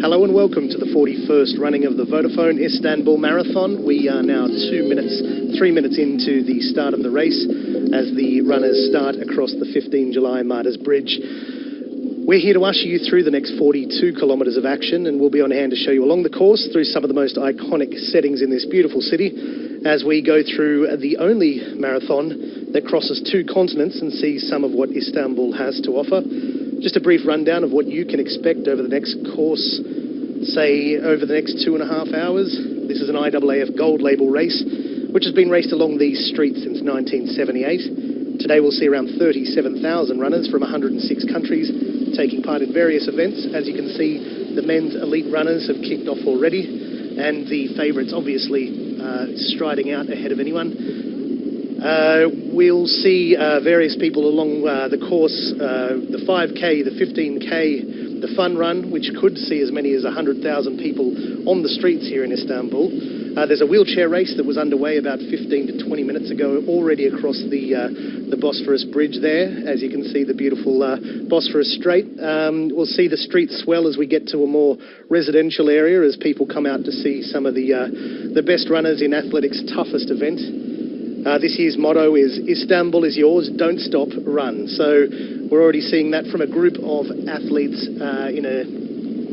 Hello and welcome to the 41st running of the Vodafone Istanbul Marathon. We are now 3 minutes into the start of the race as the runners start across the 15 July Martyrs Bridge. We're here to usher you through the next 42 kilometres of action, and we'll be on hand to show you along the course through some of the most iconic settings in this beautiful city as we go through the only marathon that crosses 2 continents and sees some of what Istanbul has to offer. Just a brief rundown of what you can expect over the next course, say over the next 2.5 hours. This is an IAAF Gold Label race, which has been raced along these streets since 1978. Today we'll see around 37,000 runners from 106 countries taking part in various events. As you can see, the men's elite runners have kicked off already, and the favourites obviously striding out ahead of anyone. We'll see various people along the course, the 5K, the 15K, the fun run, which could see as many as 100,000 people on the streets here in Istanbul. There's a wheelchair race that was underway about 15 to 20 minutes ago, already across the Bosphorus Bridge there. As you can see, the beautiful Bosphorus Strait. We'll see the streets swell as we get to a more residential area as people come out to see some of the best runners in athletics' toughest event. This year's motto is Istanbul is yours, don't stop, run. So we're already seeing that from a group of athletes in a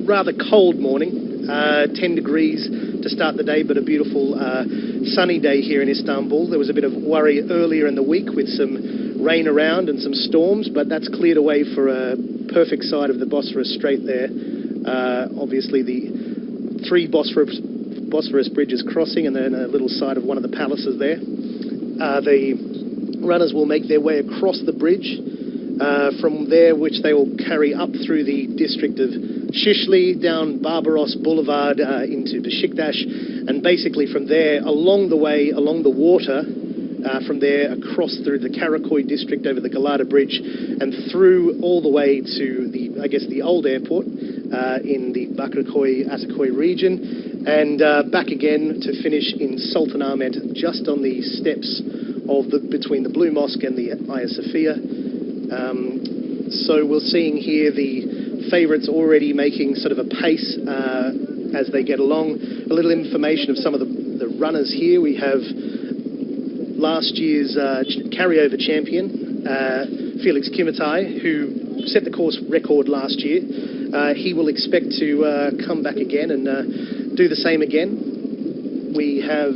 rather cold morning. 10 degrees to start the day, but a beautiful sunny day here in Istanbul. There was a bit of worry earlier in the week with some rain around and some storms, but that's cleared away for a perfect side of the Bosphorus Strait there. Obviously the 3 Bosphorus bridges crossing, and then a little side of one of the palaces there. The runners will make their way across the bridge from there, which they will carry up through the district of Shishli, down Barbaros Boulevard into Besiktas, and basically from there along the way, along the water, from there across through the Karakoy district over the Galata Bridge and through all the way to the old airport in the Bakırköy Ataköy region, and back again to finish in Sultanahmet, just on the steps of between the Blue Mosque and the Hagia Sophia. So we're seeing here the favourites already making sort of a pace as they get along. A little information of some of the runners here. We have last year's carryover champion, Felix Trivet, who set the course record last year. He will expect to come back again and do the same again. We have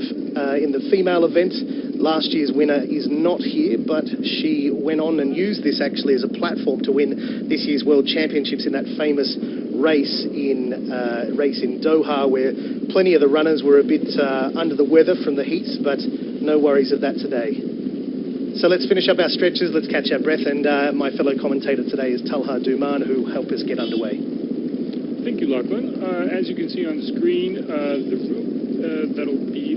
in the female event, last year's winner is not here, but she went on and used this actually as a platform to win this year's World Championships in that famous race in Doha, where plenty of the runners were a bit under the weather from the heats, but no worries of that today. So let's finish up our stretches, let's catch our breath, and my fellow commentator today is Talha Duman, who will help us get underway. Thank you, Lachlan. As you can see on the screen, the route that'll be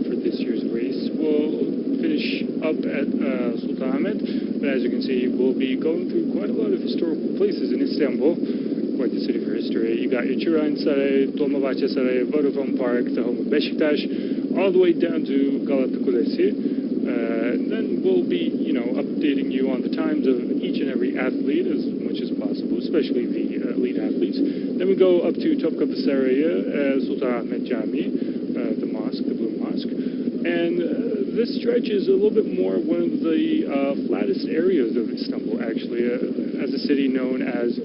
for this year's race will finish up at Sultanahmet, but as you can see, we'll be going through quite a lot of historical places in Istanbul, quite the city for history. You got your Turan Saray, Dolmabahce Saray, Vodafone Park, the home of Besiktas, all the way down to Galata Bridge. And then we'll be, updating you on the times of each and every athlete as much as possible, especially the elite athletes. Then we go up to Topkapi Palace, Sultanahmet Cami, the mosque, the Blue Mosque. And this stretch is a little bit more one of the flattest areas of Istanbul, actually. As a city known as,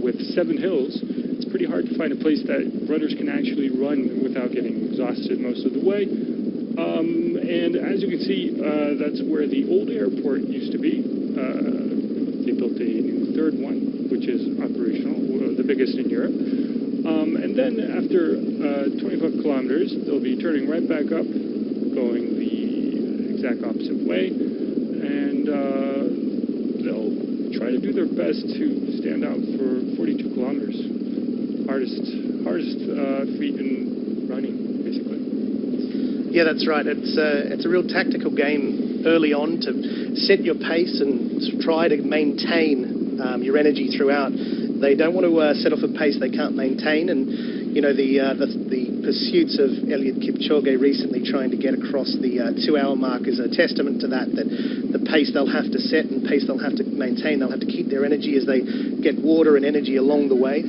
with 7 hills, it's pretty hard to find a place that runners can actually run without getting exhausted most of the way. And as you can see, that's where the old airport used to be. They built a new 3rd one, which is operational, the biggest in Europe. And then after 25 kilometers, they'll be turning right back up, going the exact opposite way. And they'll try to do their best to stand out for 42 kilometers. Hardest feat in running, basically. Yeah, that's right. It's a real tactical game early on to set your pace and try to maintain your energy throughout. They don't want to set off a pace they can't maintain, and the pursuits of Eliud Kipchoge recently trying to get across the 2-hour mark is a testament to that the pace they'll have to set and pace they'll have to maintain, they'll have to keep their energy as they get water and energy along the way.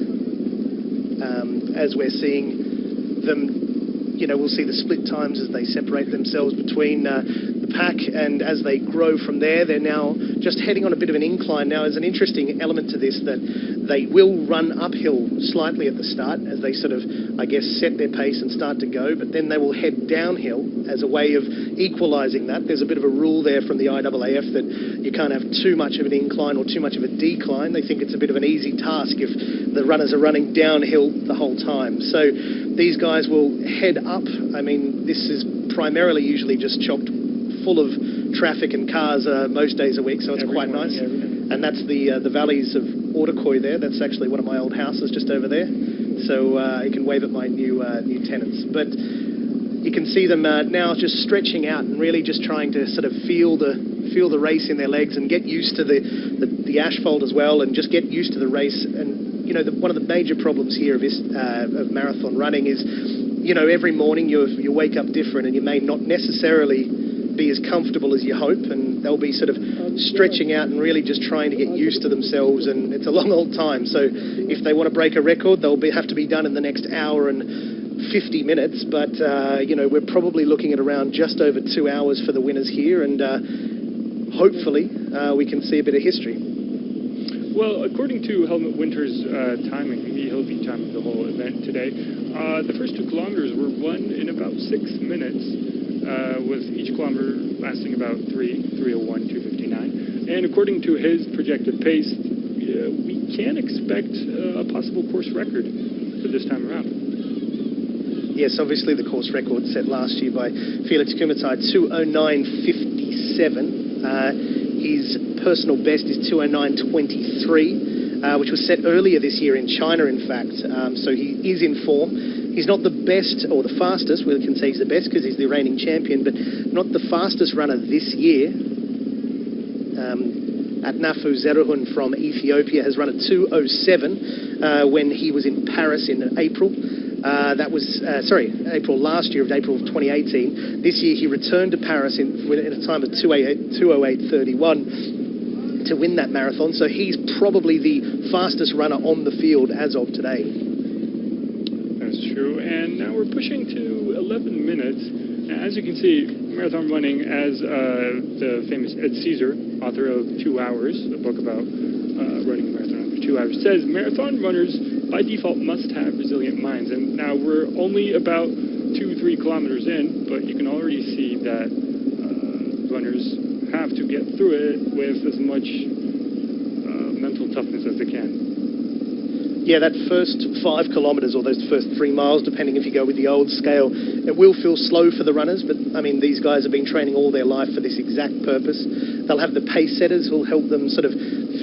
as we're seeing them, you know, we'll see the split times as they separate themselves between the pack, and as they grow from there, they're now just heading on a bit of an incline. Now, there's an interesting element to this, that they will run uphill slightly at the start as they sort of, I guess, set their pace and start to go, but then they will head downhill as a way of equalising that. There's a bit of a rule there from the IAAF that you can't have too much of an incline or too much of a decline. They think it's a bit of an easy task if the runners are running downhill the whole time. So these guys will head up. I mean, this is primarily usually just chocked full of traffic and cars most days a week, so it's quite nice. And that's the valleys of Ortaköy there. That's actually one of my old houses just over there. So you can wave at my new tenants. But you can see them now just stretching out and really just trying to sort of feel the race in their legs and get used to the asphalt as well, and just get used to the race. And you know, one of the major problems here of marathon running is, you know, every morning you wake up different, and you may not necessarily be as comfortable as you hope, and they'll be sort of stretching out and really just trying to get used to themselves, and it's a long old time. So if they want to break a record, they'll have to be done in the next hour and 50 minutes, but you know, we're probably looking at around just over 2 hours for the winners here, and hopefully we can see a bit of history. Well, according to Helmut Winter's timing, he'll be timing the whole event today. The first 2 kilometers were run in about 6 minutes. With each kilometer lasting about 3:01, 2:59. And according to his projected pace, we can expect a possible course record for this time around. Yes, obviously the course record set last year by Felix Trivet, 2:09.57. His personal best is 2:09.23, which was set earlier this year in China, in fact. So he is in form. He's not the best or the fastest. We can say he's the best because he's the reigning champion, but not the fastest runner this year. Atnafu Zerahun from Ethiopia has run a 2:07 when he was in Paris in April. That was, April last year, April of 2018. This year he returned to Paris in a time of 2:08.31 to win that marathon. So he's probably the fastest runner on the field as of today. True, and now we're pushing to 11 minutes. As you can see, marathon running, as the famous Ed Caesar, author of 2 Hours, a book about running a marathon under 2 hours, says marathon runners by default must have resilient minds. And now we're only about 2-3 kilometers in, but you can already see that runners have to get through it with as much mental toughness as they can. Yeah, that first 5 kilometres or those first 3 miles, depending if you go with the old scale, it will feel slow for the runners, but I mean, these guys have been training all their life for this exact purpose. They'll have the pace setters who will help them sort of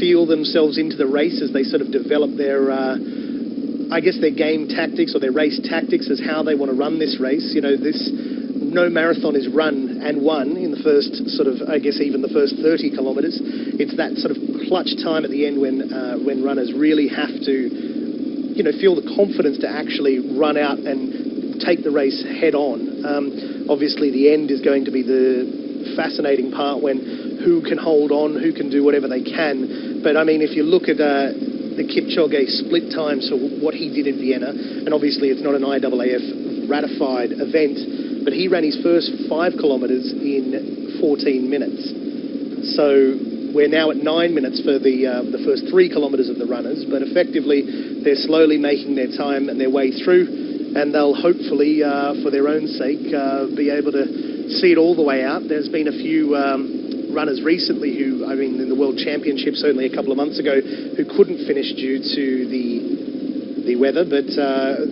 feel themselves into the race as they sort of develop their, I guess, their game tactics or their race tactics as how they want to run this race. You know, no marathon is run and won in the first sort of, I guess, even the first 30 kilometres. It's that sort of clutch time at the end when runners really have to, you know, feel the confidence to actually run out and take the race head on. Obviously, the end is going to be the fascinating part, when who can hold on, who can do whatever they can. But I mean, if you look at the Kipchoge split times for what he did in Vienna, and obviously it's not an IAAF ratified event, but he ran his first 5 kilometres in 14 minutes. So we're now at 9 minutes for the first 3 kilometres of the runners, but effectively they're slowly making their time and their way through, and they'll hopefully, for their own sake, be able to see it all the way out. There's been a few runners recently who, I mean, in the World Championships only a couple of months ago, who couldn't finish due to the weather, but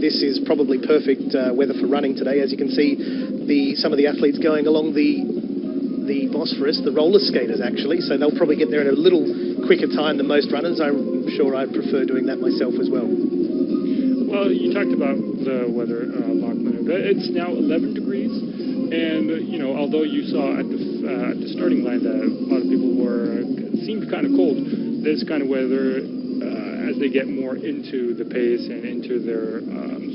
this is probably perfect weather for running today. As you can see, some of the athletes going along the Bosphorus, the roller skaters actually, so they'll probably get there in a little quicker time than most runners. I'm sure I'd prefer doing that myself as well. Well, you talked about the weather, Lachlan. It's now 11 degrees, and you know, although you saw at the starting line that a lot of people seemed kind of cold, this kind of weather, as they get more into the pace and into their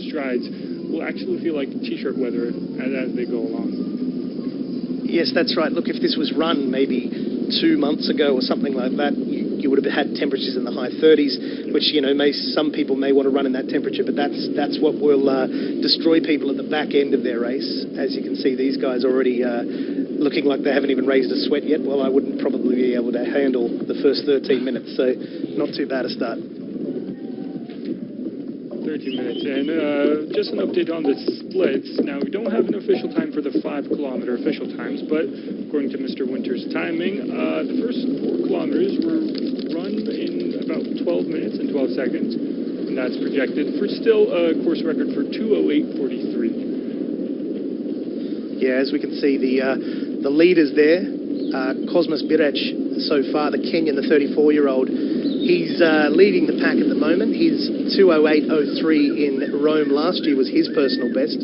strides, will actually feel like t-shirt weather as they go along. Yes, that's right. Look, if this was run maybe 2 months ago or something like that, you would have had temperatures in the high 30s, which, you know, some people may want to run in that temperature, but that's what will destroy people at the back end of their race. As you can see, these guys already looking like they haven't even raised a sweat yet. Well, I wouldn't probably be able to handle the first 13 minutes, so not too bad a start. 13 minutes, and just an update on the splits. Now, we don't have an official time for the 5-kilometer official times, but according to Mr. Winter's timing, the first 4 kilometers were run in about 12 minutes and 12 seconds, and that's projected for still a course record for 2:08:43. Yeah, as we can see, the leaders there, Cosmas Birec so far, the Kenyan, the 34-year-old, he's leading the pack at the moment. His 2:08:03 in Rome last year was his personal best.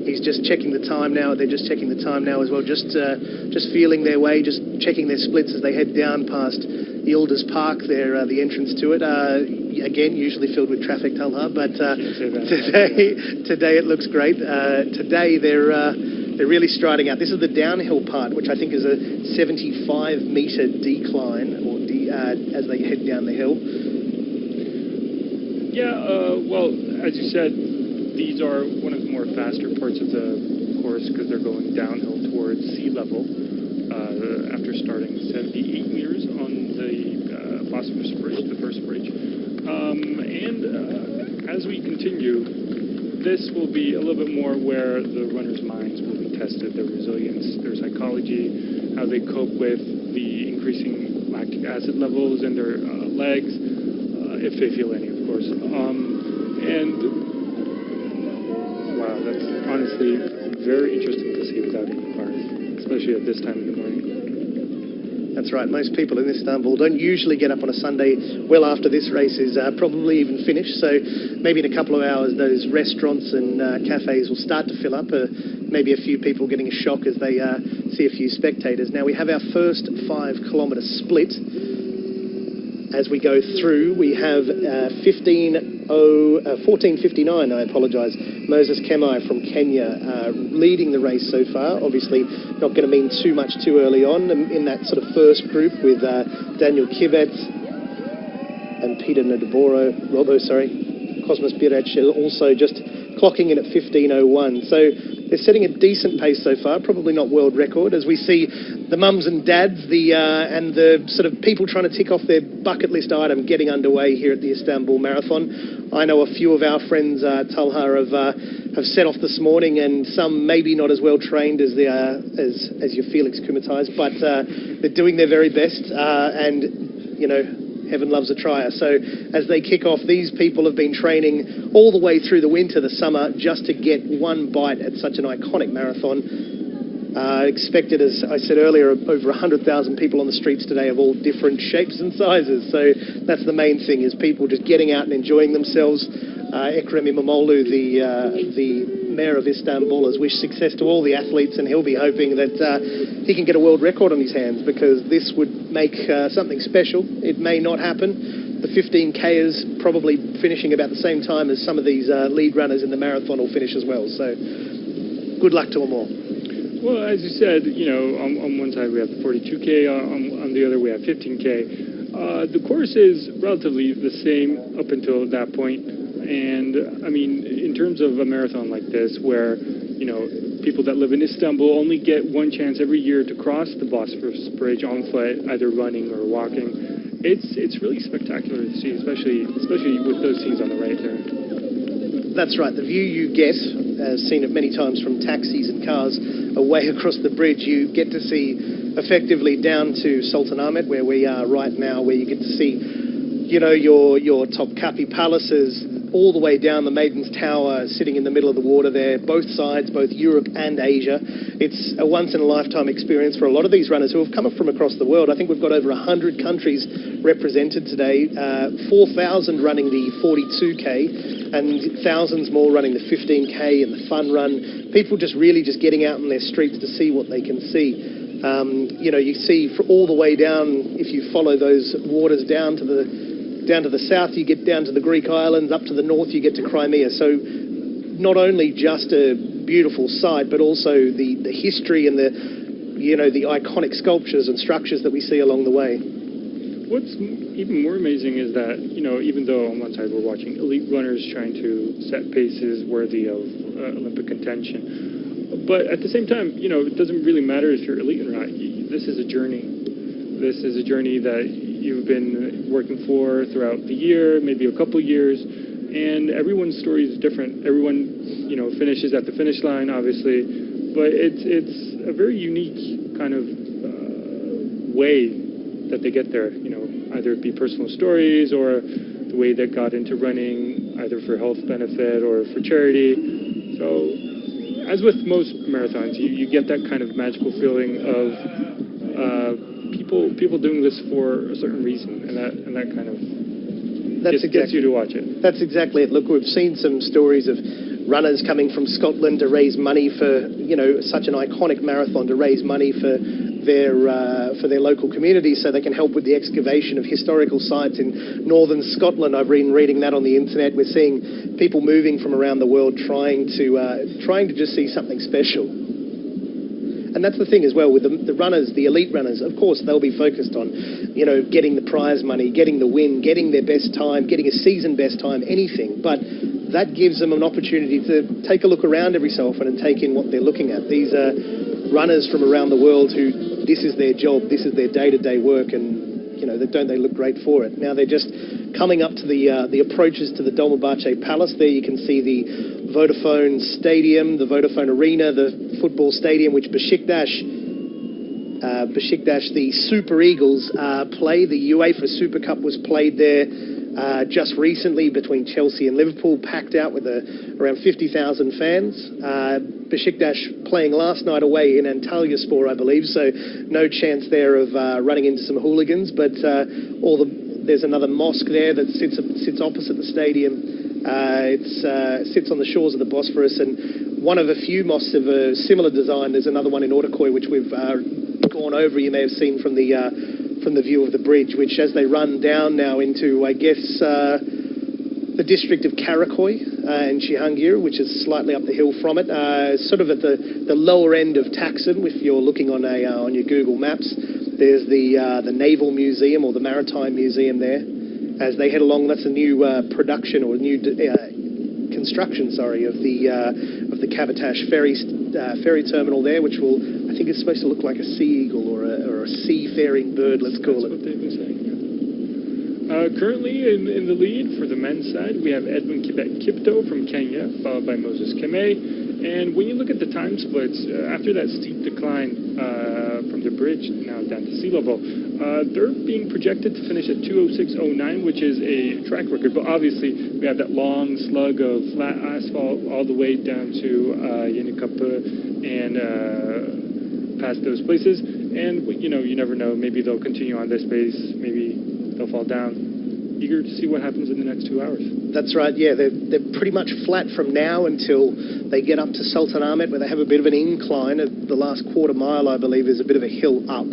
He's just checking the time now. They're just checking the time now as well, just feeling their way, just checking their splits as they head down past Yildiz Park there, the entrance to it. Again, usually filled with traffic, Talha, but today it looks great. Today they're really striding out. This is the downhill part, which I think is a 75-meter decline, or as they head down the hill. Yeah, well, as you said, these are one of the more faster parts of the course because they're going downhill towards sea level after starting 78 meters on the Bosphorus Bridge, the first bridge. As we continue, this will be a little bit more where the runners' minds will be tested, their resilience, their psychology, how they cope with the increasing lactic acid levels in their legs, if they feel any, of course. Wow, that's honestly very interesting to see without any cars, especially at this time in the morning. That's right. Most people in Istanbul don't usually get up on a Sunday well after this race is probably even finished. So maybe in a couple of hours, those restaurants and cafes will start to fill up. Maybe a few people getting a shock as they see a few spectators. Now, we have our first 5-kilometre split. As we go through, we have 14:59, I apologise. Moses Kemai from Kenya leading the race so far. Obviously, not going to mean too much too early on in that sort of first group with Daniel Kivet and Peter Cosmas Birec also just clocking in at 15:01. So they're setting a decent pace so far, probably not world record, as we see the mums and dads and the sort of people trying to tick off their bucket list item getting underway here at the Istanbul Marathon. I know a few of our friends, Talha, have set off this morning, and some maybe not as well trained as your Felix Kumatais, but they're doing their very best, and, you know, heaven loves a trier. So as they kick off, these people have been training all the way through the winter, the summer, just to get one bite at such an iconic marathon. Expected, as I said earlier, over 100,000 people on the streets today of all different shapes and sizes. So that's the main thing, is people just getting out and enjoying themselves. Ekrem İmamoğlu, the mayor of Istanbul, has wished success to all the athletes, and he'll be hoping that he can get a world record on his hands, because this would make something special. It may not happen. The 15Kers probably finishing about the same time as some of these lead runners in the marathon will finish as well. So good luck to them all. Well, as you said, you know, on one side we have the 42K, on the other we have 15K. The course is relatively the same up until that point. And, I mean, in terms of a marathon like this, where, you know, people that live in Istanbul only get one chance every year to cross the Bosphorus Bridge on foot, either running or walking, it's really spectacular to see, especially with those scenes on the right there. That's right. The view you get, seen it many times from taxis and cars away across the bridge, you get to see effectively down to Sultanahmet, where we are right now, where you get to see, you know, your Topkapi Palaces, all the way down the Maiden's Tower, sitting in the middle of the water there, both sides, both Europe and Asia. It's a once-in-a-lifetime experience for a lot of these runners who have come from across the world. I think we've got over 100 countries represented today, 4,000 running the 42K, and thousands more running the 15K and the fun run. People just really just getting out in their streets to see what they can see. You know, you see all the way down, if you follow those waters down to the south, you get down to the Greek islands, up to the north you get to Crimea. So not only just a beautiful sight, but also the history and the iconic sculptures and structures that we see along the way. what's even more amazing is that, you know, even though on one side we're watching elite runners trying to set paces worthy of Olympic contention, but at the same time, you know, it doesn't really matter if you're elite or not. This is a journey. This is a journey that you've been working for throughout the year, maybe a couple years, and everyone's story is different. Everyone, you know, finishes at the finish line, obviously, but it's a very unique kind of way that they get there, you know, either it be personal stories or the way that got into running, either for health benefit or for charity. So, as with most marathons, you get that kind of magical feeling of people doing this for a certain reason, and that kind of gets you to watch it. That's exactly it. Look, we've seen some stories of runners coming from Scotland to raise money for, you know, such an iconic marathon, to raise money for their local community so they can help with the excavation of historical sites in northern Scotland. I've been reading that on the internet. We're seeing people moving from around the world trying to just see something special. And that's the thing as well with the runners, the elite runners. Of course, they'll be focused on, you know, getting the prize money, getting the win, getting their best time, getting a season best time, anything. But that gives them an opportunity to take a look around every so often and take in what they're looking at. These are runners from around the world who this is their job, this is their day-to-day work, and, you know, don't they look great for it. Now they're just coming up to the approaches to the Dolmabahce Palace. There you can see the Vodafone Stadium, the Vodafone Arena, the football stadium, which Besiktas, the Super Eagles, play. The UEFA Super Cup was played there just recently between Chelsea and Liverpool, packed out with around 50,000 fans. Besiktas playing last night away in Antalyaspor, I believe, so no chance there of running into some hooligans, but there's another mosque there that sits opposite the stadium. It sits on the shores of the Bosphorus, and one of a few mosques of a similar design. There's another one in Ortaköy, which we've gone over. You may have seen from the view of the bridge, which as they run down now into, I guess, the district of Karaköy in Cihangir, which is slightly up the hill from it, sort of at the lower end of Taksim. If you're looking on your Google Maps, there's the Naval Museum or the Maritime Museum there. As they head along, that's a new production or new construction, of the Kabatash ferry terminal there, which will, I think, it's supposed to look like a sea eagle or a seafaring bird. Let's call it. That's what they've been saying. Currently in the lead for the men's side, we have Edwin Kipto from Kenya, followed by Moses Keme. And when you look at the time splits, after that steep decline from the bridge now down to sea level, they're being projected to finish at 2:06:09, which is a track record. But obviously, we have that long slug of flat asphalt all the way down to Yenikapı and past those places. And, you know, you never know. Maybe they'll continue on this pace. Maybe they'll fall down. Eager to see what happens in the next 2 hours. That's right, yeah. They're pretty much flat from now until they get up to Sultanahmet, where they have a bit of an incline. The last quarter mile, I believe, is a bit of a hill up.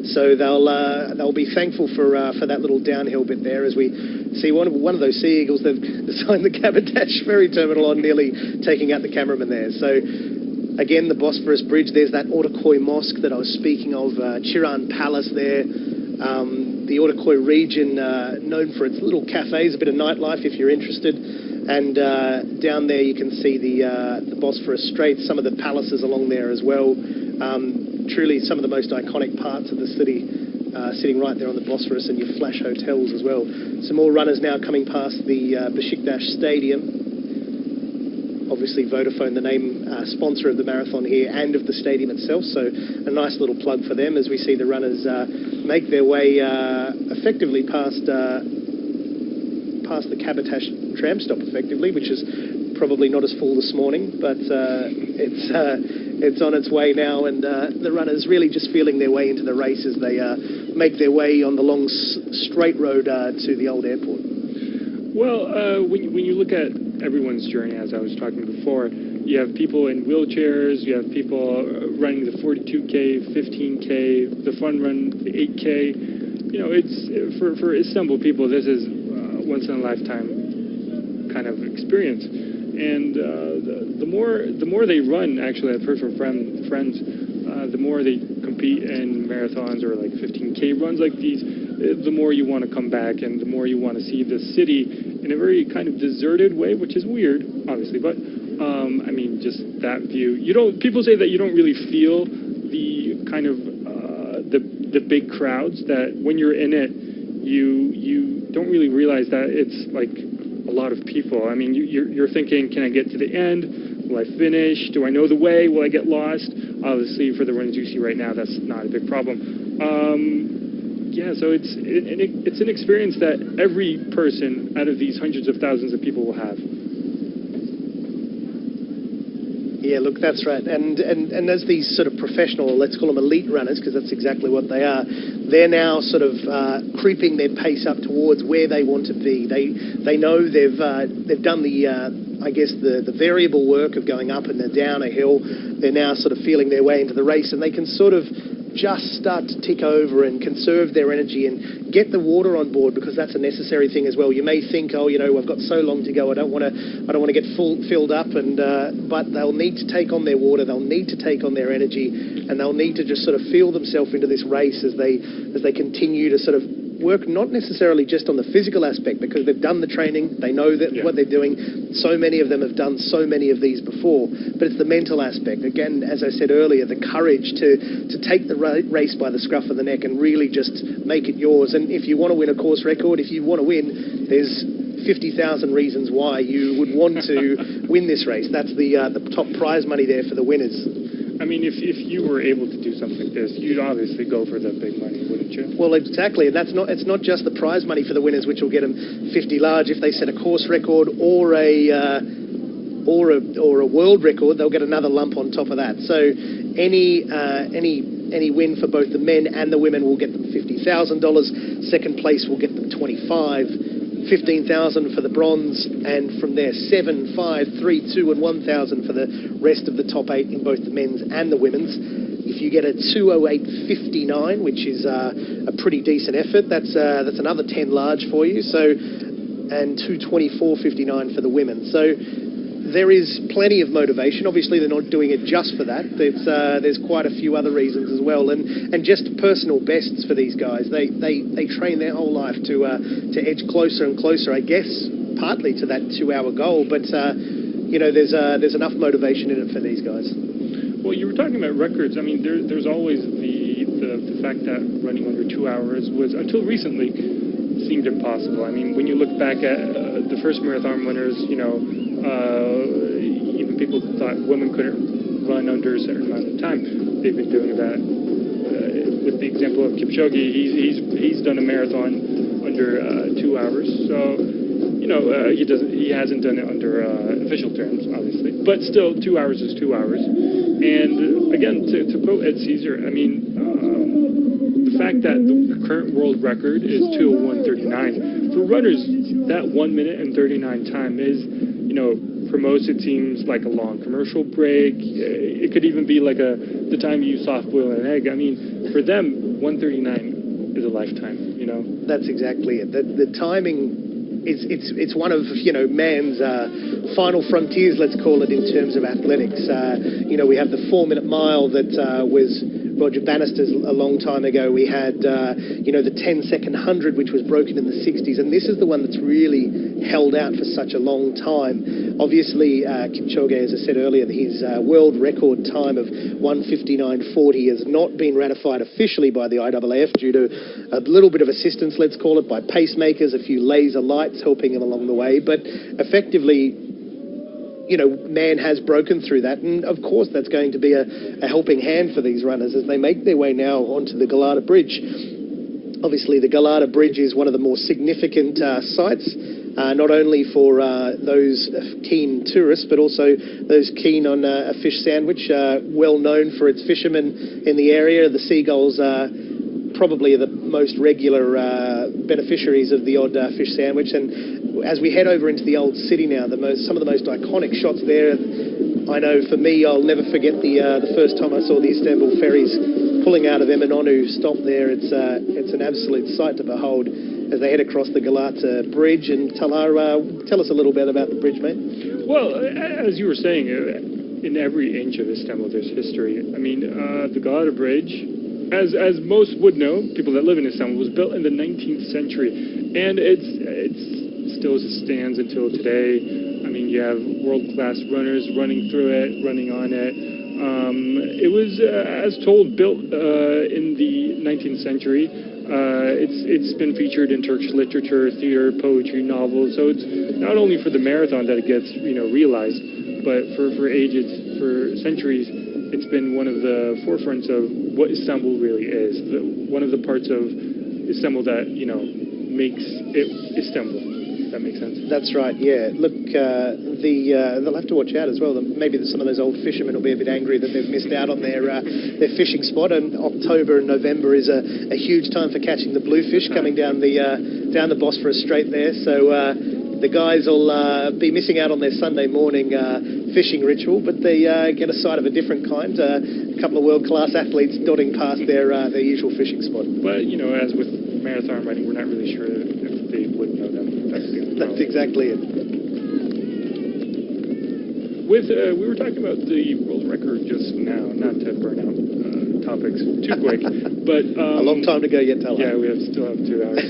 So they'll be thankful for that little downhill bit there, as we see one of those sea eagles they've designed the Kabatash ferry terminal on, nearly taking out the cameraman there. So again, the Bosphorus Bridge, there's that Ortaköy Mosque that I was speaking of, Chiran Palace there. The Ortaköy region, known for its little cafes, a bit of nightlife if you're interested. And down there you can see the Bosphorus Strait, some of the palaces along there as well. Truly some of the most iconic parts of the city, sitting right there on the Bosphorus, and your flash hotels as well. Some more runners now coming past the Besiktas Stadium. Obviously Vodafone, the name sponsor of the marathon here and of the stadium itself, so a nice little plug for them as we see the runners make their way effectively past the Kabatash tram stop, effectively, which is probably not as full this morning, but it's on its way now, and the runners really just feeling their way into the race as they make their way on the long straight road to the old airport. Well, when you look at everyone's journey, as I was talking before, you have people in wheelchairs, you have people running the 42K, 15K, the fun run, the 8K. You know, it's for Istanbul people, this is once in a lifetime kind of experience. And the more they run, actually, I've heard from friends, the more they compete in marathons or like 15K runs like these, the more you want to come back and the more you want to see the city in a very kind of deserted way, which is weird, obviously, but I mean, just that view. People say that you don't really feel the kind of the big crowds, that when you're in it, you don't really realize that it's like a lot of people. I mean, you're thinking, can I get to the end? Will I finish? Do I know the way? Will I get lost? Obviously, for the runners you see right now, that's not a big problem. Yeah, so it's an experience that every person out of these hundreds of thousands of people will have. Yeah, look, that's right. And as these sort of professional, let's call them elite runners, because that's exactly what they are, they're now sort of creeping their pace up towards where they want to be. They know they've done I guess the variable work of going up and down a hill. They're now sort of feeling their way into the race, and they can sort of just start to tick over and conserve their energy and get the water on board, because that's a necessary thing as well. You may think, oh, I've got so long to go, I don't want to get filled up, and but they'll need to take on their water, they'll need to take on their energy, and they'll need to just sort of feel themselves into this race as they continue to sort of work not necessarily just on the physical aspect, because they've done the training, they know that what they're doing. So many of them have done so many of these before, but it's the mental aspect. Again, as I said earlier, the courage to take the race by the scruff of the neck and really just make it yours. And if you want to win a course record, if you want to win, there's 50,000 reasons why you would want to win this race. That's the top prize money there for the winners. I mean, if you were able to do something like this, you'd obviously go for the big money, wouldn't you? Well, exactly. And it's not just the prize money for the winners, which will get them 50 large. If they set a course record or a world record, they'll get another lump on top of that. So any win for both the men and the women will get them $50,000. Second place will get them 25. 15,000 for the bronze, and from there 7, 5, 3, 2 and 1,000 for the rest of the top 8 in both the men's and the women's. If you get a 2:08.59, which is a pretty decent effort, that's another 10 large for you. So, and 2:24.59 for the women. So there is plenty of motivation. Obviously, they're not doing it just for that. There's quite a few other reasons as well, and just personal bests for these guys. They train their whole life to edge closer and closer. I guess partly to that 2-hour goal, but there's enough motivation in it for these guys. Well, you were talking about records. I mean, there's always the fact that running under 2 hours was, until recently, seemed impossible. I mean, when you look back at the first marathon winners, even people thought women couldn't run under a certain amount of time. They've been doing that. With the example of Kipchoge, he's done a marathon under 2 hours. So, he hasn't done it under official terms, obviously, but still, 2 hours is 2 hours. And again, to quote Ed Caesar, I mean, the fact that the current world record is 2:01.39 for runners, that 1 minute and 39 time is, for most it seems like a long commercial break. It could even be like the time you soft boil an egg. I mean, for them, 1:39 is a lifetime. That's exactly it. The timing. It's one of man's final frontiers, let's call it, in terms of athletics. We have the 4-minute mile that was Roger Bannister's a long time ago. We had the 10-second 100, which was broken in the 60s, and this is the one that's really held out for such a long time. Obviously, Kipchoge, as I said earlier, his world record time of 1:59.40 has not been ratified officially by the IAAF due to a little bit of assistance, let's call it, by Pacemakers, a few laser lights helping him along the way. But effectively, man has broken through that, and of course that's going to be a helping hand for these runners as they make their way now onto the Galata Bridge. Obviously, the Galata Bridge is one of the more significant sites, not only for those keen tourists, but also those keen on a fish sandwich, well known for its fishermen in the area. The seagulls are probably the most regular beneficiaries of the odd fish sandwich. And as we head over into the old city now, some of the most iconic shots there, I know for me, I'll never forget the first time I saw the Istanbul ferries pulling out of Eminönü stop there. It's an absolute sight to behold as they head across the Galata Bridge. And Talar, tell us a little bit about the bridge, mate. Well, as you were saying, in every inch of Istanbul there's history. I mean, the Galata Bridge as most would know, people that live in Istanbul, was built in the 19th century, and it still stands until today. I mean, you have world-class runners running through it, running on it. It was, as told, built in the 19th century. It's been featured in Turkish literature, theater, poetry, novels. So it's not only for the marathon that it gets, realized, but for ages, for centuries, it's been one of the forefronts of what Istanbul really is. One of the parts of Istanbul that, makes it Istanbul. That makes sense. That's right, yeah. Look, they'll have to watch out as well. Maybe some of those old fishermen will be a bit angry that they've missed out on their fishing spot. And October and November is a huge time for catching the bluefish coming down the Bosphorus Strait there. So the guys will be missing out on their Sunday morning fishing ritual, but they get a sight of a different kind. A couple of world-class athletes dotting past their usual fishing spot. But, as with marathon running, we're not really sure if they would know them. That's exactly it. We were talking about the world record just now, not to burn out topics too quick, but a long time to go yet, Tala. Yeah, we still have 2 hours.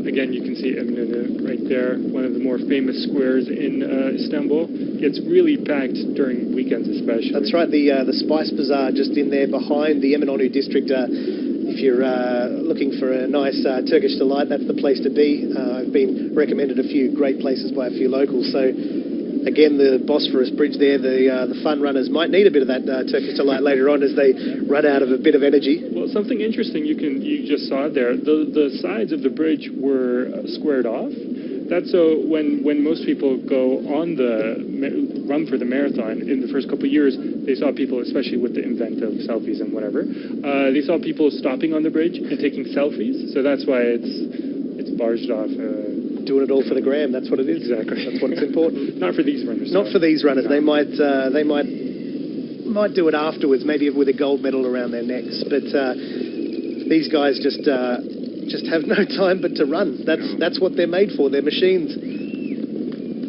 Again, you can see Eminönü right there, one of the more famous squares in Istanbul. Gets really packed during weekends, especially. That's right. The Spice Bazaar just in there behind the Eminönü district. If you're looking for a nice Turkish delight, that's the place to be. I've been recommended a few great places by a few locals. So, again, the Bosphorus Bridge there, the fun runners might need a bit of that Turkish delight later on as they run out of a bit of energy. Well, something interesting you just saw there. The sides of the bridge were squared off. That's so when most people go on the run for the marathon in the first couple of years, they saw people, especially with the invent of selfies and whatever, they saw people stopping on the bridge and taking selfies. So that's why it's barged off. Doing it all for the gram. That's what it is. Exactly. That's what's important. Not for these runners. Not for these runners. No. They might do it afterwards, maybe with a gold medal around their necks. But these guys just have no time but to run. That's what they're made for. They're machines.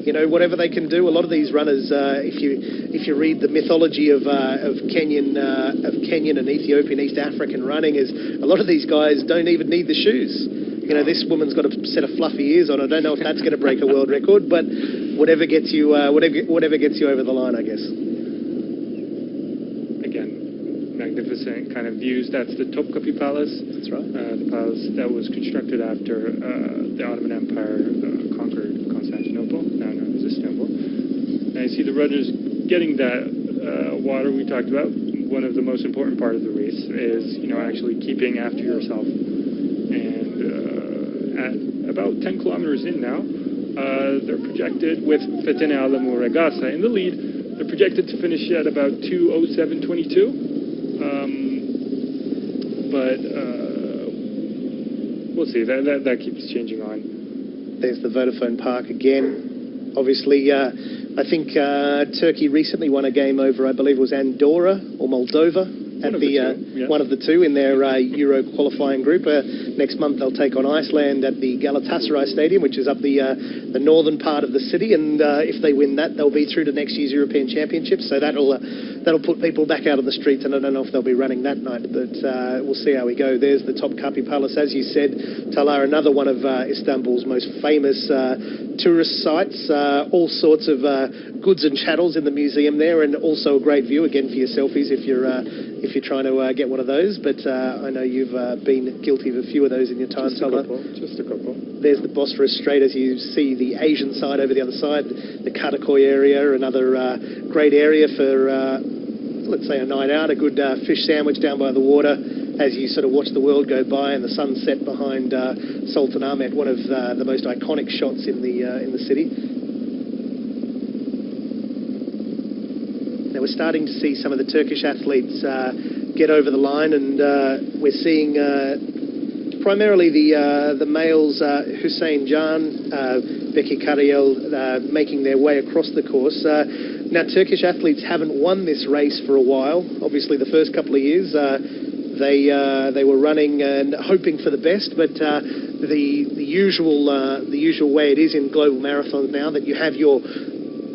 Whatever they can do. A lot of these runners, if you read the mythology of Kenyan and Ethiopian, East African running, is a lot of these guys don't even need the shoes. This woman's got a set of fluffy ears on. I don't know if that's going to break a world record, but whatever gets you over the line, I guess. Again, magnificent kind of views. That's the Topkapi Palace. That's right. The palace that was constructed after the Ottoman Empire conquered Constantinople, now known as Istanbul. And I see the runners getting that water we talked about. One of the most important part of the race is, actually keeping after yourself. At about 10 kilometers in now, they're projected, with Fetene Alamu Regasa in the lead, they're projected to finish at about 2:07:22. But we'll see. That keeps changing on. There's the Vodafone Park again. Obviously, I think Turkey recently won a game over, I believe it was Andorra or Moldova. One of the two in their Euro qualifying group. Next month they'll take on Iceland at the Galatasaray Stadium, which is up the northern part of the city. And if they win that, they'll be through to next year's European Championships. So that'll put people back out on the streets. And I don't know if they'll be running that night, but we'll see how we go. There's the Topkapi Palace, as you said, Talar, another one of Istanbul's most famous tourist sites. All sorts of goods and chattels in the museum there, and also a great view again for your selfies if you're trying to get one of those. But I know you've been guilty of a few of those in your time, Talar. Just a couple. There's the Bosphorus Strait, as you see the Asian side over the other side, the Karakoy area, another great area for, let's say, a night out, a good fish sandwich down by the water as you sort of watch the world go by and the sunset behind Sultanahmet, one of the most iconic shots in the city. Now we're starting to see some of the Turkish athletes get over the line, and we're seeing primarily the males, Hussein Can, Beki Karayel, making their way across the course. Now, Turkish athletes haven't won this race for a while. Obviously, the first couple of years they were running and hoping for the best, but the usual way it is in global marathons now, that you have your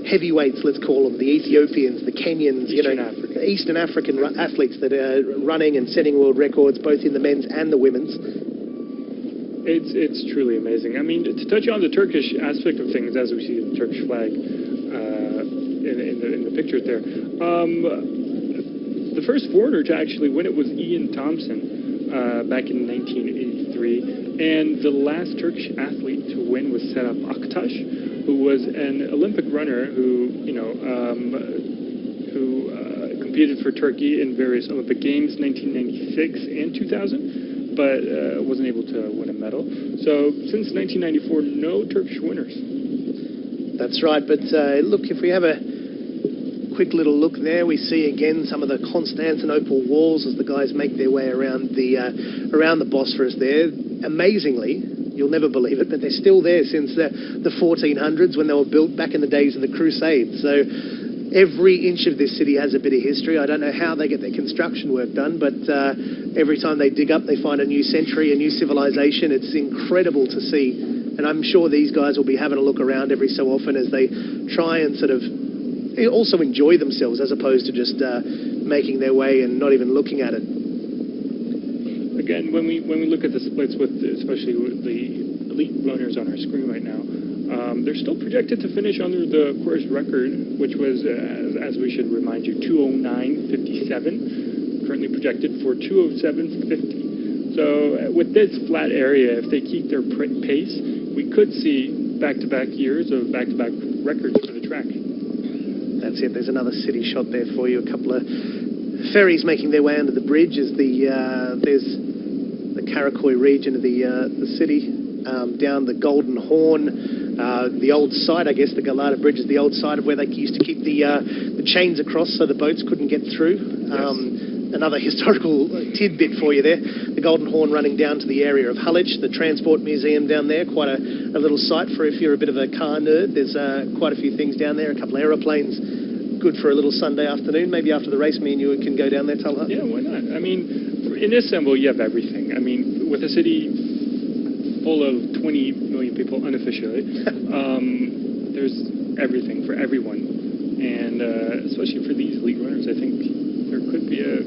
heavyweights, let's call them, the Ethiopians, the Kenyans, Eastern African athletes that are running and setting world records, both in the men's and the women's. It's truly amazing. I mean, to touch on the Turkish aspect of things, as we see the Turkish flag in the picture there, the first foreigner to actually win it was Ian Thompson back in 1983, and the last Turkish athlete to win was Serap Aktaş, who was an Olympic runner who competed for Turkey in various Olympic Games, 1996 and 2000, but wasn't able to win a medal. So since 1994, no Turkish winners. That's right, but look, if we have a quick little look there, we see again some of the Constantinople walls as the guys make their way around the Bosphorus there. Amazingly, you'll never believe it, but they're still there since the 1400s when they were built back in the days of the Crusades. So every inch of this city has a bit of history. I don't know how they get their construction work done, but every time they dig up, they find a new century, a new civilization. It's incredible to see. And I'm sure these guys will be having a look around every so often as they try and sort of also enjoy themselves as opposed to just making their way and not even looking at it. Again, when we look at the splits with especially with the elite runners on our screen right now, they're still projected to finish under the course record, which was, as we should remind you, 2:09:57, currently projected for 2:07:50. So with this flat area, if they keep their pace, we could see back-to-back years of back-to-back records for the track. That's it. There's another city shot there for you. A couple of ferries making their way under the bridge as there's the Karakoy region of the city, down the Golden Horn, the old site, I guess the Galata Bridge is the old site of where they used to keep the chains across so the boats couldn't get through. Yes. Another historical tidbit for you there. The Golden Horn running down to the area of Hullage, the Transport Museum down there, quite a little site for if you're a bit of a car nerd. There's quite a few things down there, a couple of aeroplanes, good for a little Sunday afternoon. Maybe after the race, me and you can go down there, Talha. Yeah, why not? I mean, in Istanbul, you have everything. I mean, with a city full of 20 million people unofficially, there's everything for everyone. And especially for these elite runners, I think there could be a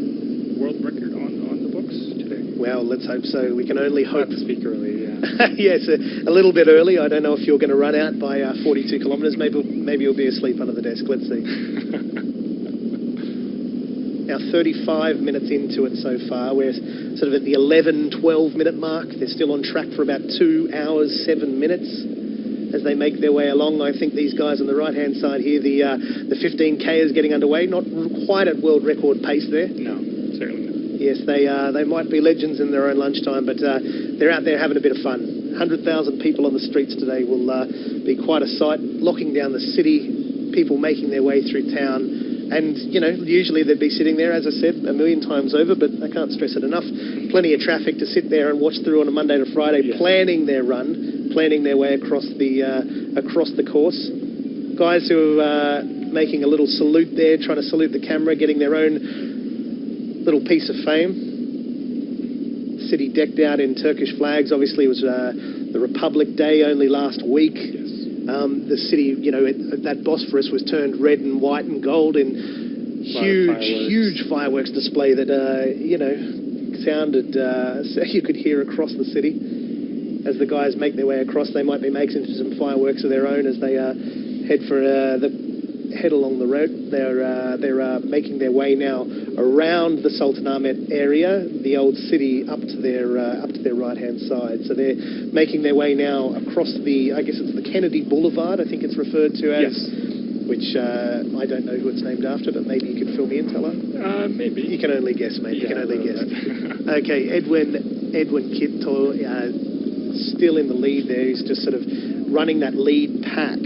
world record on the books today. Well, let's hope so. We can only hope. Not to speak early, yeah. Yes, a little bit early. I don't know if you're going to run out by 42 kilometres. Maybe you'll be asleep under the desk. Let's see. Now 35 minutes into it so far. We're sort of at the 11-12 minute mark. They're still on track for about 2 hours, 7 minutes as they make their way along. I think these guys on the right-hand side here, the 15K is getting underway. Not quite at world record pace there. No, certainly not. Yes, they might be legends in their own lunchtime, but they're out there having a bit of fun. 100,000 people on the streets today will be quite a sight, locking down the city, people making their way through town. And, you know, usually they'd be sitting there, as I said, a million times over, but I can't stress it enough. Plenty of traffic to sit there and watch through on a Monday to Friday, yes. Planning their run, planning their way across the course. Guys who are making a little salute there, trying to salute the camera, getting their own little piece of fame. City decked out in Turkish flags. Obviously, it was the Republic Day only last week. Yes. The city, you know, that Bosphorus was turned red and white and gold in huge fireworks display that, you know, sounded, so you could hear across the city. As the guys make their way across, they might be making some fireworks of their own as they head along the road. They're making their way now around the Sultanahmet area, the old city, up to their right-hand side. So they're making their way now across I guess it's the Kennedy Boulevard, I think it's referred to as. Yes. Which I don't know who it's named after, but maybe you could fill me in, Tella. Maybe. You can only guess, mate. You can only guess. Okay, Edwin Kipto, still in the lead there. He's just sort of running that lead pack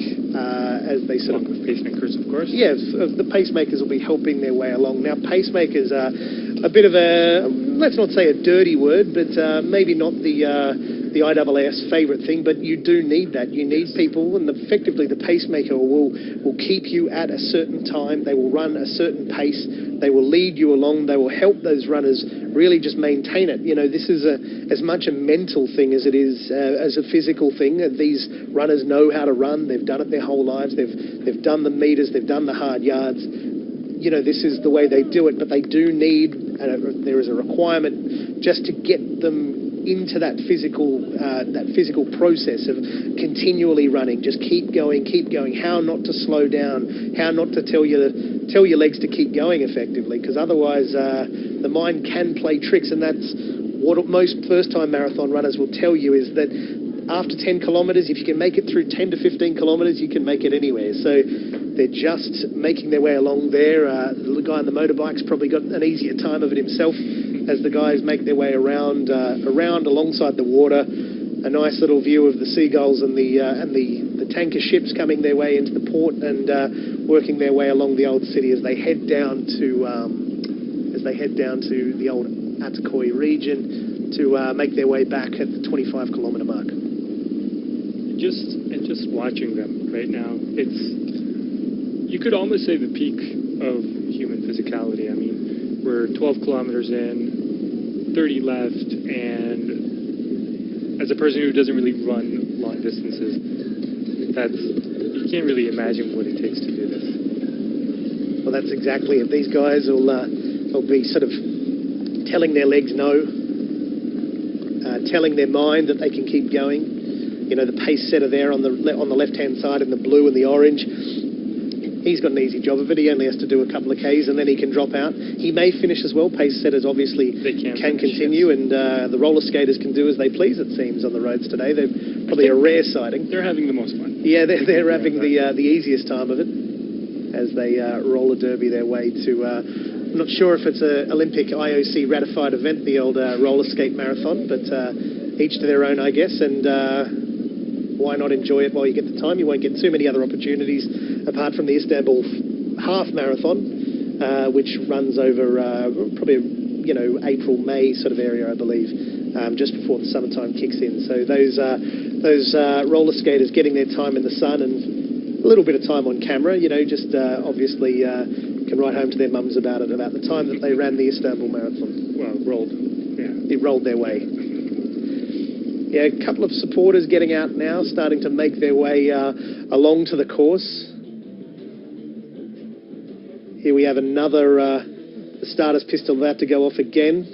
as they sort of... With pacemakers, of course. Yeah, the pacemakers will be helping their way along. Now, pacemakers are a bit of a, let's not say a dirty word, but maybe not the IAAF's favourite thing, but you do need that. You need people, and effectively the pacemaker will keep you at a certain time. They will run a certain pace. They will lead you along. They will help those runners really just maintain it. You know, this is as much a mental thing as it is as a physical thing. These runners know how to run. They've done it their whole lives. They've done the meters. They've done the hard yards. you know, this is the way they do it, but they do need, there is a requirement just to get them into that physical process of continually running. Just keep going, how not to slow down, how not to tell your legs to keep going effectively, because otherwise the mind can play tricks, and that's what most first-time marathon runners will tell you, is that after 10 kilometres, if you can make it through 10 to 15 kilometres, you can make it anywhere. So they're just making their way along there. The guy on the motorbike's probably got an easier time of it himself, as the guys make their way around alongside the water. A nice little view of the seagulls and the tanker ships coming their way into the port, and working their way along the old city as they head down to the old Atakoi region to make their way back at the 25-kilometre mark. Just watching them right now, you could almost say the peak of human physicality. I mean, we're 12 kilometers in, 30 left, and as a person who doesn't really run long distances, you can't really imagine what it takes to do this. Well, that's exactly it. These guys will be sort of telling their legs no, telling their mind that they can keep going. You know, the pace setter there on the left-hand side in the blue and the orange, he's got an easy job of it. He only has to do a couple of Ks and then he can drop out. He may finish as well. Pace setters obviously can continue, and the roller skaters can do as they please, it seems, on the roads today. They're probably a rare sighting. They're having the most fun. Yeah, they're having the easiest time of it as they roller derby their way to... I'm not sure if it's an Olympic IOC ratified event, the old roller skate marathon, but each to their own, I guess, and why not enjoy it while you get the time? You won't get too many other opportunities apart from the Istanbul half marathon, which runs over probably, you know, April, May sort of area, I believe, just before the summertime kicks in. So those roller skaters getting their time in the sun and a little bit of time on camera, you know, just obviously can write home to their mums about it, about the time that they ran the Istanbul marathon. Well, rolled. Yeah. It rolled their way. Yeah, a couple of supporters getting out now, starting to make their way along to the course. Here we have another the starter's pistol about to go off again.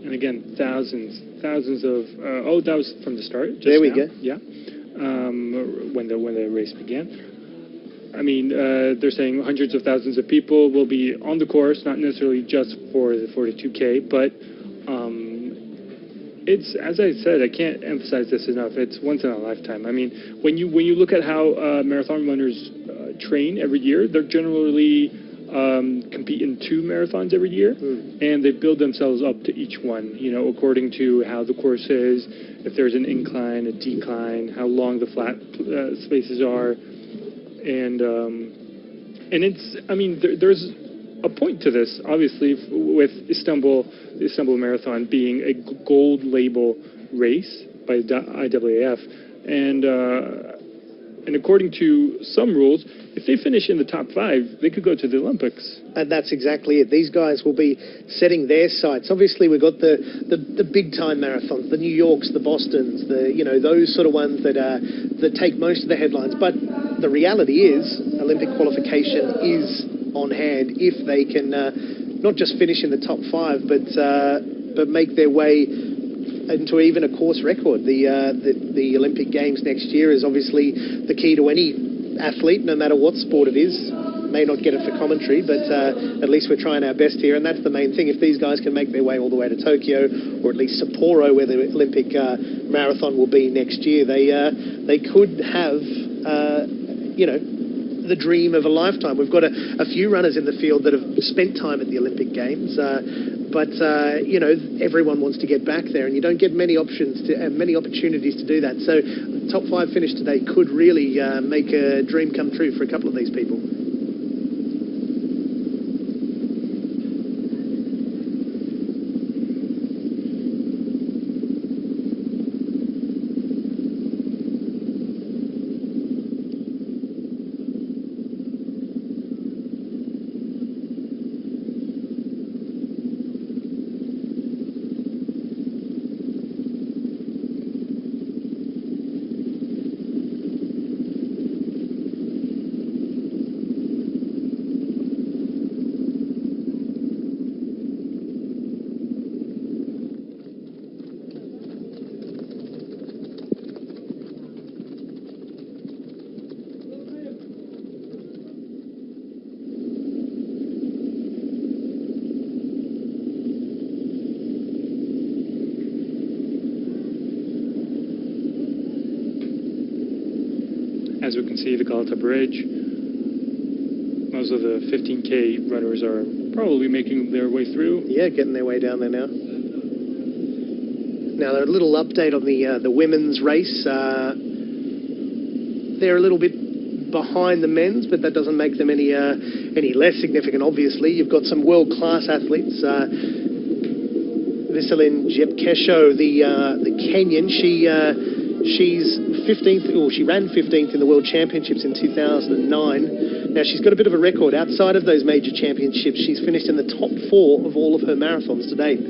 And again, thousands of... that was from the start. Just there we now. go. Yeah, when the race began. I mean, they're saying hundreds of thousands of people will be on the course, not necessarily just for the 42K, but it's, as I said, I can't emphasize this enough, it's once in a lifetime. I mean, when you look at how marathon runners train every year, they're generally compete in 2 marathons every year, and they build themselves up to each one, you know, according to how the course is, if there's an incline, a decline, how long the flat spaces are. And it's, I mean, there's a point to this, obviously, with the Istanbul Marathon being a gold label race by IAAF, and according to some rules, if they finish in the top 5, they could go to the Olympics. And that's exactly it. These guys will be setting their sights. Obviously, we've got the big time marathons, the New Yorks, the Bostons, those sort of ones that take most of the headlines. But the reality is, Olympic qualification is on hand if they can not just finish in the top 5, but make their way into even a course record. The Olympic Games next year is obviously the key to any athlete, no matter what sport it is. May not get it for commentary, but at least we're trying our best here, and that's the main thing. If these guys can make their way all the way to Tokyo, or at least Sapporo, where the Olympic marathon will be next year, they could have, the dream of a lifetime. We've got a few runners in the field that have spent time at the Olympic Games, but everyone wants to get back there, and you don't get many opportunities to do that. So the top 5 finish today could really make a dream come true for a couple of these people. as we can see, the Galata Bridge. Most of the 15K runners are probably making their way through. Yeah, getting their way down there now. Now, a little update on the women's race. They're a little bit behind the men's, but that doesn't make them any less significant, obviously. You've got some world-class athletes. Veselin Jepkesho, the Kenyan, she's 15th, or she ran 15th in the World Championships in 2009. Now, she's got a bit of a record. Outside of those major championships, she's finished in the top 4 of all of her marathons to date.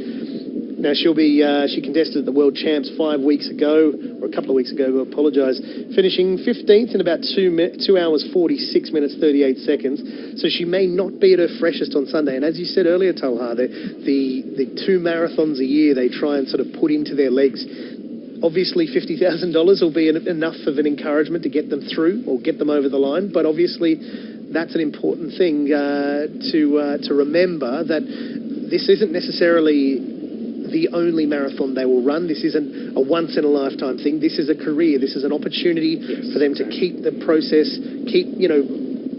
Now, she contested at the World Champs 5 weeks ago, or a couple of weeks ago, I apologise, finishing 15th in about 2 hours, 46 minutes, 38 seconds. So she may not be at her freshest on Sunday. And as you said earlier, Talha, the 2 marathons a year they try and sort of put into their legs. Obviously, $50,000 will be enough of an encouragement to get them through or get them over the line. But obviously, that's an important thing to remember, that this isn't necessarily the only marathon they will run. This isn't a once-in-a-lifetime thing. This is a career. This is an opportunity for them to keep the process,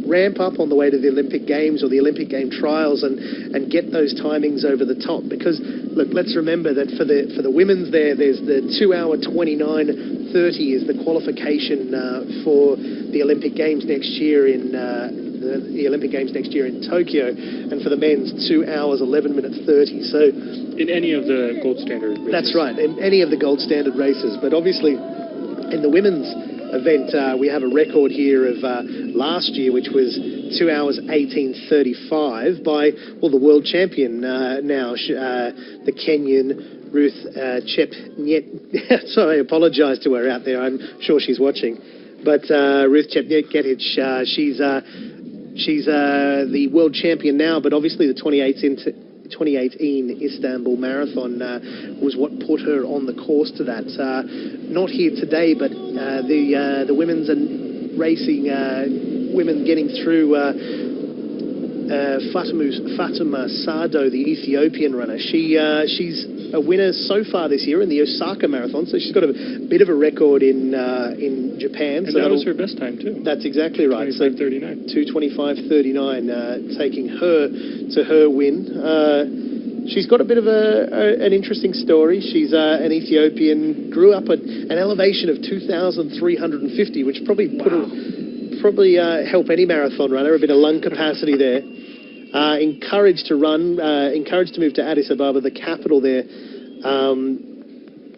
ramp up on the way to the Olympic Games or the Olympic Game trials and get those timings over the top. Because, look, let's remember that for the women's there's the 2 hour 29:30 is the qualification for the Olympic Games next year in the Olympic Games next year in Tokyo, and for the men's 2 hours 11 minutes 30. So in any of the gold standard races. That's right, in any of the gold standard races. But obviously, in the women's event, we have a record here of last year, which was 2 hours 18:35 by, well, the world champion now, the Kenyan Ruth Chepnyet. Sorry, I apologise to her out there. I'm sure she's watching. But Ruth Chepngetich, she's the world champion now, but obviously the 2018 Istanbul Marathon was what put her on the course to that. Not here today, but the women's and racing women getting through. Fatima Sado, the Ethiopian runner, she's a winner so far this year in the Osaka Marathon, so she's got a bit of a record in Japan. And so that was her best time too. That's exactly right. 2:25:39. 2:25:39, taking her to her win. She's got a bit of an interesting story. She's an Ethiopian, grew up at an elevation of 2,350, which probably help any marathon runner, a bit of lung capacity there. Encouraged to run, encouraged to move to Addis Ababa, the capital there, and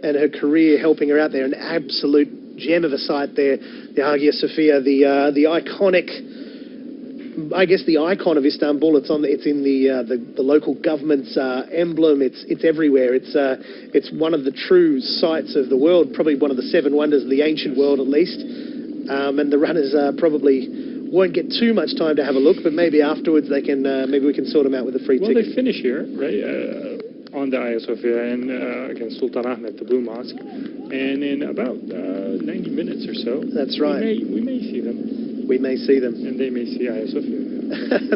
her career helping her out there. An absolute gem of a site there, the Hagia Sophia, the iconic, I guess the icon of Istanbul. It's in the local government's emblem. It's everywhere. It's one of the true sights of the world, probably one of the 7 wonders of the ancient world at least. And the runners probably won't get too much time to have a look, but maybe afterwards they can. Maybe we can sort them out with a free ticket. Well, they finish here, right, on the Hagia Sophia and against Sultan Ahmed, the Blue Mosque, and in about 90 minutes or so. That's right. We may see them. We may see them, and they may see Hagia Sophia.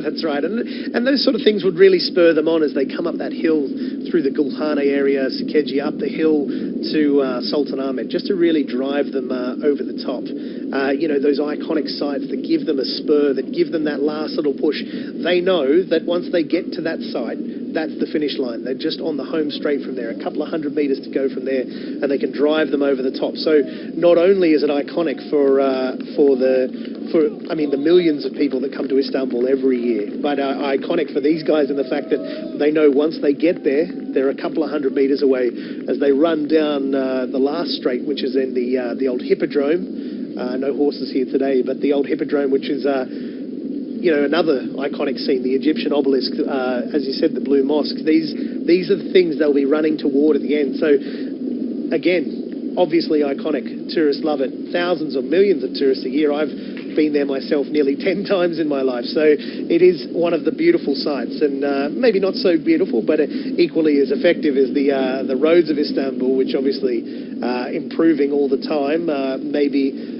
That's right, and those sort of things would really spur them on as they come up that hill through the Gulhane area, Sikeji, up the hill to Sultan Ahmed, just to really drive them over the top. Those iconic sites that give them a spur, that give them that last little push. They know that once they get to that site, that's the finish line. They're just on the home straight from there, a couple of 100 metres to go from there, and they can drive them over the top. So not only is it iconic for the millions of people that come to Istanbul every year, but iconic for these guys in the fact that they know once they get there, they're a couple of 100 metres away as they run down the last straight, which is in the old Hippodrome. No horses here today, but the old Hippodrome, which is another iconic scene, the Egyptian obelisk, as you said, the Blue Mosque. These are the things they'll be running toward at the end. So again, obviously iconic. Tourists love it. Thousands or millions of tourists a year. I've been there myself nearly 10 times in my life. So it is one of the beautiful sights, and maybe not so beautiful, but equally as effective as the roads of Istanbul, which obviously improving all the time. Maybe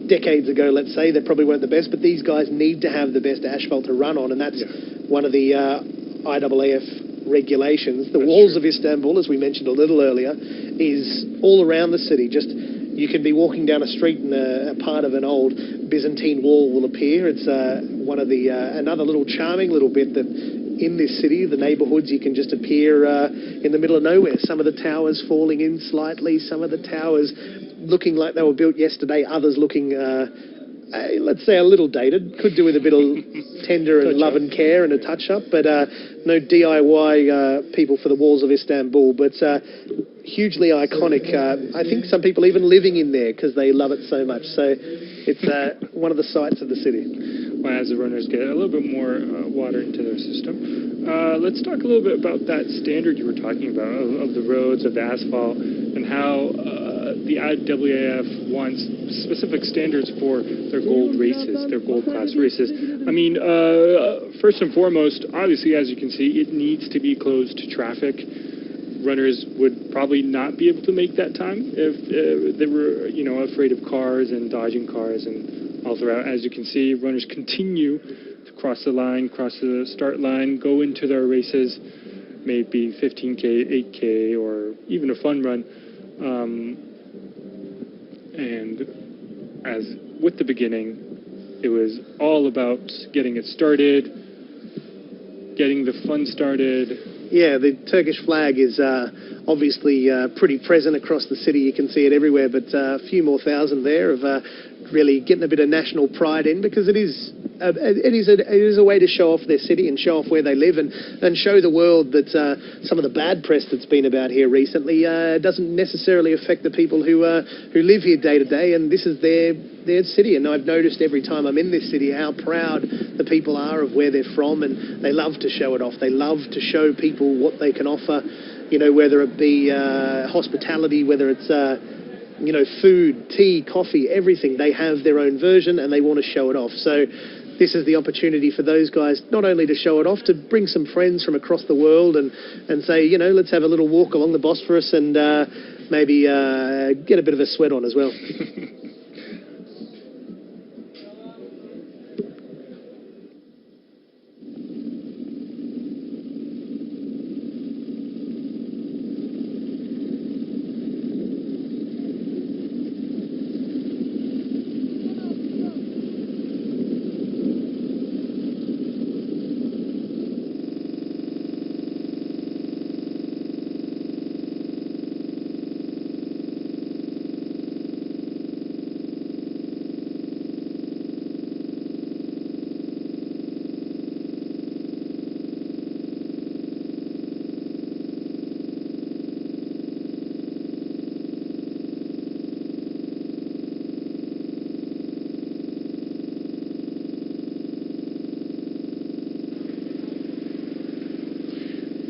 decades ago, let's say, they probably weren't the best, but these guys need to have the best asphalt to run on, and that's one of the IAAF regulations. The walls of Istanbul, as we mentioned a little earlier, is all around the city, just you can be walking down a street and a part of an old Byzantine wall will appear. It's one of the another little charming little bit that in this city, the neighbourhoods, you can just appear in the middle of nowhere. Some of the towers falling in slightly, some of the towers looking like they were built yesterday, others looking, let's say, a little dated. Could do with a bit of tender and love and care and a touch-up, but no DIY people for the walls of Istanbul, but hugely iconic. I think some people even living in there because they love it so much. So it's one of the sights of the city. Well, as the runners get a little bit more water into their system, let's talk a little bit about that standard you were talking about of the roads, of the asphalt, and how the IAAF wants specific standards for their gold races, their gold class races. I mean, first and foremost, obviously, as you can see, it needs to be closed to traffic. Runners would probably not be able to make that time if they were, you know, afraid of cars and dodging cars and all throughout. As you can see, runners continue to cross the line, cross the start line, go into their races, maybe 15K, 8K, or even a fun run. And as with the beginning, it was all about getting it started, getting the fun started. Yeah, the Turkish flag is obviously pretty present across the city. You can see it everywhere, but a few more thousand there of really getting a bit of national pride in, because it is a way to show off their city and show off where they live and show the world that some of the bad press that's been about here recently doesn't necessarily affect the people who live here day to day, and this is their city. And I've noticed every time I'm in this city how proud the people are of where they're from, and they love to show it off. They love to show people what they can offer, you know, whether it be hospitality, whether it's you know, food, tea, coffee, everything. They have their own version and they want to show it off. So this is the opportunity for those guys not only to show it off, to bring some friends from across the world and say, you know, let's have a little walk along the Bosphorus and maybe get a bit of a sweat on as well.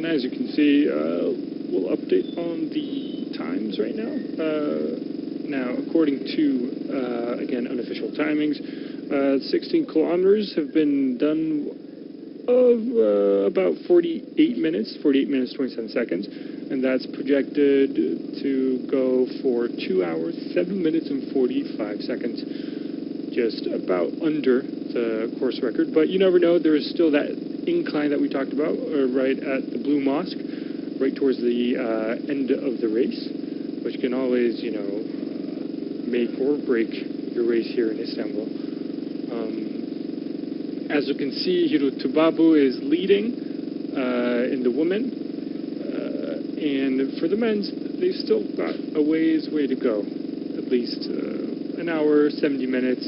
As you can see, we'll update on the times right now. Now, according to, again, unofficial timings, 16 kilometers have been done of about 48 minutes, 27 seconds, and that's projected to go for 2 hours, 7 minutes, and 45 seconds, just about under the course record. But you never know, there is still that incline that we talked about, right at the Blue Mosque, right towards the end of the race, which can always, you know, make or break your race here in Istanbul. As you can see, Tubabu is leading in the women, and for the men's, they've still got a way to go, at least an hour, 70 minutes.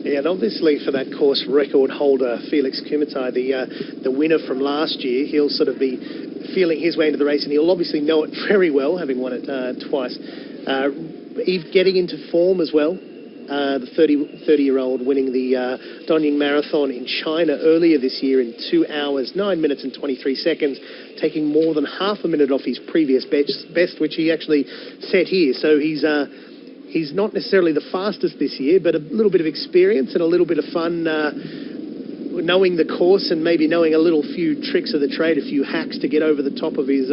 Yeah, and obviously for that course record holder, Felix Trivet, the winner from last year, he'll sort of be feeling his way into the race, and he'll obviously know it very well, having won it twice. Getting into form as well. The 30-year-old winning the Dongyin Marathon in China earlier this year in 2 hours, 9 minutes and 23 seconds, taking more than half a minute off his previous best, which he actually set here. So he's not necessarily the fastest this year, but a little bit of experience and a little bit of fun, knowing the course and maybe knowing a little few tricks of the trade, a few hacks to get over the top of his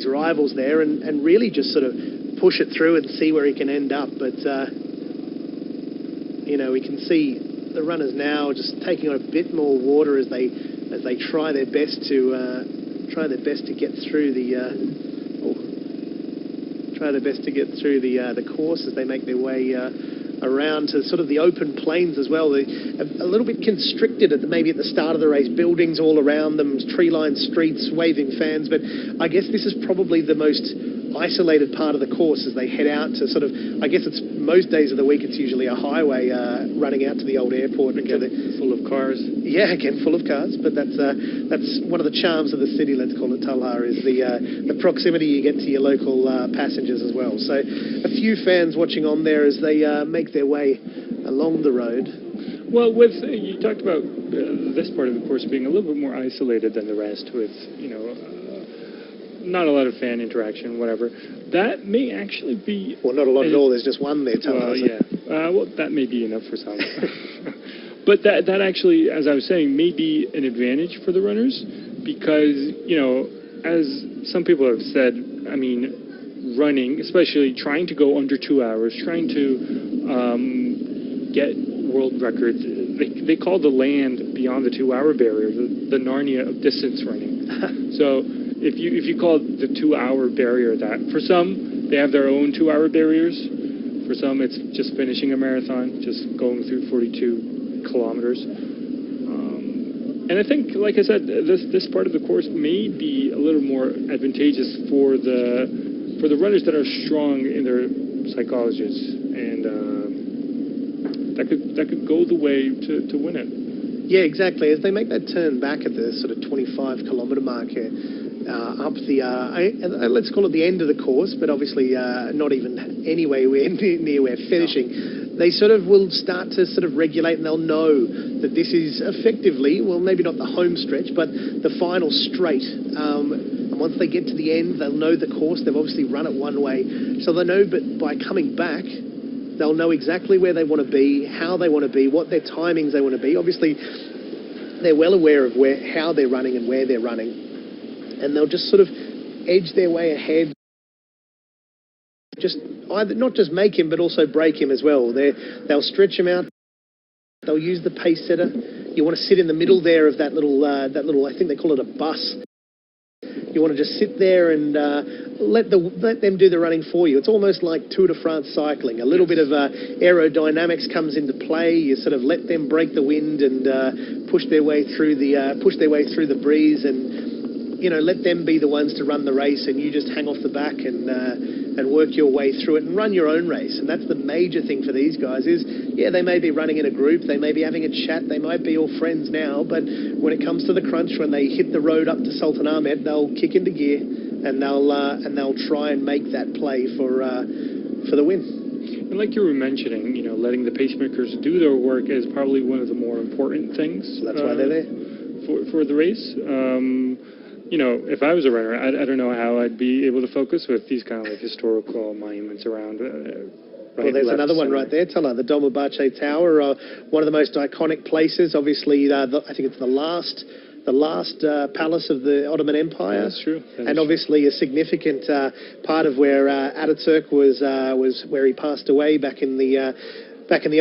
rivals there, and really just sort of push it through and see where he can end up. But you know, we can see the runners now just taking on a bit more water as they as they try their best to get through the the course, as they make their way around to sort of the open plains as well. They're a little bit constricted maybe at the start of the race, buildings all around them, tree-lined streets, waving fans, but I guess this is probably the most isolated part of the course as they head out to sort of, I guess it's most days of the week, it's usually a highway running out to the old airport. Again, full of cars. Yeah, again, full of cars, but that's one of the charms of the city, let's call it, Talha, is the proximity you get to your local passengers as well. So a few fans watching on there as they make their way along the road. Well, you talked about this part of the course being a little bit more isolated than the rest with, not a lot of fan interaction, whatever. That may actually be... Well, not a lot at all. There's just one there, Talha. Well, yeah. Well, that may be enough for some. But that actually, as I was saying, may be an advantage for the runners because, as some people have said, I mean, running, especially trying to go under 2 hours, trying to get world records, they call the land beyond the 2-hour barrier the Narnia of distance running. So if you call the 2-hour barrier that, for some, they have their own 2-hour barriers. For some, it's just finishing a marathon, just going through 42 kilometers. And I think, like I said, this part of the course may be a little more advantageous for the runners that are strong in their psychologies, and that could go the way to win it. Yeah, exactly. As they make that turn back at the sort of 25-kilometre mark here, up the, let's call it the end of the course, but obviously not even anywhere near where finishing. No. They sort of will start to sort of regulate, and they'll know that this is effectively, well, maybe not the home stretch, but the final straight. And once they get to the end, they'll know the course. They've obviously run it one way, so they know. But by coming back, they'll know exactly where they want to be, how they want to be, what their timings they want to be. Obviously, they're well aware of how they're running and where they're running, and they'll just sort of edge their way ahead. Just either not just make him, but also break him as well. They'll stretch him out. They'll use the pace setter. You want to sit in the middle there of that little, I think they call it a bus. You want to just sit there and let them do the running for you. It's almost like Tour de France cycling. A little bit of aerodynamics comes into play. You sort of let them break the wind and push their way through the breeze, and let them be the ones to run the race, and you just hang off the back and work your way through it and run your own race. And that's the major thing for these guys is, yeah, they may be running in a group, they may be having a chat, they might be all friends now, but when it comes to the crunch, when they hit the road up to Sultanahmet, they'll kick into gear and they'll try and make that play for the win. And like you were mentioning, letting the pacemakers do their work is probably one of the more important things. So that's why they're there. For the race. If I was a runner, I don't know how I'd be able to focus with these kind of like historical monuments around. Well, there's another one right there, Talha, the Dolmabahce Tower, one of the most iconic places. Obviously, I think it's the last palace of the Ottoman Empire. Yeah, that's true. And obviously a significant part of where Ataturk was where he passed away back in the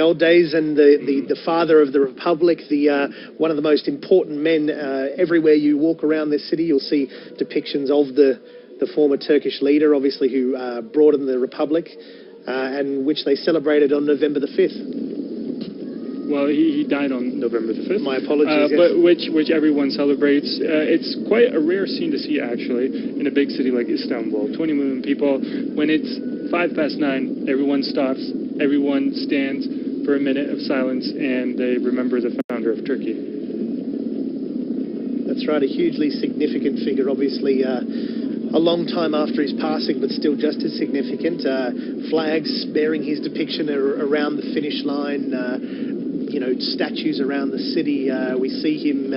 old days, and the father of the Republic, one of the most important men. Everywhere you walk around this city, you'll see depictions of the former Turkish leader, obviously, who brought in the Republic, and which they celebrated on November the 5th. Well, he died on November the 5th. My apologies. Yes. But which everyone celebrates. It's quite a rare scene to see, actually, in a big city like Istanbul. 20 million people. When it's 9:05, everyone stops. Everyone stands for a minute of silence, and they remember the founder of Turkey. That's right, a hugely significant figure, obviously a long time after his passing, but still just as significant. Flags bearing his depiction around the finish line, statues around the city. We see him,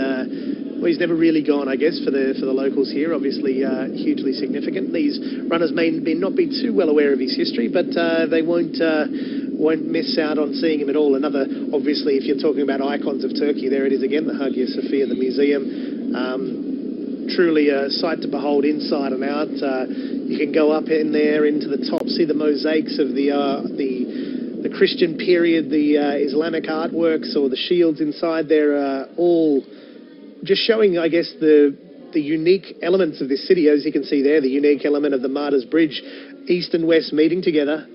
he's never really gone, I guess, for the locals here. Obviously, hugely significant. These runners may not be too well aware of his history, but they won't miss out on seeing him at all. Another, obviously, if you're talking about icons of Turkey, there it is again, the Hagia Sophia, the museum. Truly a sight to behold inside and out. You can go up in there into the top, see the mosaics of the Christian period, the Islamic artworks, or the shields inside there, all just showing, I guess, the unique elements of this city. As you can see there, the unique element of the Martyrs Bridge, East and West meeting together,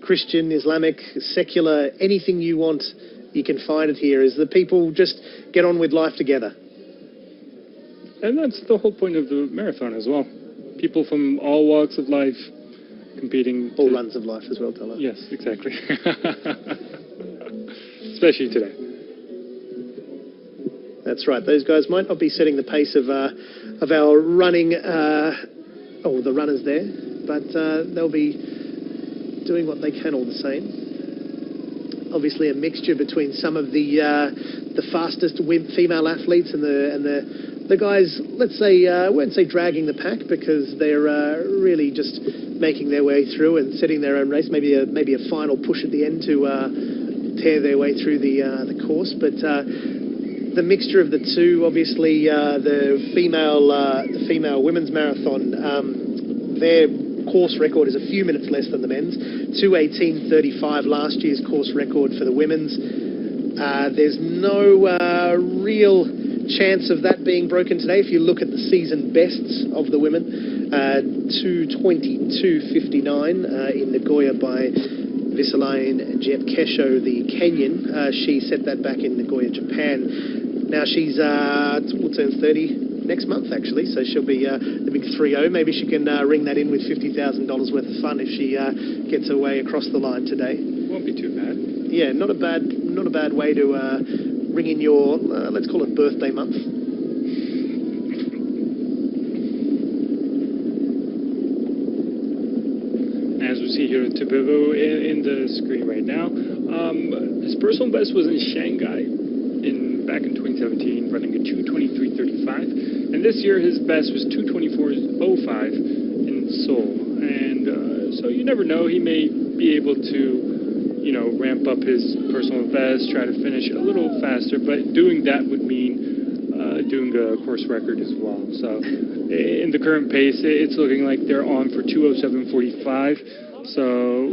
Christian, Islamic, secular, anything you want, you can find it here, as the people just get on with life together. And that's the whole point of the marathon as well. People from all walks of life competing. All runs of life as well, Tyler. Yes, exactly. Especially today. That's right. Those guys might not be setting the pace of our running, the runners there, but they'll be doing what they can all the same. Obviously, a mixture between some of the fastest female athletes and the guys. Let's say I won't say dragging the pack, because they're really just making their way through and setting their own race. Maybe a final push at the end to tear their way through the course, but. The mixture of the two, obviously, the female women's marathon, their course record is a few minutes less than the men's. 2:18:35 last year's course record for the women's. There's no real chance of that being broken today. If you look at the season bests of the women, 2:22:59 in Nagoya by Visaline Jepkesho, the Kenyan. She set that back in Nagoya, Japan. Now she's will turn 30 next month, actually, so she'll be the big 3-0. Maybe she can ring that in with $50,000 worth of fun if she gets her way across the line today. Won't be too bad. Yeah, not a bad way to ring in your let's call it birthday month. As we see here at Tibibo in the screen right now, his personal best was in Shanghai back in 2017, running a 2:23:35, and this year his best was 2:24:05 in Seoul. And so you never know, he may be able to, ramp up his personal best, try to finish a little faster, but doing that would mean doing a course record as well. So in the current pace, it's looking like they're on for 2:07:45. So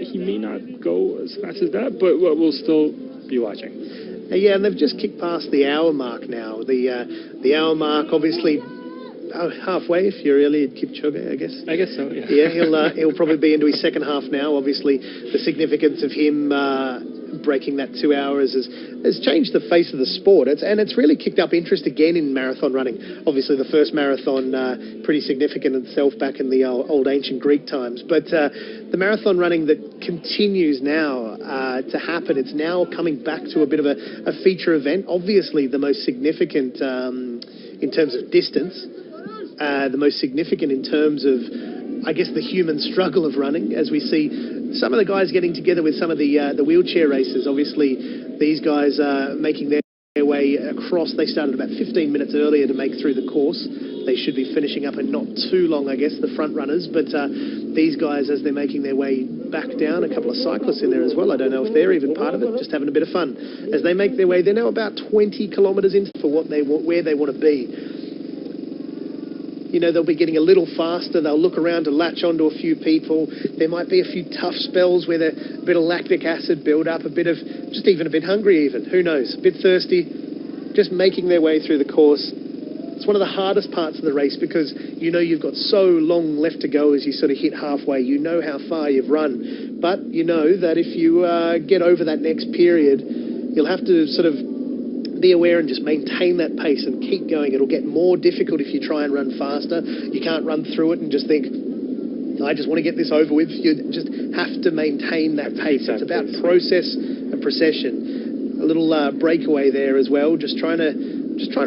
he may not go as fast as that, but we'll still be watching. Yeah, and they've just kicked past the hour mark now. The hour mark, obviously, halfway if you're Eliud Kipchoge, I guess. I guess so, yeah. Yeah, he'll probably be into his second half now. Obviously, the significance of him breaking that 2 hours has changed the face of the sport. It's really kicked up interest again in marathon running. Obviously, the first marathon, pretty significant in itself back in the old ancient Greek times. But the marathon running that continues now to happen, it's now coming back to a bit of a feature event. Obviously, the most significant in terms of distance, the most significant in terms of, I guess, the human struggle of running, as we see some of the guys getting together with some of the wheelchair racers. Obviously, these guys are making their way across. They started about 15 minutes earlier to make through the course. They should be finishing up in not too long, I guess, the front runners. But these guys, as they're making their way back down, a couple of cyclists in there as well. I don't know if they're even part of it, just having a bit of fun. As they make their way, they're now about 20 kilometres in for where they want to be. They'll be getting a little faster. They'll look around to latch onto a few people. There might be a few tough spells where a bit of lactic acid build up, just even a bit hungry even. Who knows? A bit thirsty. Just making their way through the course. It's one of the hardest parts of the race, because you've got so long left to go as you sort of hit halfway. You know how far you've run. But you know that if you get over that next period, you'll have to sort of be aware and just maintain that pace and keep going. It'll get more difficult if you try and run faster. You can't run through it and just think, I just want to get this over with. You just have to maintain that pace. It's about process and procession. A little breakaway there as well, just trying to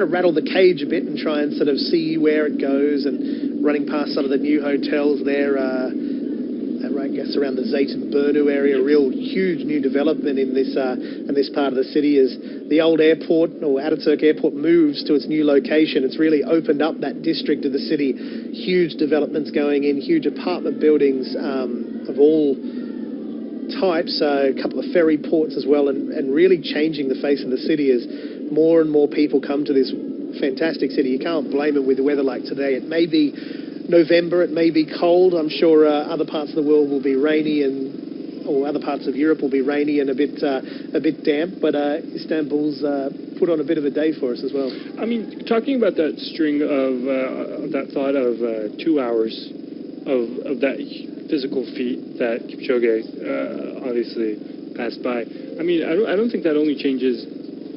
rattle the cage a bit and try and sort of see where it goes, and running past some of the new hotels there, I guess around the Zeytinburnu area. A real huge new development in this part of the city as the old airport, or Ataturk Airport, moves to its new location. It's really opened up that district of the city. Huge developments going in, huge apartment buildings of all types, a couple of ferry ports as well, and really changing the face of the city as more and more people come to this fantastic city. You can't blame it with the weather like today. It may be November, it may be cold. I'm sure other parts of the world will be rainy, or other parts of Europe will be rainy and a bit damp. But Istanbul's put on a bit of a day for us as well. I mean, talking about that string of that thought of 2 hours of that physical feat that Kipchoge obviously passed by. I mean, I don't think that only changes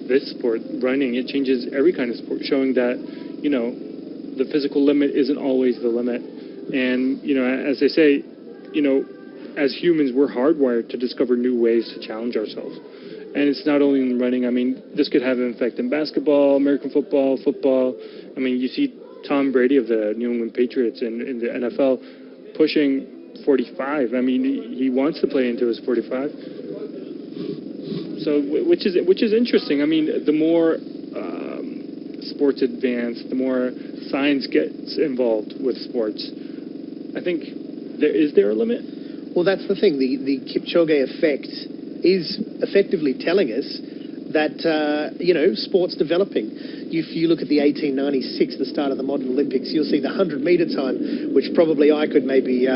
this sport, running. It changes every kind of sport, showing that, you know, the physical limit isn't always the limit. And, you know, as they say, you know, as humans, we're hardwired to discover new ways to challenge ourselves. And it's not only in running. I mean, this could have an effect in basketball, American football, football. I mean, you see Tom Brady of the New England Patriots in the NFL pushing 45. I mean, he wants to play into his 45. So, which is interesting. I mean, the more sports advance, the more science gets involved with sports. I think is there a limit? Well, that's the thing. The Kipchoge effect is effectively telling us that, you know, sport's developing. If you look at the 1896, the start of the modern Olympics, you'll see the 100-metre time, which probably I could maybe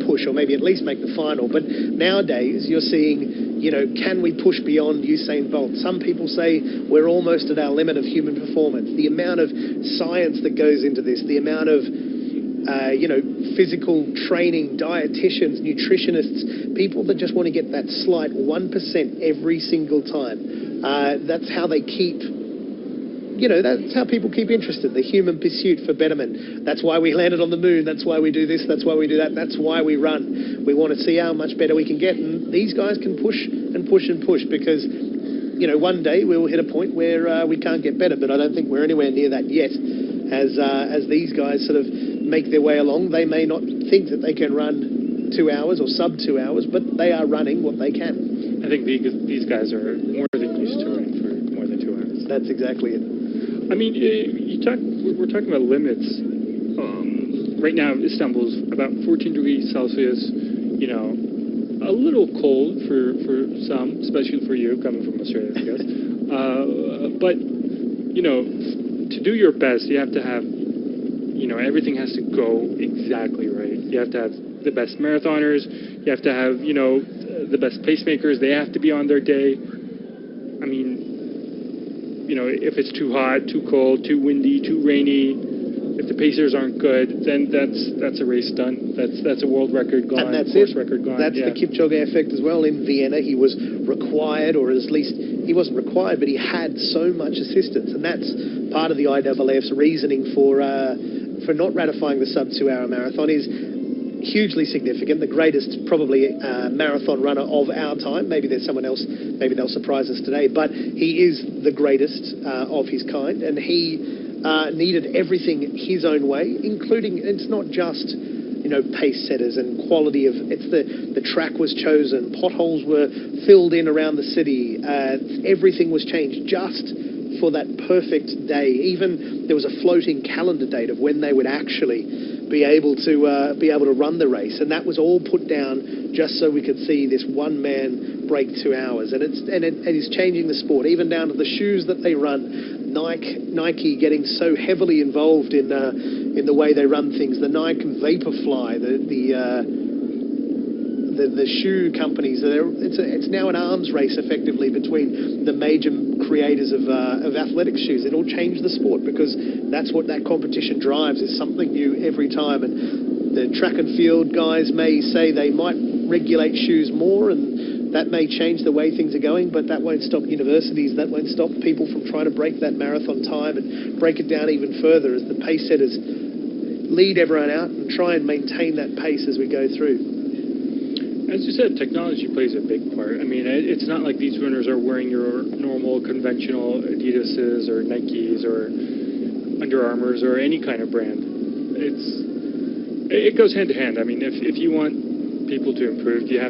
push or maybe at least make the final. But nowadays, you're seeing, you know, can we push beyond Usain Bolt? Some people say we're almost at our limit of human performance. The amount of science that goes into this, the amount of you know, physical training, dietitians, nutritionists, people that just want to get that slight 1% every single time. That's how they keep, you know, that's how people keep interested, the human pursuit for betterment. That's why we landed on the moon. That's why we do this. That's why we do that. That's why we run. We want to see how much better we can get. And these guys can push and push and push because, you know, one day we will hit a point where we can't get better. But I don't think we're anywhere near that yet. As these guys sort of make their way along, they may not think that they can run 2 hours or sub 2 hours, but they are running what they can. I think these guys are more than used to running for more than 2 hours. That's exactly it. I mean, we're talking about limits. Right now, Istanbul's about 14 degrees Celsius. You know, a little cold for some, especially for you coming from Australia, I guess. But you know, to do your best, you have to have, you know, everything has to go exactly right. You have to have the best marathoners. You have to have, you know, the best pacemakers. They have to be on their day. I mean, you know, if it's too hot, too cold, too windy, too rainy, if the pacers aren't good, then that's a race done. That's a world record gone. And that's course it. Record gone. That's the Kipchoge effect as well. In Vienna, he was required, or at least he wasn't required, but he had so much assistance, and that's part of the IAAF's reasoning for not ratifying the sub 2 hour marathon is hugely significant. The greatest probably marathon runner of our time. Maybe there's someone else, maybe they'll surprise us today, but he is the greatest of his kind, and he needed everything his own way, including, it's not just, you know, pace setters and quality of, it's the track was chosen, potholes were filled in around the city, everything was changed just for that perfect day. Even there was a floating calendar date of when they would actually be able to run the race, and that was all put down just so we could see this one man break 2 hours. And it is changing the sport, even down to the shoes that they run. Nike getting so heavily involved in the way they run things. The Nike Vaporfly, the shoe companies. It's now an arms race effectively between the major creators of athletic shoes. It'll change the sport because that's what that competition drives, is something new every time. And the track and field guys may say they might regulate shoes more, and that may change the way things are going, but that won't stop universities, that won't stop people from trying to break that marathon time and break it down even further as the pace setters lead everyone out and try and maintain that pace as we go through. As you said, technology plays a big part. I mean, it's not like these runners are wearing your normal conventional Adidas's or Nikes or Under Armours or any kind of brand. It goes hand to hand. I mean, if you want people to improve, you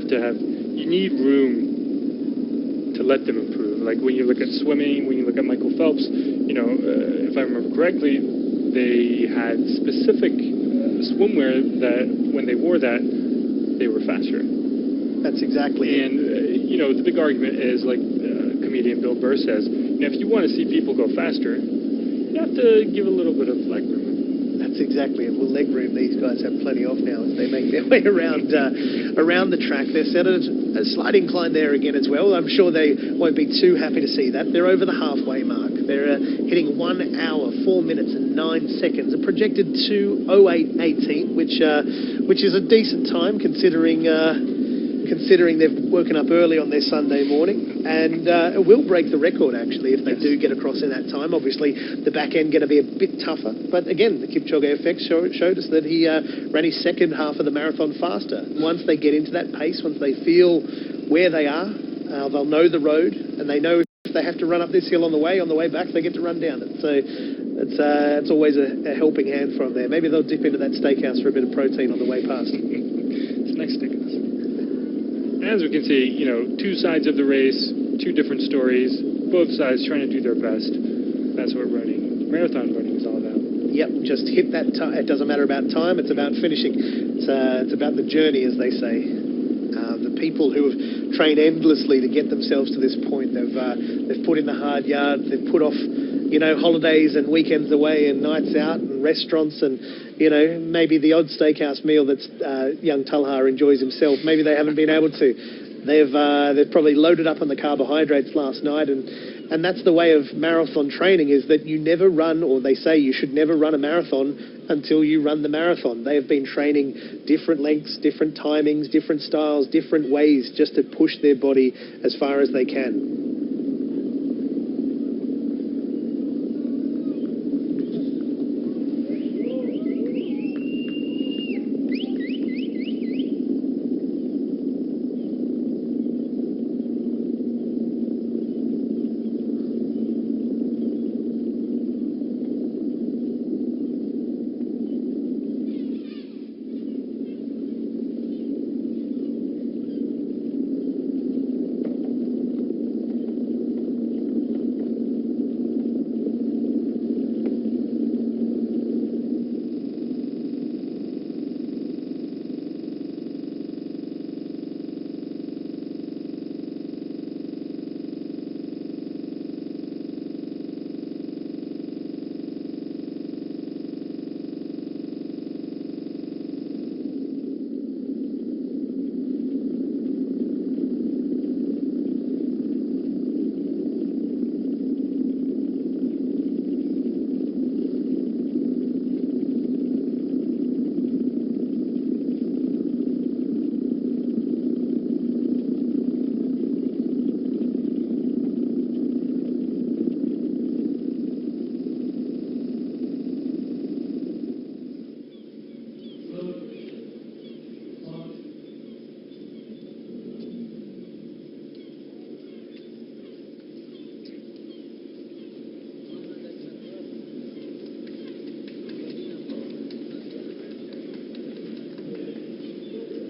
need room to let them improve. Like when you look at swimming, when you look at Michael Phelps, you know, if I remember correctly, they had specific swimwear that when they wore that, they were faster. That's exactly it. And, you know, the big argument is, like comedian Bill Burr says, you know, if you want to see people go faster, you have to give a little bit of leg room. That's exactly it. Well, leg room these guys have plenty of now as they make their way around around the track. They're set at a slight incline there again as well. I'm sure they won't be too happy to see that. They're over the halfway mark. They're hitting 1 hour, 4 minutes and 9 seconds. A projected 2:08.18, which is a decent time considering they've woken up early on their Sunday morning, and it will break the record actually if they do get across in that time. Obviously the back end going to be a bit tougher, but again the Kipchoge effect showed us that he ran his second half of the marathon faster. Once they get into that pace, once they feel where they are, they'll know the road, and they know if they have to run up this hill on the way back they get to run down it. So it's always a helping hand from there. Maybe they'll dip into that steakhouse for a bit of protein on the way past. It's a nice steakhouse. As we can see, you know, two sides of the race, two different stories, both sides trying to do their best. That's what marathon running is all about. Yep, just hit that time. It doesn't matter about time, it's about finishing. It's about the journey, as they say. The people who have trained endlessly to get themselves to this point, they've put in the hard yards, they've put off, you know, holidays and weekends away and nights out and restaurants and, you know, maybe the odd steakhouse meal that young Talha enjoys himself. Maybe they haven't been able to. They've probably loaded up on the carbohydrates last night, and that's the way of marathon training, is that you never run, or they say you should never run a marathon until you run the marathon. They have been training different lengths, different timings, different styles, different ways just to push their body as far as they can.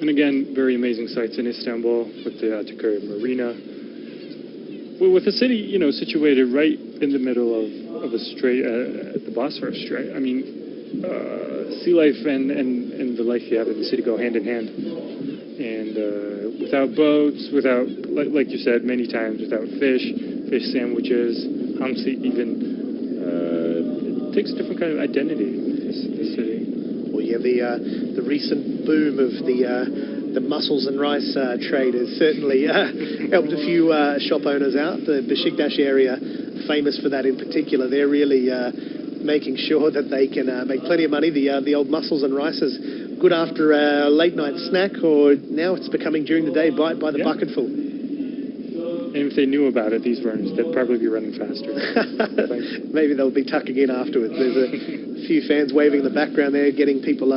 And again, very amazing sights in Istanbul with the Ataköy Marina. Well, with the city, you know, situated right in the middle of a strait, the Bosphorus Strait. I mean, sea life and the life you have in the city go hand in hand. And without boats, without, like you said many times, without fish sandwiches, hamsi even, it takes a different kind of identity, this city. Well, yeah, the recent boom of the mussels and rice trade has certainly helped a few shop owners out. The Beşiktaş area, famous for that in particular. They're really making sure that they can make plenty of money. The old mussels and rice is good after a late night snack, or now it's becoming during the day by the bucketful. And if they knew about it, these runners, they'd probably be running faster. Maybe they'll be tucking in afterwards. There's a few fans waving in the background there, getting people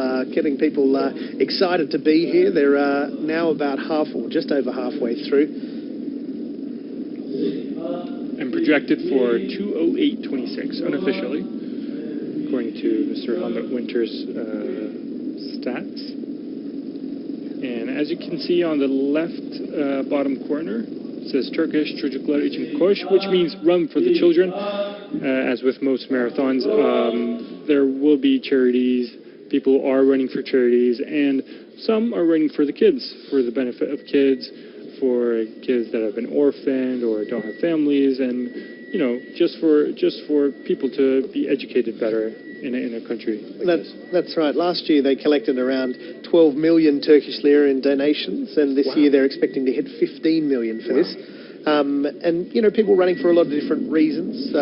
excited to be here. They're now about just over halfway through. And projected for 2:08.26 unofficially, according to Mr. Helmut Winter's stats. And as you can see on the left bottom corner, it says Turkish Çocuklar için Koş, which means run for the children. As with most marathons, there will be charities. People are running for charities, and some are running for the kids, for the benefit of kids, for kids that have been orphaned or don't have families, and you know, just for people to be educated better in a country like this. That's right. Last year they collected around 12 million Turkish lira in donations, and this year they're expecting to hit 15 million for this. And, you know, people running for a lot of different reasons.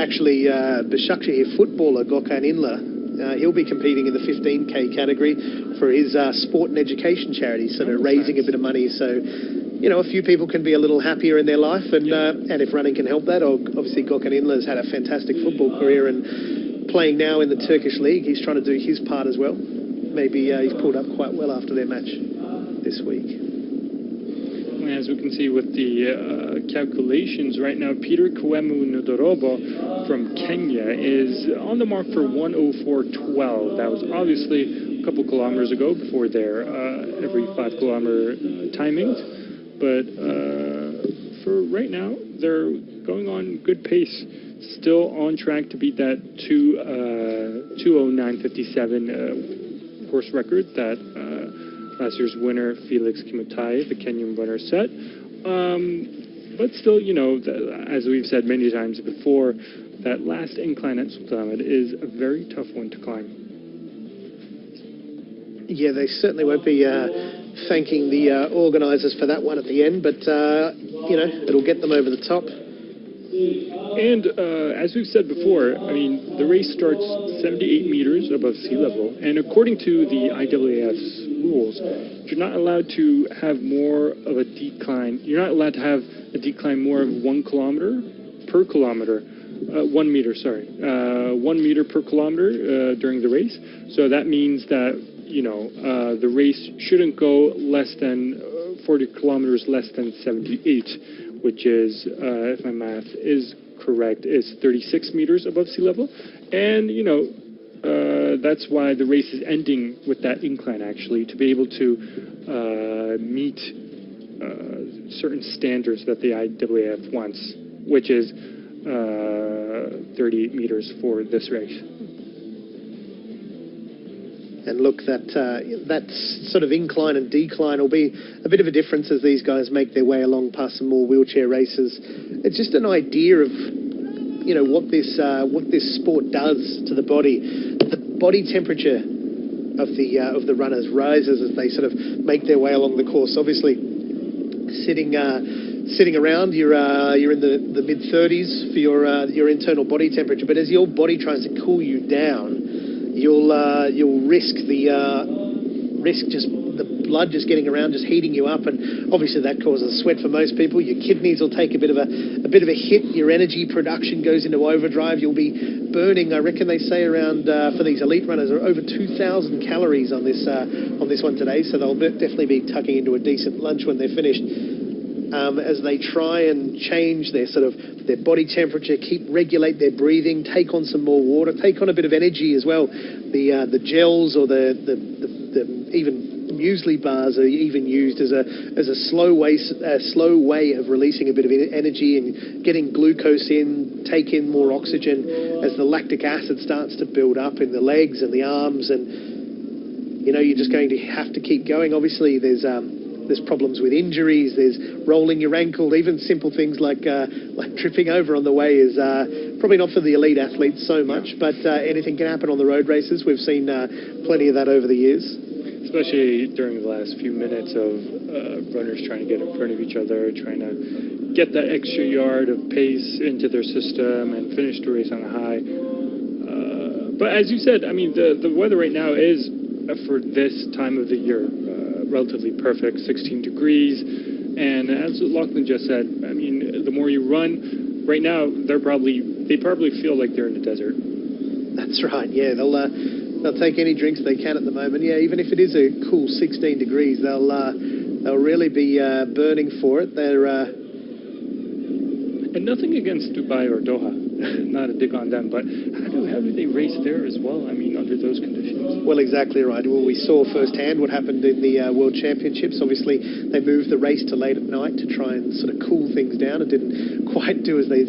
Actually, Başakşehir footballer Gökhan Inler, he'll be competing in the 15K category for his sport and education charity, so they're raising a bit of money. So, you know, a few people can be a little happier in their life, and if running can help that, obviously Gökhan Inler's had a fantastic football career and playing now in the Turkish league. He's trying to do his part as well. Maybe he's pulled up quite well after their match this week. As we can see with the calculations right now, Peter Kwemu Ndorobo from Kenya is on the mark for 1:04.12. That was obviously a couple kilometers ago before their every 5 kilometer timings. But for right now, they're going on good pace. Still on track to beat that 2:09.57 course record that last year's winner, Felix Trivet, the Kenyan runner, set. But still, you know, as we've said many times before, that last incline at Sultanahmet is a very tough one to climb. Yeah, they certainly won't be thanking the organisers for that one at the end, but, you know, it'll get them over the top. And as we've said before, I mean, the race starts 78 meters above sea level, and according to the IAAF's rules, you're not allowed to have more of a decline. You're not allowed to have a decline more of 1 kilometer per kilometer. 1 meter, sorry. 1 meter per kilometer during the race. So that means that, you know, the race shouldn't go less than 40 kilometers less than 78, which is, if my math is correct, is 36 meters above sea level. And, you know, that's why the race is ending with that incline, actually, to be able to meet certain standards that the IAAF wants, which is 38 meters for this race. And look, that sort of incline and decline will be a bit of a difference as these guys make their way along past some more wheelchair races. It's just an idea of, you know, what this sport does to the body. The body temperature of the runners rises as they sort of make their way along the course. Obviously, sitting around, you're in the mid-30s for your internal body temperature. But as your body tries to cool you down, you'll risk just the blood just getting around, just heating you up, and obviously that causes sweat for most people. Your kidneys will take a bit of a hit. Your energy production goes into overdrive. You'll be burning, I reckon they say around for these elite runners, are over 2,000 calories on this one today. So they'll definitely be tucking into a decent lunch when they're finished. As they try and change their body temperature, regulate their breathing, take on some more water, take on a bit of energy as well. The gels or the even muesli bars are even used as a slow way of releasing a bit of energy and getting glucose in, take in more oxygen as the lactic acid starts to build up in the legs and the arms, and you know, you're just going to have to keep going. Obviously, there's problems with injuries, there's rolling your ankle, even simple things like tripping over on the way is probably not for the elite athletes so much, but anything can happen on the road races. We've seen plenty of that over the years. Especially during the last few minutes of runners trying to get in front of each other, trying to get that extra yard of pace into their system and finish the race on a high. But as you said, I mean, the weather right now is, for this time of the year, relatively perfect, 16 degrees. And as Lachlan just said, I mean, the more you run, right now, they probably feel like they're in the desert. That's right, yeah. They'll take any drinks they can at the moment. Yeah, even if it is a cool 16 degrees, they'll really be burning for it. And nothing against Dubai or Doha, not a dig on them, but how do they race there as well? I mean, under those conditions. Well, exactly right. Well, we saw firsthand what happened in the World Championships. Obviously, they moved the race to late at night to try and sort of cool things down. It didn't quite do as they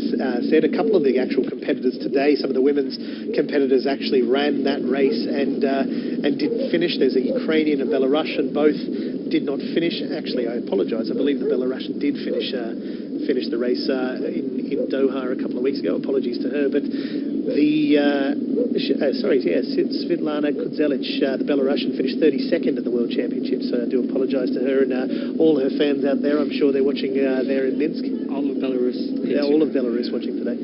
said. A couple of the actual competitors today, some of the women's competitors actually ran that race and didn't finish. There's a Ukrainian and Belarusian, both did not finish. Actually, I apologise. I believe the Belarusian did finish the race in Doha a couple of weeks ago. Apologies to her. But Svetlana Kudzelic, the Belarusian, finished 32nd at the World Championships. So I do apologise to her and all her fans out there. I'm sure they're watching there in Minsk. All of Belarus. Yeah, all of Belarus watching today.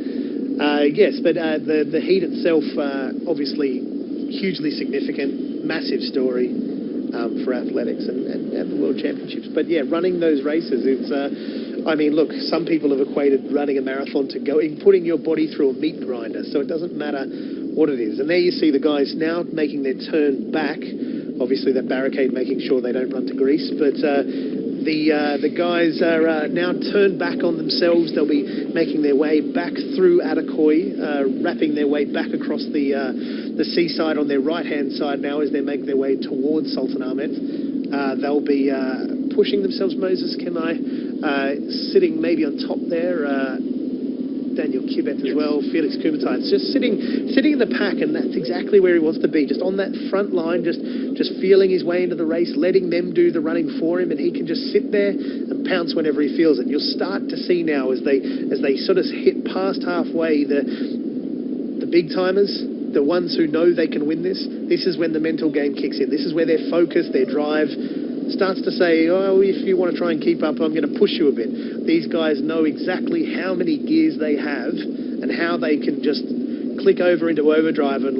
Yes, but the heat itself, obviously, hugely significant, massive story for athletics and the World Championships. But yeah, running those races, it's... I mean, look, some people have equated running a marathon to putting your body through a meat grinder, so it doesn't matter what it is. And there you see the guys now making their turn back. Obviously, that barricade making sure they don't run to Greece, but the guys are now turned back on themselves. They'll be making their way back through Atakoi, wrapping their way back across the seaside on their right-hand side now as they make their way towards Sultanahmet. They'll be pushing themselves, Moses, sitting maybe on top there. Daniel Kibet as well, Felix Kumatai. It's just sitting in the pack, and that's exactly where he wants to be, just on that front line, just feeling his way into the race, letting them do the running for him, and he can just sit there and pounce whenever he feels it. You'll start to see now as they sort of hit past halfway, the big timers, the ones who know they can win this. This is when the mental game kicks in. This is where their focus, their drive starts to say, oh, if you want to try and keep up, I'm going to push you a bit. These guys know exactly how many gears they have and how they can just click over into overdrive and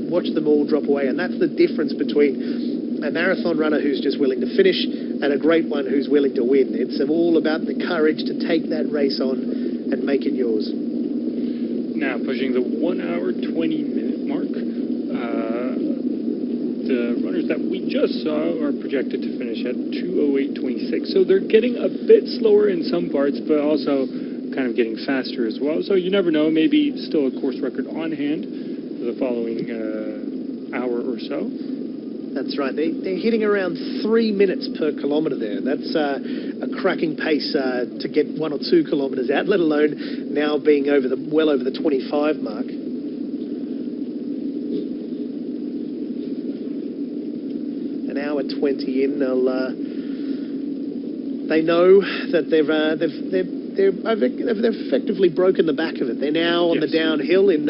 watch them all drop away. And that's the difference between a marathon runner who's just willing to finish and a great one who's willing to win. It's all about the courage to take that race on and make it yours. Now pushing the 1 hour 20-minute mark. The runners that we just saw are projected to finish at 2:08:26. So they're getting a bit slower in some parts, but also kind of getting faster as well. So you never know, maybe still a course record on hand for the following hour or so. That's right. They're hitting around 3 minutes per kilometre there. That's a cracking pace to get 1 or 2 kilometres out, let alone now being well over the 25 mark. An hour 20 in, they know that they've effectively broken the back of it. They're now on the downhill in,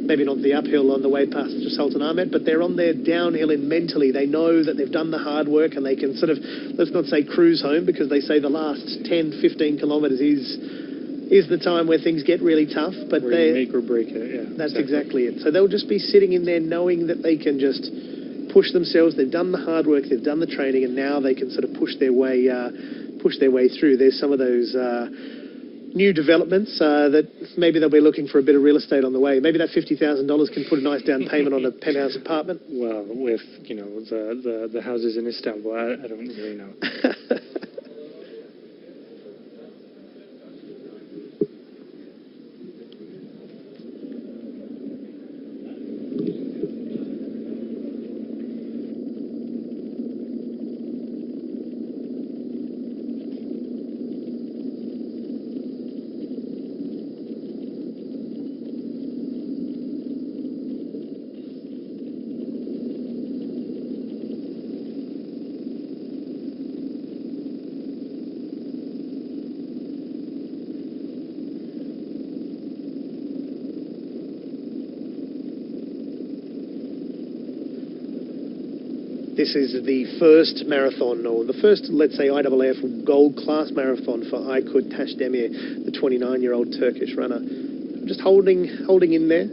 maybe not the uphill on the way past Sultanahmet, but they're on their downhill in mentally. They know that they've done the hard work and they can sort of, let's not say cruise home, because they say the last 10, 15 kilometres is the time where things get really tough. But they make or break it, yeah. That's exactly it. So they'll just be sitting in there knowing that they can just push themselves. They've done the hard work, they've done the training, and now they can sort of push their way through. There's some of those new developments that maybe they'll be looking for a bit of real estate on the way. Maybe that $50,000 can put a nice down payment on a penthouse apartment. Well, with the houses in Istanbul, I don't really know. This is the first marathon, or the first, let's say, IAAF gold class marathon for Aykut Tashdemir, the 29-year-old Turkish runner. Just holding in there,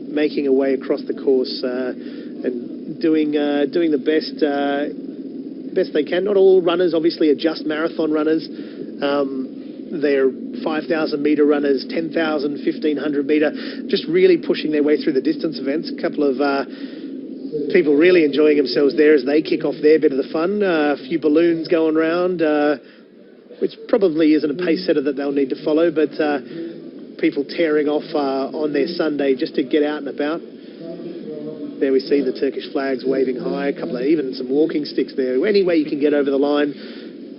making a way across the course and doing the best they can. Not all runners, obviously, are just marathon runners. They're 5,000-metre runners, 10,000, 1,500-metre, just really pushing their way through the distance events. A couple of people really enjoying themselves there as they kick off their bit of the fun. A few balloons going around, which probably isn't a pace setter that they'll need to follow, but people tearing off on their Sunday just to get out and about. There we see the Turkish flags waving high, even some walking sticks there. Any way you can get over the line,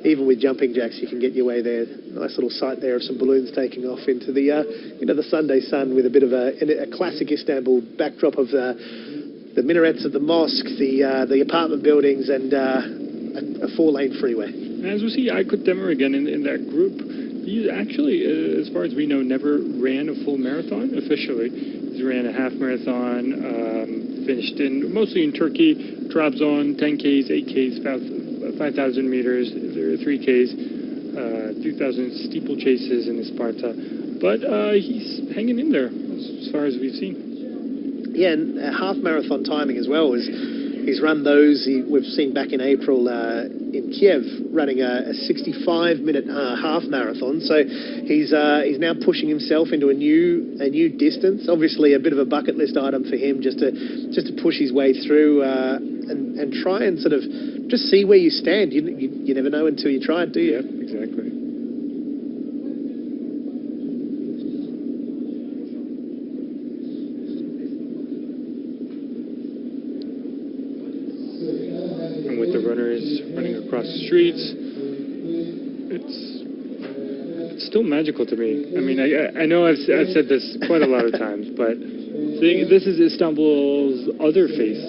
even with jumping jacks, you can get your way there. Nice little sight there of some balloons taking off into the Sunday sun with a bit of a classic Istanbul backdrop of the minarets of the mosque, the apartment buildings, and a 4-lane freeway. As we see Aykut Demir again in that group, He actually, as far as we know, never ran a full marathon officially. He ran a half marathon, finished mostly in Turkey, Trabzon, 10Ks, 8Ks, 5,000 meters, 3Ks, 2,000 steeplechases in Sparta. But he's hanging in there as far as we've seen. Yeah, and half marathon timing as well. He's run those. We've seen back in April in Kiev running a 65-minute half marathon. So he's now pushing himself into a new distance. Obviously, a bit of a bucket list item for him, just to push his way through and try and sort of just see where you stand. You never know until you try it, do you? Yep, exactly. Running across the streets, it's still magical to me. I mean, I know I've said this quite a lot of times, but this is Istanbul's other face.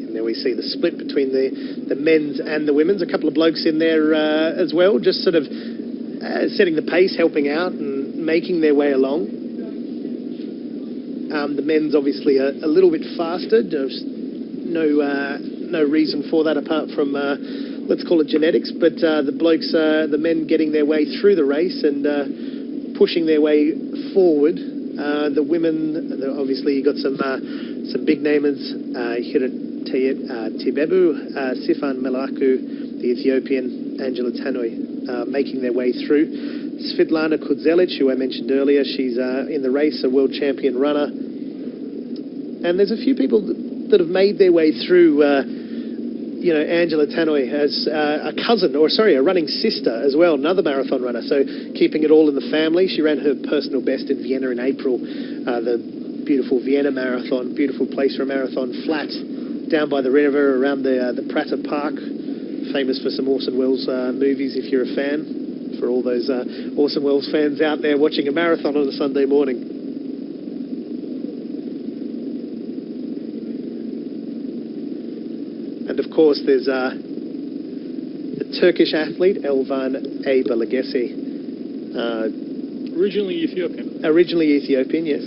And there we see the split between the men's and the women's. A couple of blokes in there as well, just sort of setting the pace, helping out and making their way along. The men's obviously a little bit faster. Just no reason for that apart from, let's call it genetics, but the blokes, the men getting their way through the race and pushing their way forward. The women, obviously you got some big namers, Tibebu, Sifan Melaku, the Ethiopian, Angela Tannoy, making their way through. Svetlana Kudzelic, who I mentioned earlier, she's in the race, a world champion runner. And there's a few people that have made their way through, Angela Tannoy has a running sister as well, another marathon runner, so keeping it all in the family. She ran her personal best in Vienna in April, the beautiful Vienna Marathon, beautiful place for a marathon, flat, down by the river, around the Prater Park, famous for some Orson Welles movies if you're a fan, for all those Orson Welles fans out there watching a marathon on a Sunday morning. And of course, there's the Turkish athlete Elvan Aybalagesi. Originally Ethiopian. Originally Ethiopian, yes.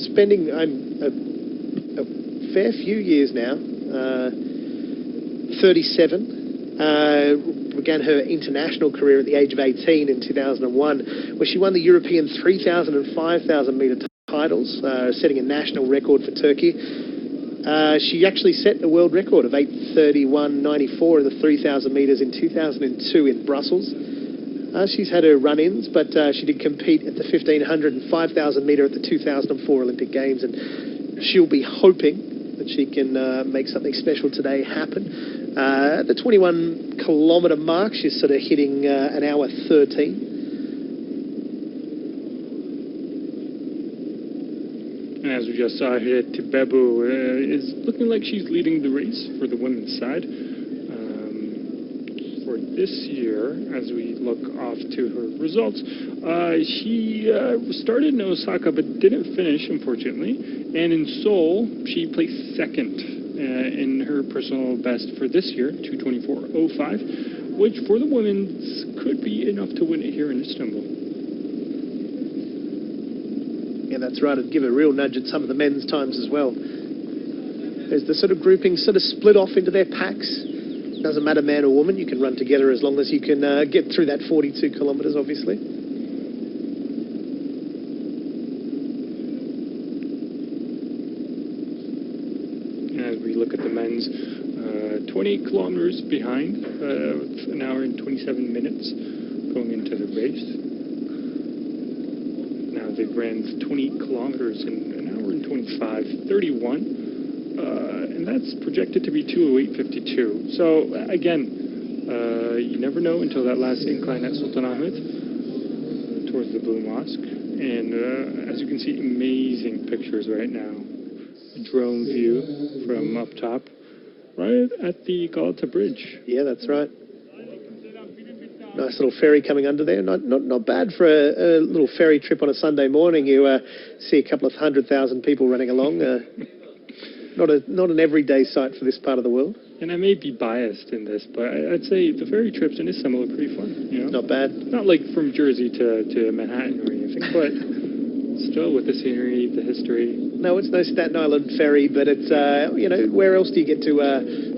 Spending a fair few years now. 37. Began her international career at the age of 18 in 2001, where she won the European 3,000 and 5,000 metre titles, setting a national record for Turkey. She actually set the world record of 8:31.94 in the 3,000 metres in 2002 in Brussels. She's had her run-ins, but she did compete at the 1,500 and 5,000 metre at the 2004 Olympic Games, and she'll be hoping that she can make something special today happen. At the 21-kilometre mark, she's sort of hitting an hour 13. As we just saw here, Tibebu is looking like she's leading the race for the women's side. For this year, as we look off to her results, she started in Osaka but didn't finish, unfortunately. And in Seoul, she placed second in her personal best for this year, 2:24.05, which for the women's could be enough to win it here in Istanbul. Yeah, that's right. It'd give a real nudge at some of the men's times as well. There's the sort of grouping sort of split off into their packs. Doesn't matter man or woman, you can run together as long as you can get through that 42 kilometres, obviously. As we look at the men's, 28 kilometres behind, with an hour and 27 minutes going into the race. They ran 28 kilometers in an hour and 25:31, and that's projected to be 2:08:52. So again, you never know until that last incline at Sultanahmet towards the Blue Mosque. And as you can see, amazing pictures right now. A drone view from up top, right at the Galata Bridge. Yeah, that's right. Nice little ferry coming under there. Not bad for a little ferry trip on a Sunday morning. You see a couple of 100,000 people running along. not an everyday sight for this part of the world. And I may be biased in this, but I'd say the ferry trips in Istanbul are pretty fun. You know? Not bad. Not like from Jersey to Manhattan or anything, but still with the scenery, the history. No, it's no Staten Island ferry, but it's, you know, where else do you get to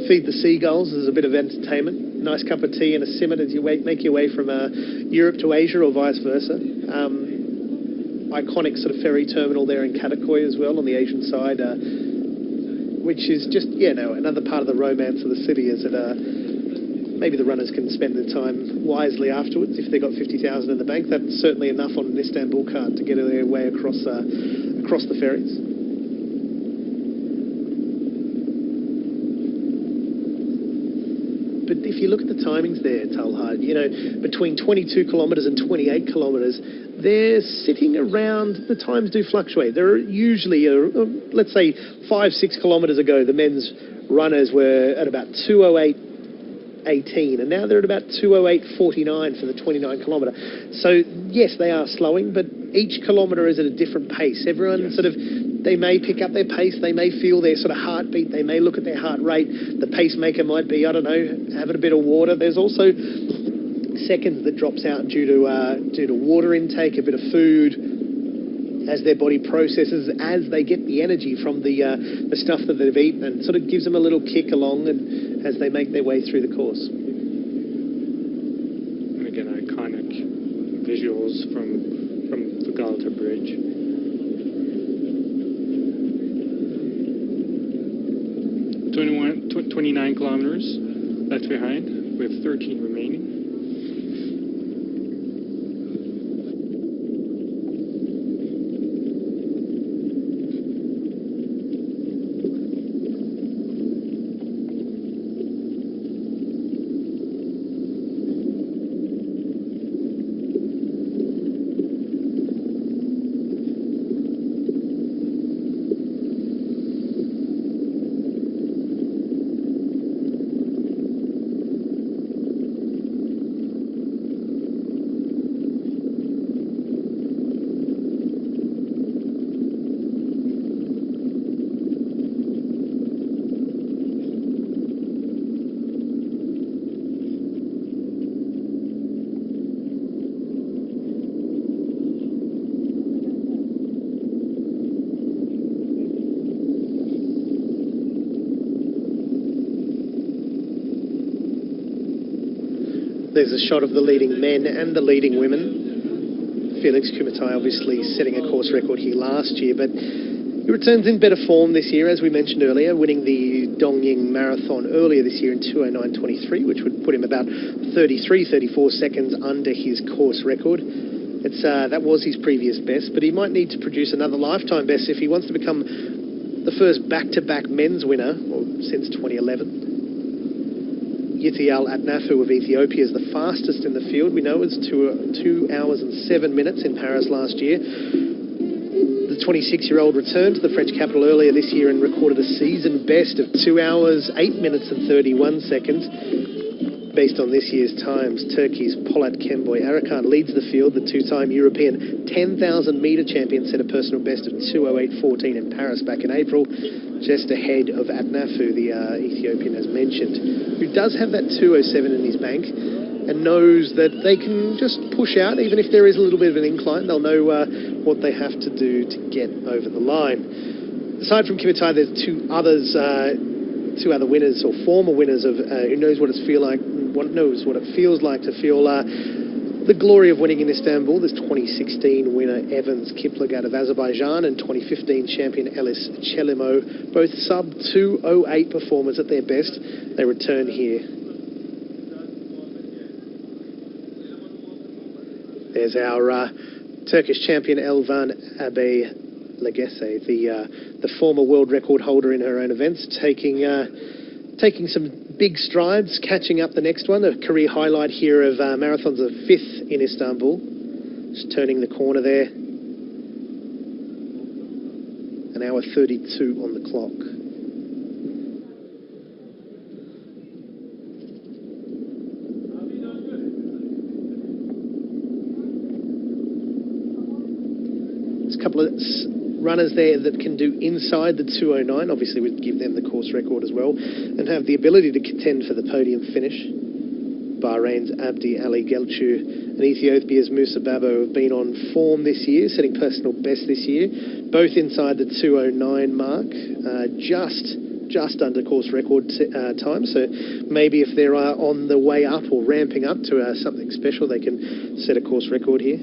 feed the seagulls? There's a bit of entertainment. Nice cup of tea and a simmer as you make your way from Europe to Asia or vice versa. Iconic sort of ferry terminal there in Katakoy as well on the Asian side, which is just, another part of the romance of the city is that maybe the runners can spend their time wisely afterwards. If they've got 50,000 in the bank, that's certainly enough on an Istanbul card to get their way across the ferries. But if you look at the timings there, Talhad, between 22 kilometres and 28 kilometres, they're sitting around, the times do fluctuate. They're usually, let's say 5-6 kilometres ago, the men's runners were at about 2:08.18, and now they're at about 2:08.49 for the 29 kilometre. So yes, they are slowing, but each kilometre is at a different pace. Everyone they may pick up their pace, they may feel their sort of heartbeat, they may look at their heart rate. The pacemaker might be, having a bit of water. There's also seconds that drops out due to water intake, a bit of food, as their body processes, as they get the energy from the stuff that they've eaten, and sort of gives them a little kick along, and as they make their way through the course. And again, iconic visuals from the Galata Bridge. 29 kilometers left behind, with 13 remaining. There's a shot of the leading men and the leading women. Felix Trivet obviously setting a course record here last year, but he returns in better form this year, as we mentioned earlier, winning the Dongying Marathon earlier this year in 2:09.23, which would put him about 34 seconds under his course record. That was his previous best, but he might need to produce another lifetime best if he wants to become the first back-to-back men's winner since 2011. Yitial Adnafu of Ethiopia is the fastest in the field. We know it was 2 hours and 7 minutes in Paris last year. The 26-year-old returned to the French capital earlier this year and recorded a season best of 2 hours, 8 minutes and 31 seconds. Based on this year's times, Turkey's Polat Kemboy Arakan leads the field. The two-time European 10,000-metre champion set a personal best of 2:08.14 in Paris back in April, just ahead of Adnafu, the Ethiopian as mentioned, who does have that 2:07 in his bank and knows that they can just push out, even if there is a little bit of an incline. They'll know what they have to do to get over the line. Aside from Kimitai, there's two other winners or former winners of who knows what it feels like to feel the glory of winning in Istanbul. There's 2016 winner Evans Kiplagat of Azerbaijan and 2015 champion Elis Chelimo, both sub 2:08 performers at their best. They return here. There's our Turkish champion Elvan Abe Legese, the former world record holder in her own events, taking some big strides, catching up the next one. A career highlight here of marathons of 5th in Istanbul. Just turning the corner there. An hour 32 on the clock. There's a couple of runners there that can do inside the 209. Obviously, we'd give them the course record as well, and have the ability to contend for the podium finish. Bahrain's Abdi Ali Gelchu and Ethiopia's Musa Babo have been on form this year, setting personal best this year, both inside the 209 mark, just under course record time. So maybe if they're on the way up or ramping up to something special, they can set a course record here.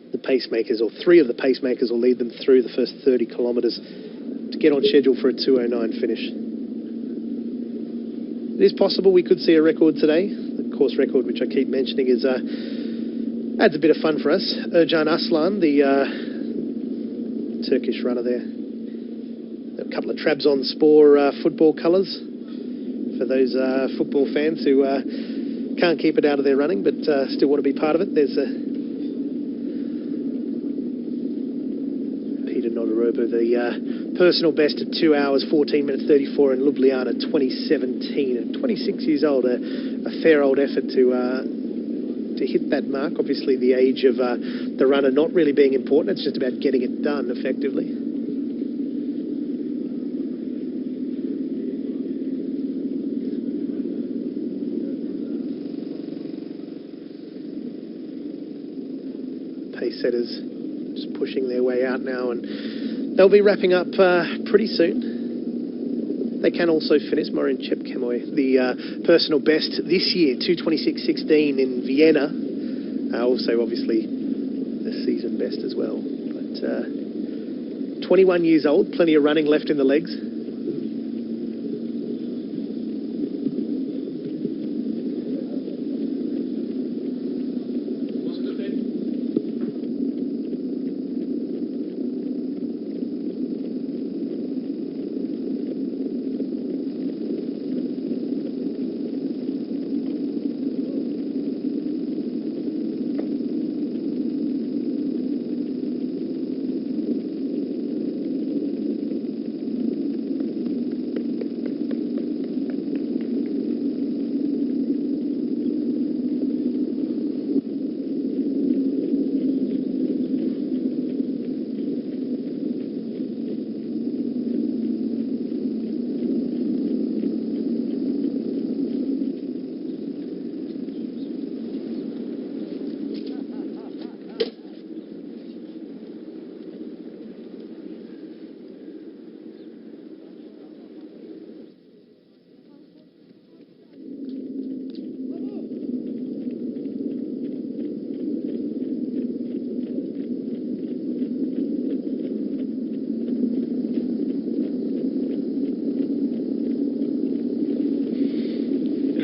The pacemakers, or three of the pacemakers, will lead them through the first 30 kilometres to get on schedule for a 209 finish. It is possible we could see a record today. The course record, which I keep mentioning, is adds a bit of fun for us. Ercan Aslan, the Turkish runner there. A couple of Trabzonspor football colours for those football fans who can't keep it out of their running, but still want to be part of it. There's Peter Nodorobo, the personal best of 2 hours, 14 minutes 34 in Ljubljana 2017. At 26 years old, a fair old effort to hit that mark. Obviously, the age of the runner not really being important. It's just about getting it done effectively. Pace setters just pushing their way out now, and they'll be wrapping up pretty soon. They can also finish. Marin Chepkemoy, the personal best this year, 2:26.16 in Vienna. Also, obviously, the season best as well. But 21 years old, plenty of running left in the legs.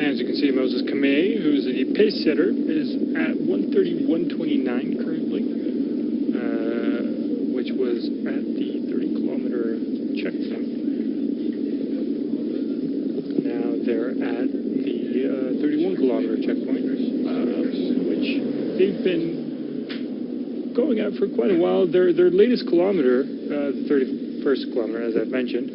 As you can see, Moses Kamei, who's the pace setter, is at 1:31.29 currently, which was at the 30-kilometer checkpoint. Now they're at the 31-kilometer checkpoint, which they've been going at for quite a while. Their latest kilometer, the 31st kilometer, as I've mentioned,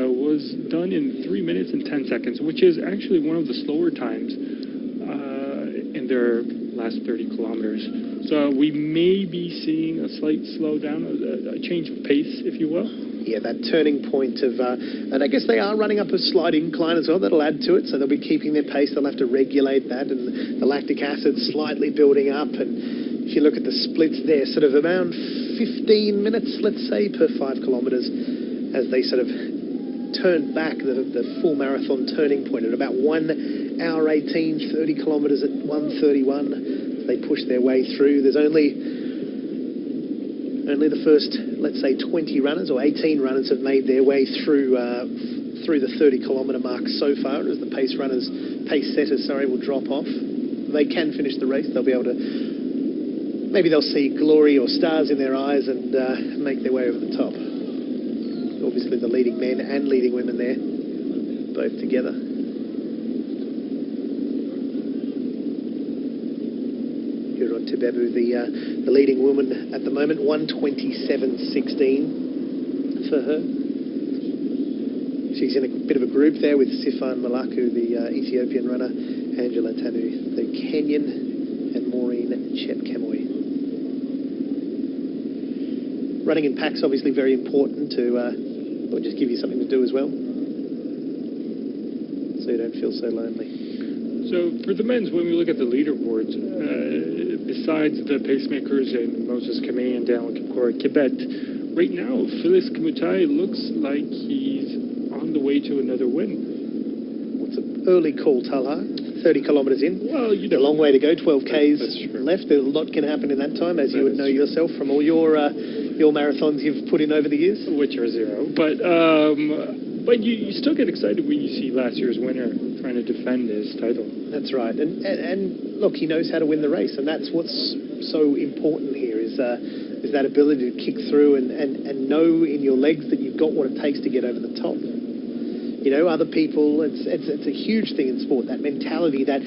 was done in 3 minutes and 10 seconds, which is actually one of the slower times in their last 30 kilometers. So we may be seeing a slight slowdown, a change of pace, if you will. Yeah, that turning point of, and I guess they are running up a slight incline as well. That'll add to it, so they'll be keeping their pace. They'll have to regulate that, and the lactic acid slightly building up. And if you look at the splits there, sort of around 15 minutes, let's say, per 5 kilometers, as they sort of turn back the full marathon turning point at about 1 hour 18, 30 kilometres at 1:31. They push their way through. There's only the first, let's say, 20 runners or 18 runners have made their way through the 30-kilometre mark so far, as the pace setters, will drop off. They can finish the race. They'll be able to, maybe they'll see glory or stars in their eyes and make their way over the top. Obviously the leading men and leading women there, both together. Hiro Tibebu, the leading woman at the moment, 1:27.16 for her. She's in a bit of a group there with Sifan Malaku, the Ethiopian runner, Angela Tanu, the Kenyan, and Maureen Chepkemoy. Running in packs obviously very important to or just give you something to do as well, so you don't feel so lonely. So for the men's, when we look at the leaderboards, besides the Pacemakers and Moses Kamei and Daniel Kibet, right now Felix Trivet looks like he's on the way to another win. It's an early call, Talha. 30 kilometres in. Well, you know, a long way to go. 12 Ks left. A lot can happen in that time, as you would know yourself from all your marathons you've put in over the years. Which are zero. But you still get excited when you see last year's winner trying to defend his title. That's right. And look, he knows how to win the race, and that's what's so important here is that ability to kick through and know in your legs that you've got what it takes to get over the top. You know, other people, it's a huge thing in sport, that mentality, that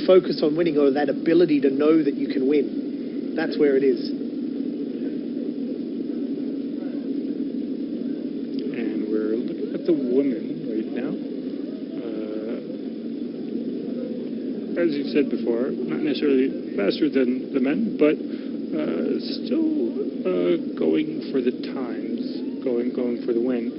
focus on winning, or that ability to know that you can win. That's where it is. And we're looking at the women right now. As you said before, not necessarily faster than the men, but still going for the times, going for the win.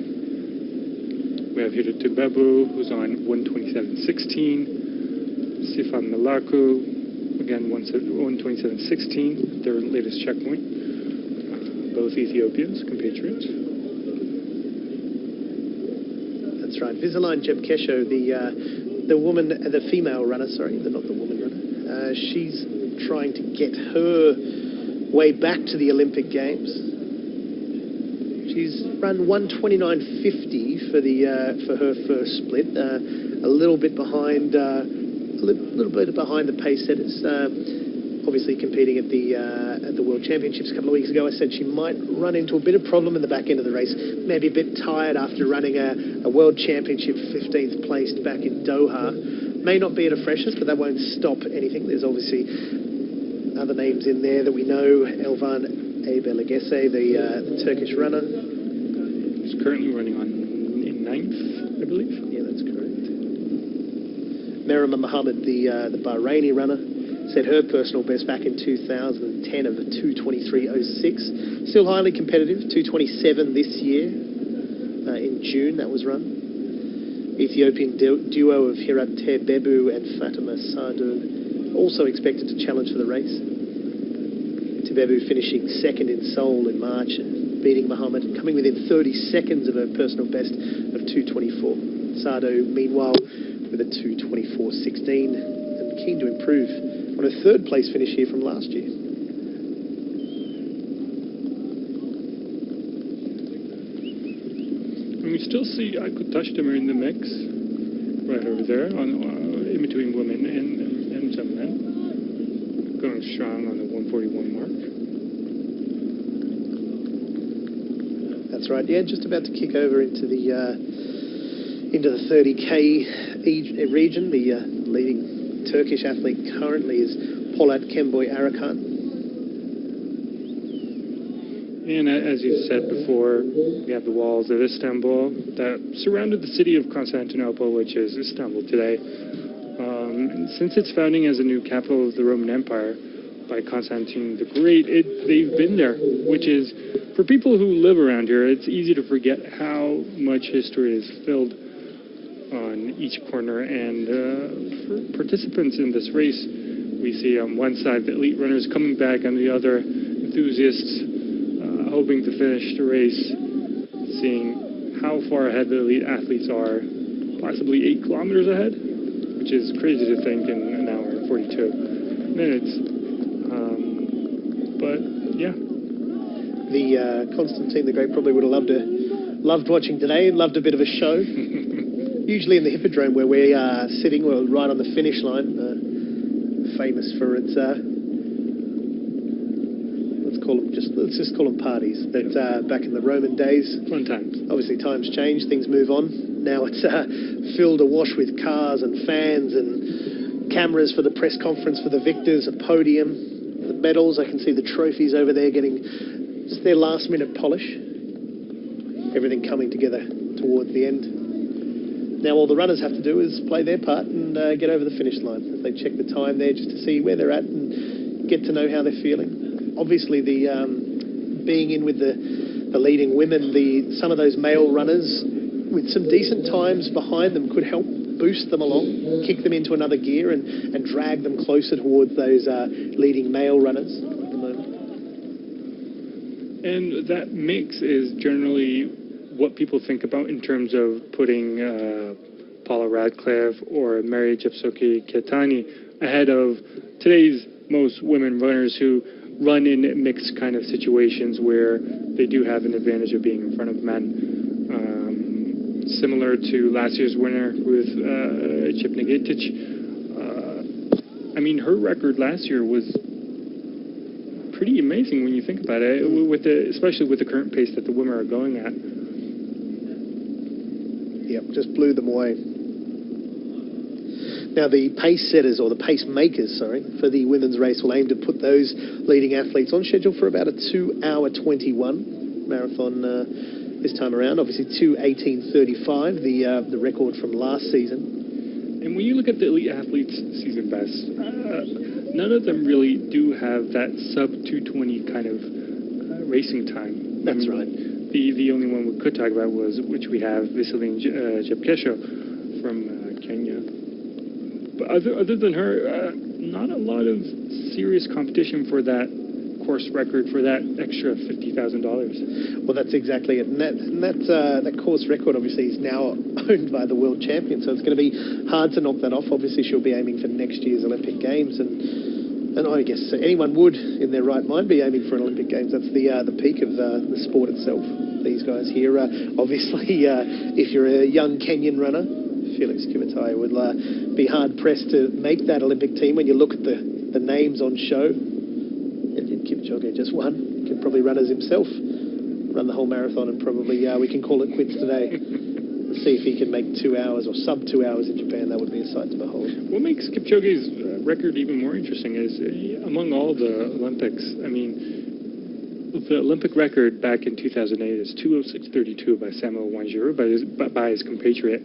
We have here Tubebu, who's on 1:27.16. Sifan Malaku, again 1:27.16, their latest checkpoint. Both Ethiopians, compatriots. That's right. Visaline Jebkesho, the female runner, not the woman runner. She's trying to get her way back to the Olympic Games. She's run 1:29.50 for her first split, a little bit behind the pace setters. Obviously competing at the World Championships a couple of weeks ago. I said she might run into a bit of problem in the back end of the race, maybe a bit tired after running a World Championship 15th place back in Doha. May not be at a freshness, but that won't stop anything. There's obviously other names in there that we know. Elvan Ebelegese, the Turkish runner. He's currently running in 9th, I believe. Yeah, that's correct. Merima Mohammed, the Bahraini runner, set her personal best back in 2010 of a 2:23.06. Still highly competitive, 2:27 this year. In June, that was run. Ethiopian duo of Hirat Tebebu and Fatima Sadu, also expected to challenge for the race. Tebebu finishing second in Seoul in March, beating Mohammed, coming within 30 seconds of her personal best of 2:24. Sadu, meanwhile, with a 2:24.16, and keen to improve on her third place finish here from last year. And we still see Aykut Taşdemir in the mix, right over there, in between women and some men, going strong on the 1:41 mark. That's right. Yeah, just about to kick over into the 30K region. The leading Turkish athlete currently is Polat Kemboy Arakan. And as you said before, we have the walls of Istanbul that surrounded the city of Constantinople, which is Istanbul today. And since its founding as a new capital of the Roman Empire by Constantine the Great, they've been there, which is, for people who live around here, it's easy to forget how much history is filled on each corner. And for participants in this race, we see on one side the elite runners coming back, on the other enthusiasts hoping to finish the race, seeing how far ahead the elite athletes are, possibly 8 kilometers ahead, which is crazy to think in an hour and 42 minutes. But yeah. The Constantine the Great probably would have loved watching today, and loved a bit of a show. Usually in the Hippodrome, where we are sitting, we're right on the finish line, famous for its let's just call them parties. But back in the Roman days, fun times. Obviously times change, things move on. Now it's filled awash with cars and fans and cameras for the press conference for the victors, a podium, the medals. I can see the trophies over there getting their last minute polish. Everything coming together towards the end. Now all the runners have to do is play their part and get over the finish line. They check the time there just to see where they're at and get to know how they're feeling. Obviously the being in with the leading women, some of those male runners with some decent times behind them could help boost them along, kick them into another gear and drag them closer towards those leading male runners at the moment. And that mix is generally what people think about in terms of putting Paula Radcliffe or Mary Jepsoki-Ketani ahead of today's most women runners who run in mixed kind of situations where they do have an advantage of being in front of men. Similar to last year's winner with Chip Negatic. I mean, her record last year was pretty amazing when you think about it, especially with the current pace that the women are going at. Yep, just blew them away. Now, the pace setters, or the pacemakers, for the women's race will aim to put those leading athletes on schedule for about a 2-hour 21 marathon this time around. Obviously, 2:18:35, the record from last season. And when you look at the elite athletes' season best, none of them really do have that sub-2:20 kind of racing time. That's right. The only one we could talk about which we have, Veselin Jepkesho from Kenya. But other than her, not a lot of serious competition for that course record, for that extra $50,000. Well, that's exactly it. And that course record, obviously, is now owned by the world champion. So it's going to be hard to knock that off. Obviously, she'll be aiming for next year's Olympic Games. And I guess anyone would, in their right mind, be aiming for an Olympic Games. That's the peak of the sport itself. These guys here, obviously, if you're a young Kenyan runner, Felix Trivet would be hard-pressed to make that Olympic team. When you look at the names on show, Kipchoge just won. Could probably run as himself, run the whole marathon, and probably we can call it quits today. Let's see if he can make 2 hours or sub 2 hours in Japan. That would be a sight to behold. What makes Kipchoge's record even more interesting is among all the Olympics, I mean, the Olympic record back in 2008 is 2:06:32 by Samuel Wanjiru, by his compatriot.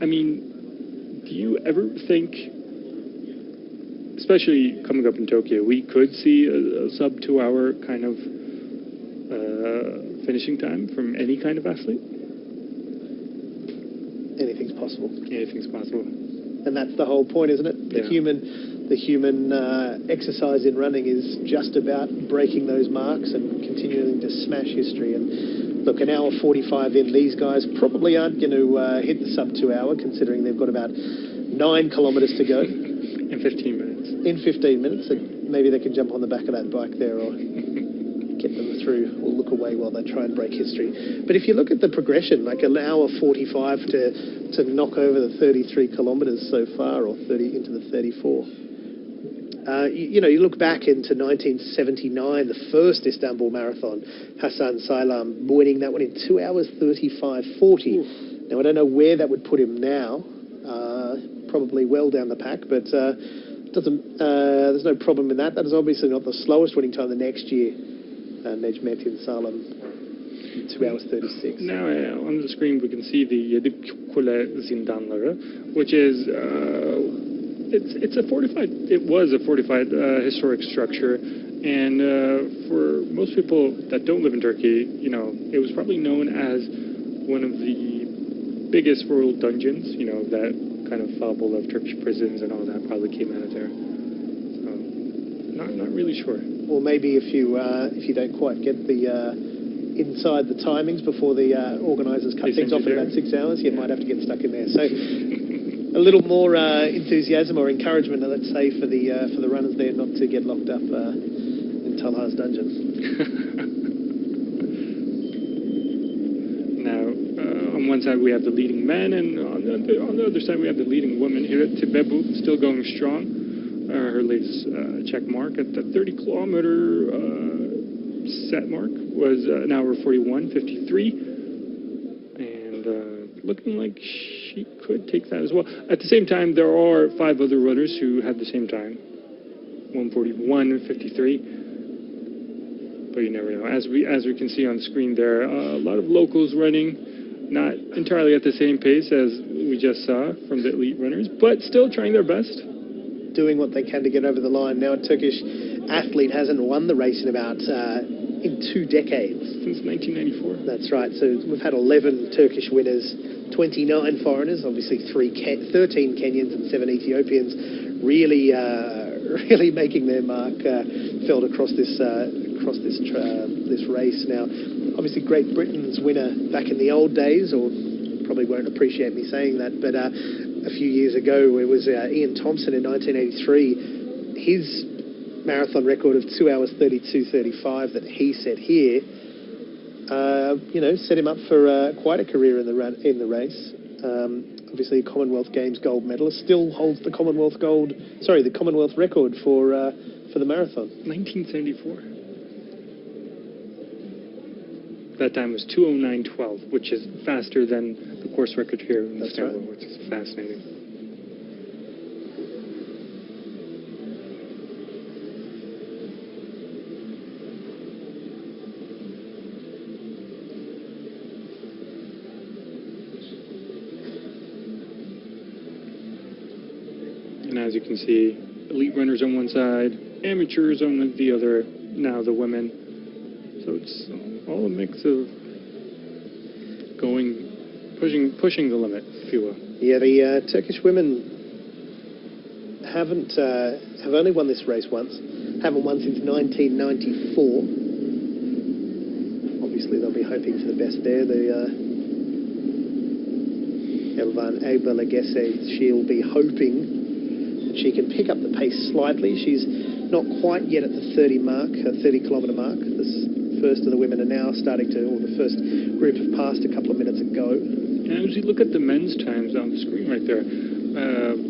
I mean, do you ever think, especially coming up in Tokyo, we could see a sub 2 hour kind of finishing time from any kind of athlete? Anything's possible. Anything's possible. And that's the whole point, isn't it? The human exercise in running is just about breaking those marks and continuing to smash history. And look, an hour 45 in, these guys probably aren't going to hit the sub 2 hour, considering they've got about 9 kilometres to go. In 15 minutes. In 15 minutes. Maybe they can jump on the back of that bike there or get them through or look away while they try and break history. But if you look at the progression, like an hour 45 to knock over the 33 kilometres so far, or 30 into the 34. You look back into 1979, the first Istanbul Marathon, Hassan Saylan winning that one in 2 hours 35:40. Now, I don't know where that would put him now. Probably well down the pack, but there's no problem in that. That is obviously not the slowest winning time the next year. Necmettin Salem, 2 hours 36. Now on the screen we can see the Yedi Kule Zindanları, which is it was a fortified historic structure, and for most people that don't live in Turkey, it was probably known as one of the biggest royal dungeons. That kind of fable of Turkish prisons and all that probably came out of there. So, not really sure. Or maybe if you don't quite get the inside the timings before the organisers cut things off in about 6 hours, you might have to get stuck in there. So a little more enthusiasm or encouragement, let's say, for the runners there not to get locked up in Talha's dungeon. Now, on one side we have the leading men, and on the other side we have the leading women. Here at Tibebu, still going strong. Her latest check mark at the 30-kilometer set mark was an hour 41:53, and looking like she could take that as well. At the same time, there are 5 other runners who had the same time, 1:41:53. But you never know. As we can see on the screen there, a lot of locals running, not entirely at the same pace as we just saw from the elite runners, but still trying their best. Doing what they can to get over the line. Now, a Turkish athlete hasn't won the race in about in 2 decades. Since 1994. That's right. So we've had 11 Turkish winners, 29 foreigners, obviously 13 Kenyans and 7 Ethiopians, really making their mark felt across this race. Now, obviously Great Britain's winner back in the old days, or probably won't appreciate me saying that, but a few years ago it was Ian Thompson in 1983. His marathon record of 2 hours 32:35 that he set here, set him up for quite a career in the race. Obviously, Commonwealth Games gold medalist, still holds the Commonwealth record for the marathon. 1974. That time was 2:09:12, which is faster than the course record here in Istanbul, right, which is fascinating. And as you can see, elite runners on one side, amateurs on the other, now the women. So it's all a mix of pushing the limit, if you will. Yeah, the Turkish women have only won this race once. Haven't won since 1994. Obviously, they'll be hoping for the best there. Elvan Egbelagese, she'll be hoping she can pick up the pace slightly. She's not quite yet at the 30-kilometre mark. The first of the women are now starting to, or the first group have passed a couple of minutes ago. And as you look at the men's times on the screen right there,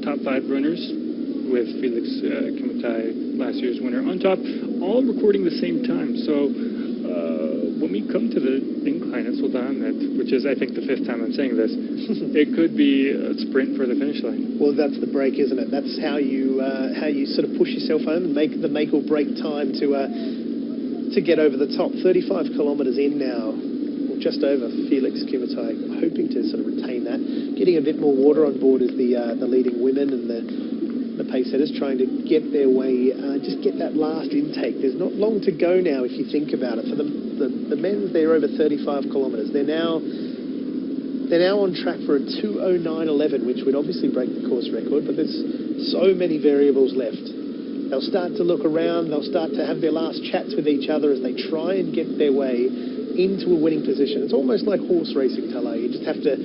top 5 runners with Felix Trivet, last year's winner, on top, all recording the same time. So when we come to the incline at Sultanahmet, which is, I think, the 5th time I'm saying this, it could be a sprint for the finish line. Well, that's the break, isn't it? That's how you sort of push yourself home and make the make or break time to get over the top. 35 kilometres in now, or just over, Felix Trivet, hoping to sort of retain that. Getting a bit more water on board as the leading women and the pace setters trying to get their way, just get that last intake. There's not long to go now if you think about it. For the men's, they're over 35 kilometres. They're now on track for a 2:09:11, which would obviously break the course record, but there's so many variables left. They'll start to look around, they'll start to have their last chats with each other as they try and get their way into a winning position. It's almost like horse racing, Tala. You just have to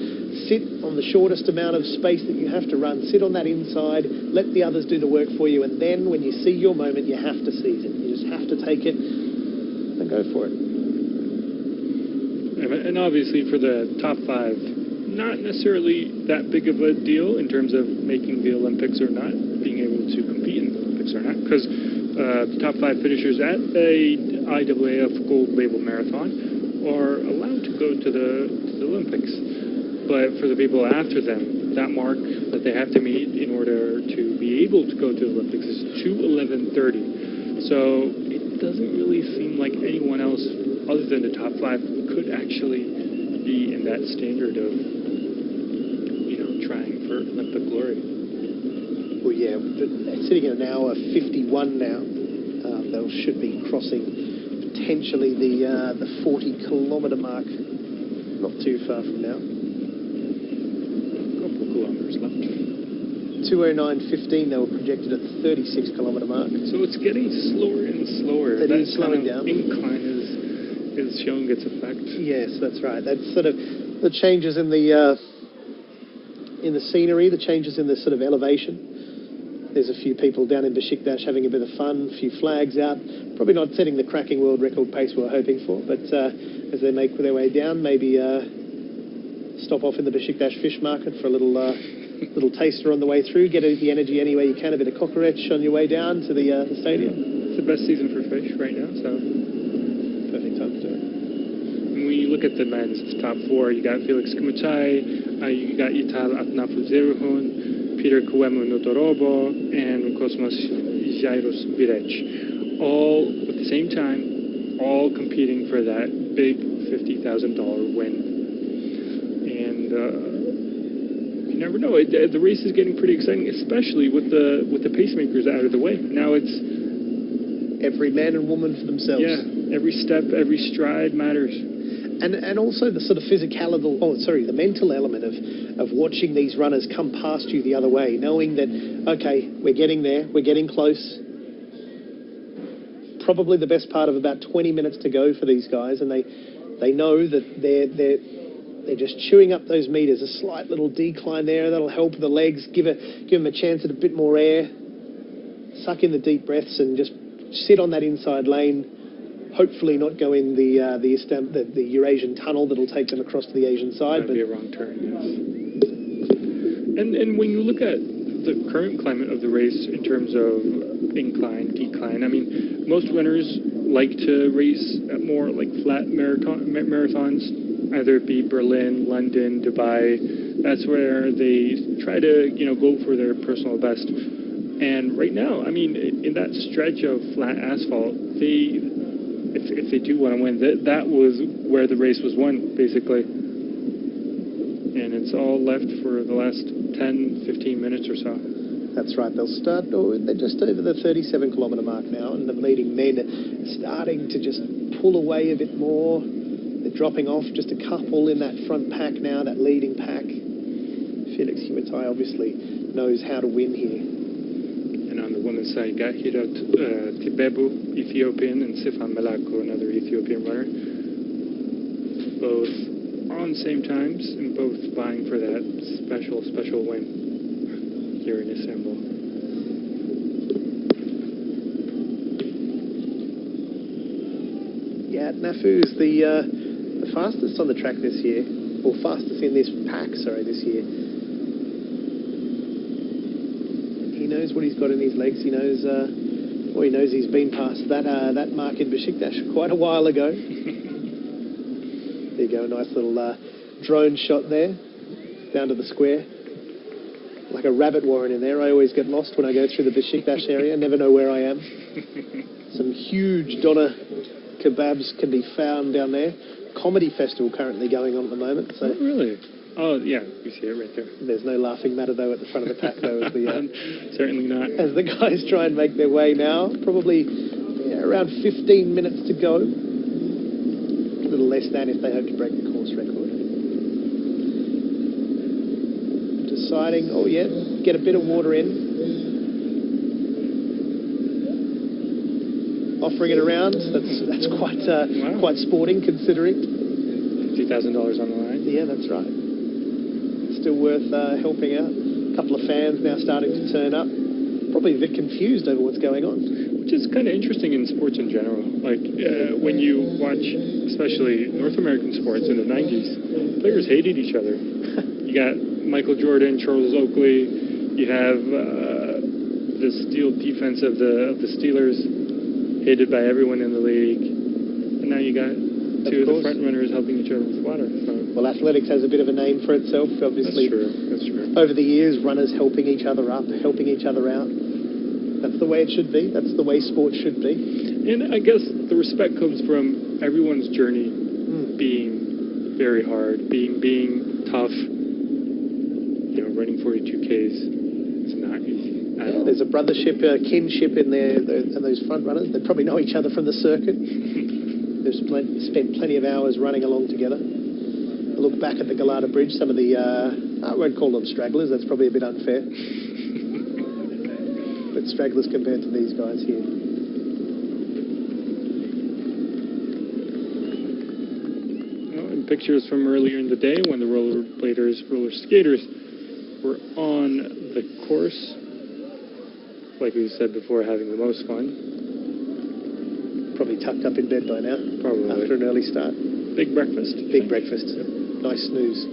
sit on the shortest amount of space that you have to run, sit on that inside, let the others do the work for you, and then when you see your moment, you have to seize it. You just have to take it and go for it. And obviously for the top 5, not necessarily that big of a deal in terms of making the Olympics or not, being able to compete in the Olympics or not, because the top 5 finishers at a IAAF gold label marathon are allowed to go to the Olympics. But for the people after them, that mark that they have to meet in order to be able to go to the Olympics is 2:11:30. So it doesn't really seem like anyone else other than the top 5 could actually be in that standard of, trying for Olympic glory. Well, yeah, sitting at an hour 51 now. They should be crossing potentially the 40-kilometre mark. Not too far from now. A couple of kilometres left. 2:09:15, they were projected at the 36-kilometre mark. So it's getting slower and slower. It is slowing down. Incline is showing its effect. Yes, that's right. That's sort of the changes in the scenery, the changes in the sort of elevation. There's a few people down in Besiktas having a bit of fun, a few flags out. Probably not setting the cracking world record pace we were hoping for, but as they make their way down, maybe stop off in the Besiktas fish market for a little taster on the way through, get the energy any way you can, a bit of kokoreç on your way down to the stadium. It's the best season for fish right now, so perfect time to do it. When you look at the men's top 4, you got Felix Trivet, you got Yital Atnafu-Zerhun, Peter Kouemu Notorobo, and Cosmas Jairus Birech, all at the same time, all competing for that big $50,000 win. And you never know. The race is getting pretty exciting, especially with the pacemakers out of the way. Now it's Every man and woman for themselves. Yeah, every step, every stride matters. And also the sort of the mental element of watching these runners come past you the other way, knowing that, okay, we're getting there, we're getting close. Probably the best part of about 20 minutes to go for these guys, and they know that they're just chewing up those meters. A slight little decline there, that'll help the legs, give them a chance at a bit more air, suck in the deep breaths and just sit on that inside lane. Hopefully not go in the Eurasian tunnel that'll take them across to the Asian side. That'd be a wrong turn, yes. And when you look at the current climate of the race in terms of incline, decline, I mean, most runners like to race at more like flat marathons, either it be Berlin, London, Dubai. That's where they try to, go for their personal best. And right now, I mean, in that stretch of flat asphalt, if they do want to win, that was where the race was won, basically. And it's all left for the last 10, 15 minutes or so. That's right. They'll start, they're just over the 37-kilometre mark now, and the leading men are starting to just pull away a bit more. They're dropping off just a couple in that front pack now, that leading pack. Felix Trivet obviously knows how to win here. And on the women's side, got Hirot Tibebu, Ethiopian, and Sifan Melako, another Ethiopian runner. Both on the same times and both vying for that special win here in Istanbul. Yeah, Nafu's the fastest on the track this year, or fastest in this pack, this year. He knows what he's got in his legs. He knows, he knows he's been past that mark in Besiktas quite a while ago. There you go, a nice little drone shot there, down to the square. Like a rabbit warren in there. I always get lost when I go through the Besiktas area. Never know where I am. Some huge doner kebabs can be found down there. Comedy festival currently going on at the moment. So. Oh, really? Oh, yeah, you see it right there. There's no laughing matter, though, at the front of the pack, though. As the, certainly not. As the guys try and make their way now. Probably around 15 minutes to go. A little less than if they hope to break the course record. Deciding, get a bit of water in. Offering it around. That's quite wow. quite sporting, considering. $50,000 on the line. Yeah, that's right. Still worth helping out. A couple of fans now starting to turn up. Probably a bit confused over what's going on. Which is kind of interesting in sports in general. Like, when you watch, especially North American sports in the 90s, players hated each other. You got Michael Jordan, Charles Oakley. You have the steel defense of the Steelers, hated by everyone in the league. And now you got two of the front runners helping each other with water. So. Well, athletics has a bit of a name for itself, obviously. That's true. Over the years, runners helping each other up, helping each other out. That's the way it should be. That's the way sports should be. And I guess the respect comes from everyone's journey being very hard, being tough. Running 42Ks, it's not easy at all. There's a brothership, kinship in there, and those front runners. They probably know each other from the circuit. They've spent plenty of hours running along together. I look back at the Galata Bridge, some of the, I won't call them stragglers, that's probably a bit unfair. But stragglers compared to these guys here. Well, and pictures from earlier in the day when the roller skaters were on the course, like we said before, having the most fun. Probably tucked up in bed by now. Probably. After an early start. Big breakfast. Big breakfast. Yep. Nice snooze.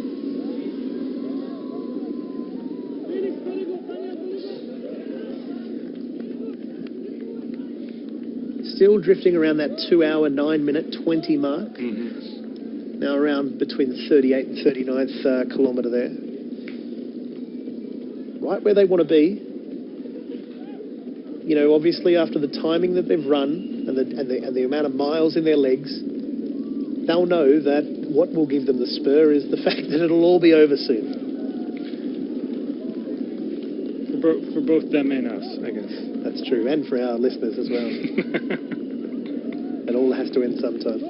Still drifting around that 2 hour, 9 minute, 20 mark. Mm-hmm. Now around between the 38th and 39th kilometre there. Right where they want to be. Obviously after the timing that they've run and the amount of miles in their legs, they'll know that what will give them the spur is the fact that it'll all be over soon. both them and us, I guess. That's true, and for our listeners as well. It all has to end sometime.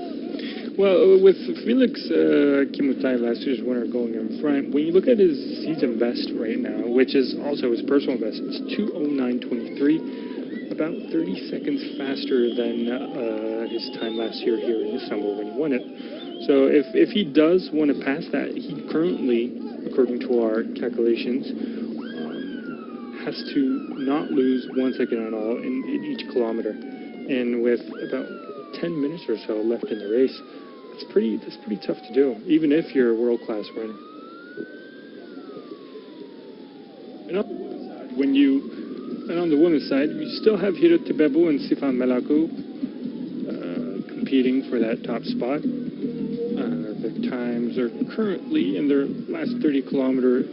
Well, with Felix Trivet, last year's winner, going in front, when you look at his season best right now, which is also his personal best, it's 2:09.23, about 30 seconds faster than his time last year here in Istanbul when he won it. So if he does want to pass that, he currently, according to our calculations, has to not lose 1 second at all in each kilometer. And with about 10 minutes or so left in the race, that's pretty tough to do, even if you're a world-class runner. And on the women's side, you still have Hira Tebebu and Sifan Melaku competing for that top spot. Their times are currently in their last 30-kilometer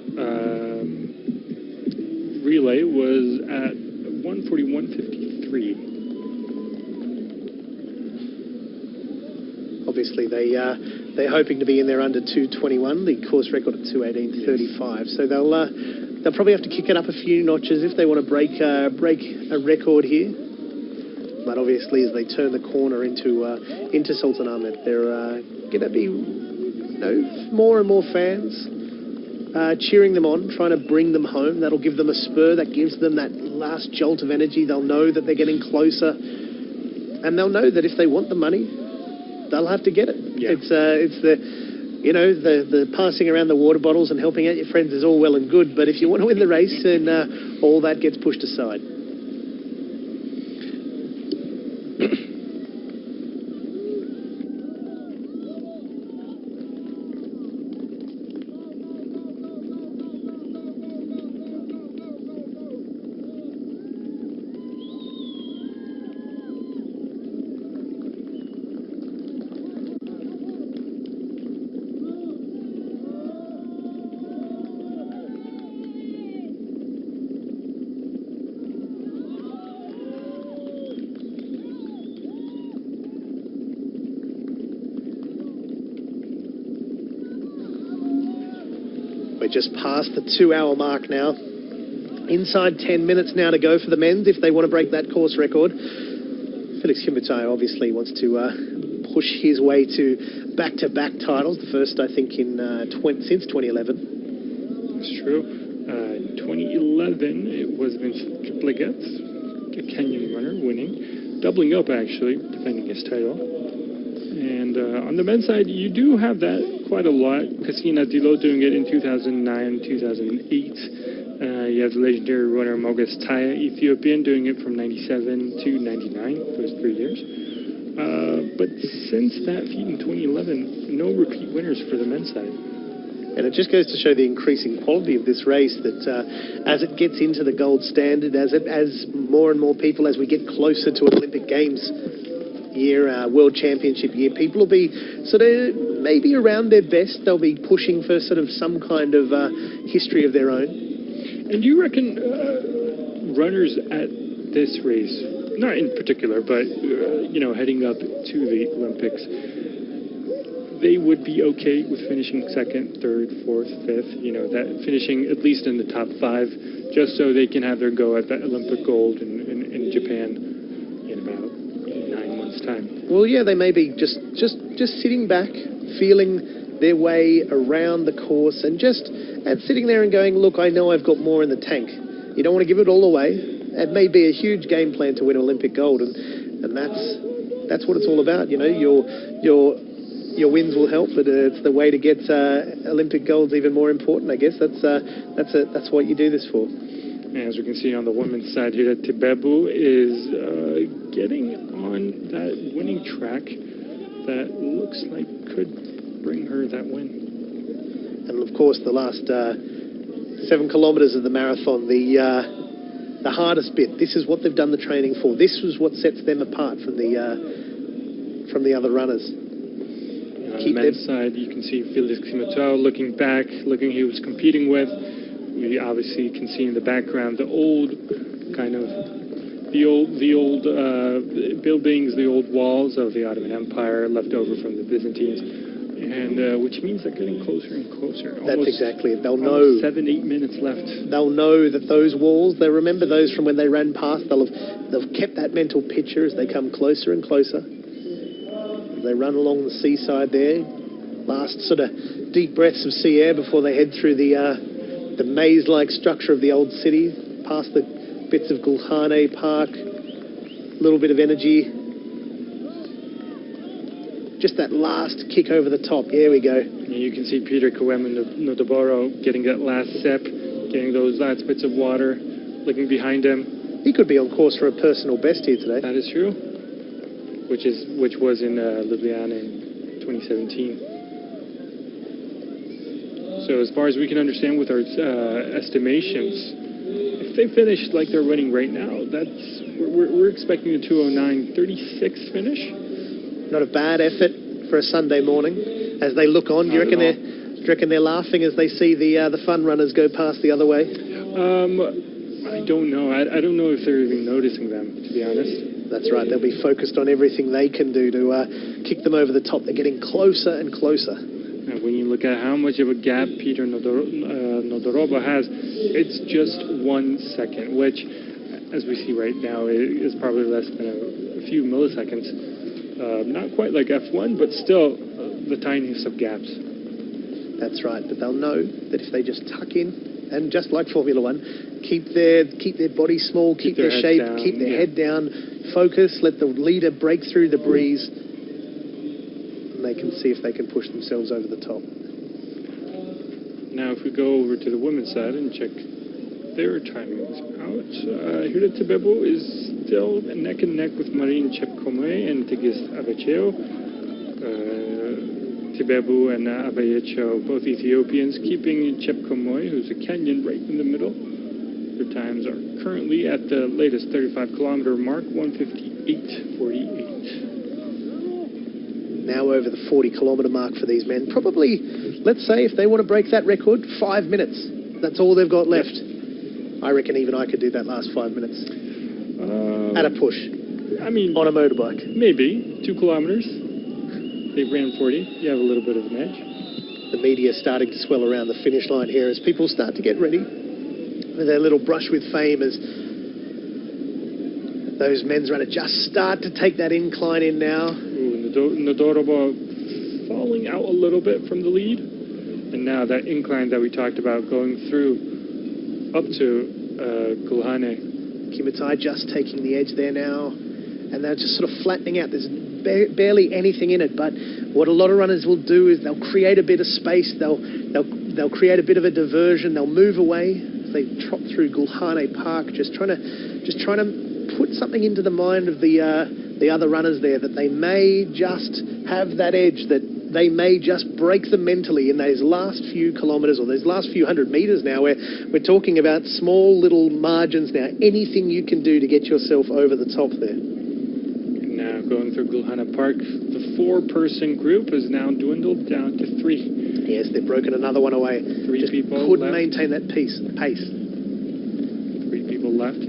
relay was at 1:41.53. Obviously, they're hoping to be in there under 2:21. The course record at 2:18.35. So they'll probably have to kick it up a few notches if they want to break a record here. But obviously, as they turn the corner into Sultanahmet, they're going to be more and more fans cheering them on, trying to bring them home. That'll give them a spur. That gives them that last jolt of energy. They'll know that they're getting closer, and they'll know that if they want the money, they'll have to get it. Yeah. It's the passing around the water bottles and helping out your friends is all well and good, but if you want to win the race, then all that gets pushed aside. Just past the 2-hour mark now. Inside 10 minutes now to go for the men's if they want to break that course record. Felix Trivet obviously wants to push his way to back-to-back titles. The first, I think, since 2011. That's true. 2011, it was Vince Kiplagat, a Kenyan runner, winning. Doubling up, actually, defending his title. And on the men's side, you do have that quite a lot. Kasina Dilo doing it in 2009, 2008. You have the legendary runner Moges Taya, Ethiopian, doing it from 97 to 99, those 3 years. But since that feat in 2011, no repeat winners for the men's side. And it just goes to show the increasing quality of this race, that as it gets into the gold standard, as more and more people, as we get closer to Olympic Games year, World Championship year, people will be sort of maybe around their best. They'll be pushing for sort of some kind of history of their own. And you reckon runners at this race, not in particular, but heading up to the Olympics, they would be okay with finishing second, third, fourth, fifth, that finishing at least in the top 5, just so they can have their go at that Olympic gold in Japan in about 9 months' time. Well, yeah, they may be just sitting back, feeling their way around the course, and sitting there and going, look, I know I've got more in the tank. You don't want to give it all away. It may be a huge game plan to win Olympic gold, and that's what it's all about. Your wins will help, but it's the way to get Olympic gold's even more important, I guess. That's what you do this for. As we can see on the women's side here, Tebebu is getting on that winning track that looks like could bring her that win. And of course, the last 7 kilometres of the marathon, the hardest bit. This is what they've done the training for. This was what sets them apart from the other runners. On the men's side, you can see Felix Trivet looking back, looking who he was competing with. We obviously can see in the background the old buildings, the old walls of the Ottoman Empire left over from the Byzantines. And which means they're getting closer and closer. That's exactly it. They'll know. 7-8 minutes left. They'll know that those walls, they remember those from when they ran past. They've kept that mental picture as they come closer and closer. They run along the seaside there. Last sort of deep breaths of sea air before they head through the maze-like structure of the old city, past the bits of Gulhane Park. A little bit of energy. Just that last kick over the top. Here we go. You can see Peter Kawem and Nodoboro getting that last sip, getting those last bits of water, looking behind him. He could be on course for a personal best here today. That is true. Which was in Ljubljana in 2017. So as far as we can understand with our estimations, if they finish like they're running right now, we're expecting a 2:09.36 finish. Not a bad effort for a Sunday morning. As they look on, do you reckon they're laughing as they see the fun runners go past the other way? I don't know. I don't know if they're even noticing them, to be honest. That's right. They'll be focused on everything they can do to kick them over the top. They're getting closer and closer. And when you look at how much of a gap Peter Nodoroba has, it's just 1 second, which, as we see right now, is probably less than a few milliseconds. Not quite like F1, but still the tiniest of gaps. That's right, but they'll know that if they just tuck in, and just like Formula One, keep their body small, keep their shape, down, keep their head down, focus, let the leader break through the breeze, and they can see if they can push themselves over the top. Now if we go over to the women's side and check their timings out, Ayude Tibebo is still neck and neck with Marine Chepkomei and Tigist Abecheo. Tibebo and Abeyecho, both Ethiopians, keeping Chepkomei, who's a Kenyan, right in the middle. Their times are currently at the latest 35-kilometer mark, 1:58.48. Now over the 40-kilometer mark for these men. Probably, let's say, if they want to break that record, 5 minutes. That's all they've got left. I reckon even I could do that last 5 minutes. At a push. I mean, on a motorbike. Maybe 2 kilometers. They ran 40. You have a little bit of an edge. The media starting to swell around the finish line here as people start to get ready with their little brush with fame as those men's runners just start to take that incline in now. Nodoroba falling out a little bit from the lead. And now that incline that we talked about going through up to Gulhane. Kimitai just taking the edge there now, and they're just sort of flattening out. There's barely anything in it, but what a lot of runners will do is they'll create a bit of space, they'll create a bit of a diversion, they'll move away as they trot through Gulhane Park, just trying to put something into the mind of the other runners there, that they may just have that edge, that they may just break them mentally in those last few kilometres or those last few 100 metres now, where we're talking about small little margins now. Anything you can do to get yourself over the top there. Now going through Gulhane Park, the 4-person group has now dwindled down to 3. Yes, they've broken another one away. 3 just people couldn't left. maintain that pace. 3 people left,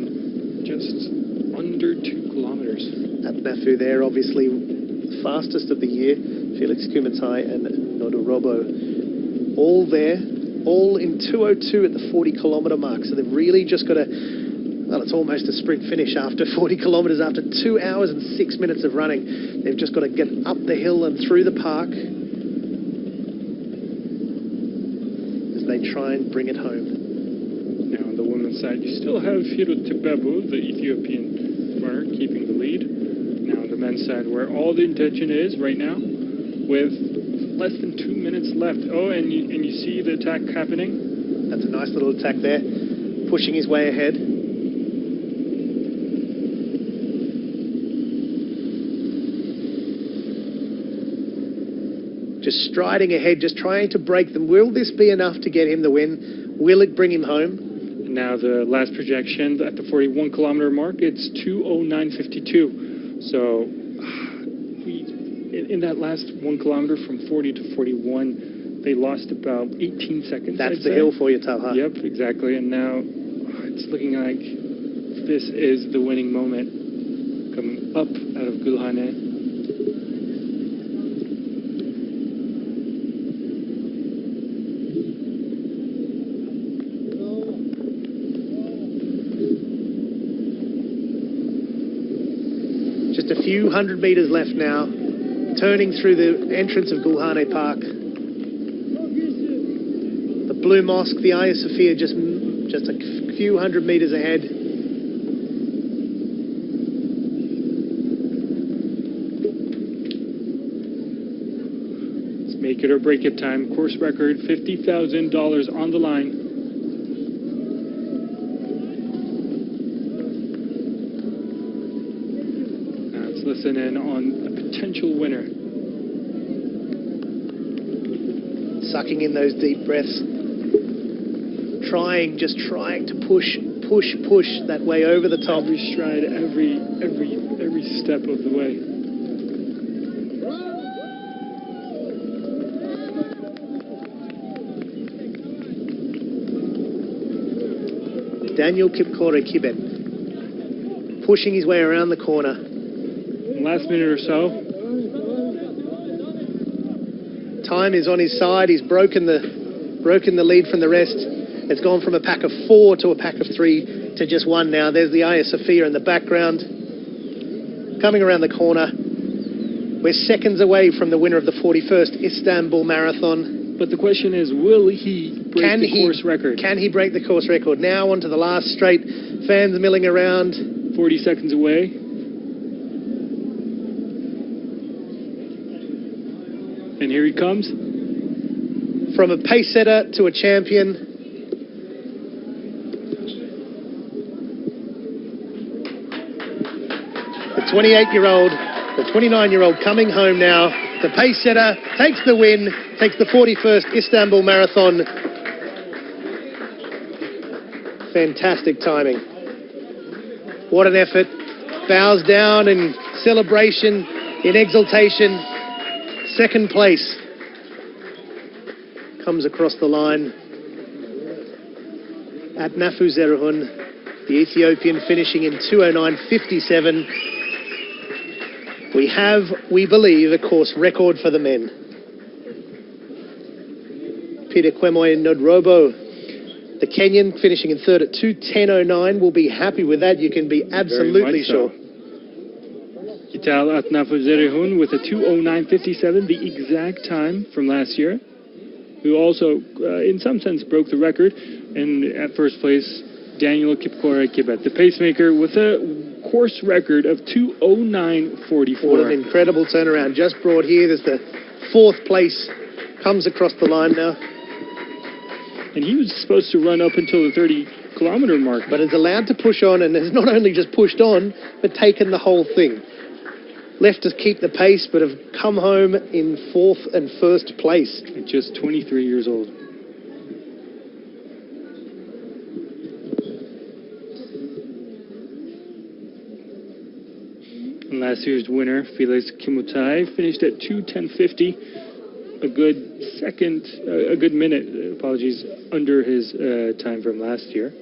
just under 2 kilometres. At Mafu there, obviously the fastest of the year. Felix Kumatai and Nodorobo, all there, all in 2:02 at the 40-kilometre mark. So they've really just got to, well, it's almost a sprint finish after 40 kilometres, after 2 hours and 6 minutes of running. They've just got to get up the hill and through the park as they try and bring it home. Now on the women's side, you still have Ayude Tibebo, the Ethiopian runner, keeping the lead. Now on the men's side, where all the intention is right now, with less than 2 minutes left. Oh, and you see the attack happening? That's a nice little attack there, pushing his way ahead. Just striding ahead, just trying to break them. Will this be enough to get him the win? Will it bring him home? Now the last projection at the 41-kilometer mark, it's 2:09.52. So in that last 1 kilometer from 40 to 41, they lost about 18 seconds. That's the hill for you, Talha. Yep, exactly. And now it's looking like this is the winning moment. Coming up out of Gulhane. few hundred meters left now, turning through the entrance of Gulhane Park. The Blue Mosque, the Hagia Sophia, just a few hundred meters ahead. Let's make it or break it time. Course record, $50,000 on the line. Listen in on a potential winner. Sucking in those deep breaths. Just trying to push that way over the top. Every stride, every step of the way. Daniel Kipkore Kibet pushing his way around the corner. Last minute or so. Time is on his side. He's broken the lead from the rest. It's gone from a pack of 4 to a pack of 3 to just 1 now. There's the Hagia Sophia in the background. Coming around the corner. We're seconds away from the winner of the 41st Istanbul Marathon. But the question is, will he break the course record? Can he break the course record? Now onto the last straight. Fans milling around. 40 seconds away. And here he comes. From a pace setter to a champion. The 28-year-old, the 29-year-old coming home now. The pace setter takes the win, takes the 41st Istanbul Marathon. Fantastic timing. What an effort. Bows down in celebration, in exultation. Second place. Comes across the line. At Nafu Zerihun, the Ethiopian finishing in 2:09.57. We have, we believe, a course record for the men. Peter Kwemoy Nodrobo, the Kenyan, finishing in third at 2:10.09. We'll be happy with that. You can be absolutely sure. Ital at Nafu Zerihun with a 2:09.57, the exact time from last year. Who also, in some sense, broke the record. And at first place, Daniel Kipkore Kibet, the pacemaker, with a course record of 2:09.44. What an incredible turnaround. Just brought here. There's the 4th place. Comes across the line now. And he was supposed to run up until the 30-kilometer mark. But is allowed to push on, and has not only just pushed on, but taken the whole thing. Left to keep the pace, but have come home in 4th and 1st place. At just 23 years old. And last year's winner, Felix Kimutai, finished at 2:10.50. A good minute, under his time from last year.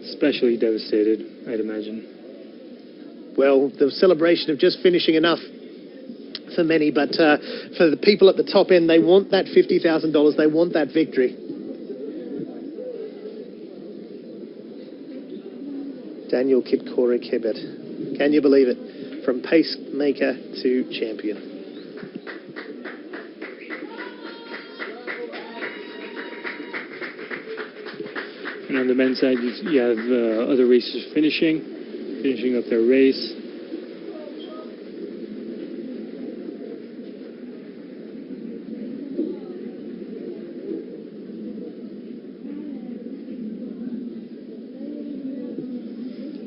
Especially devastated, I'd imagine. Well, the celebration of just finishing enough for many, but for the people at the top end, they want that $50,000. They want that victory. Daniel Kipkore Kibet. Can you believe it? From pacemaker to champion. And on the men's side, you have other racers finishing up their race.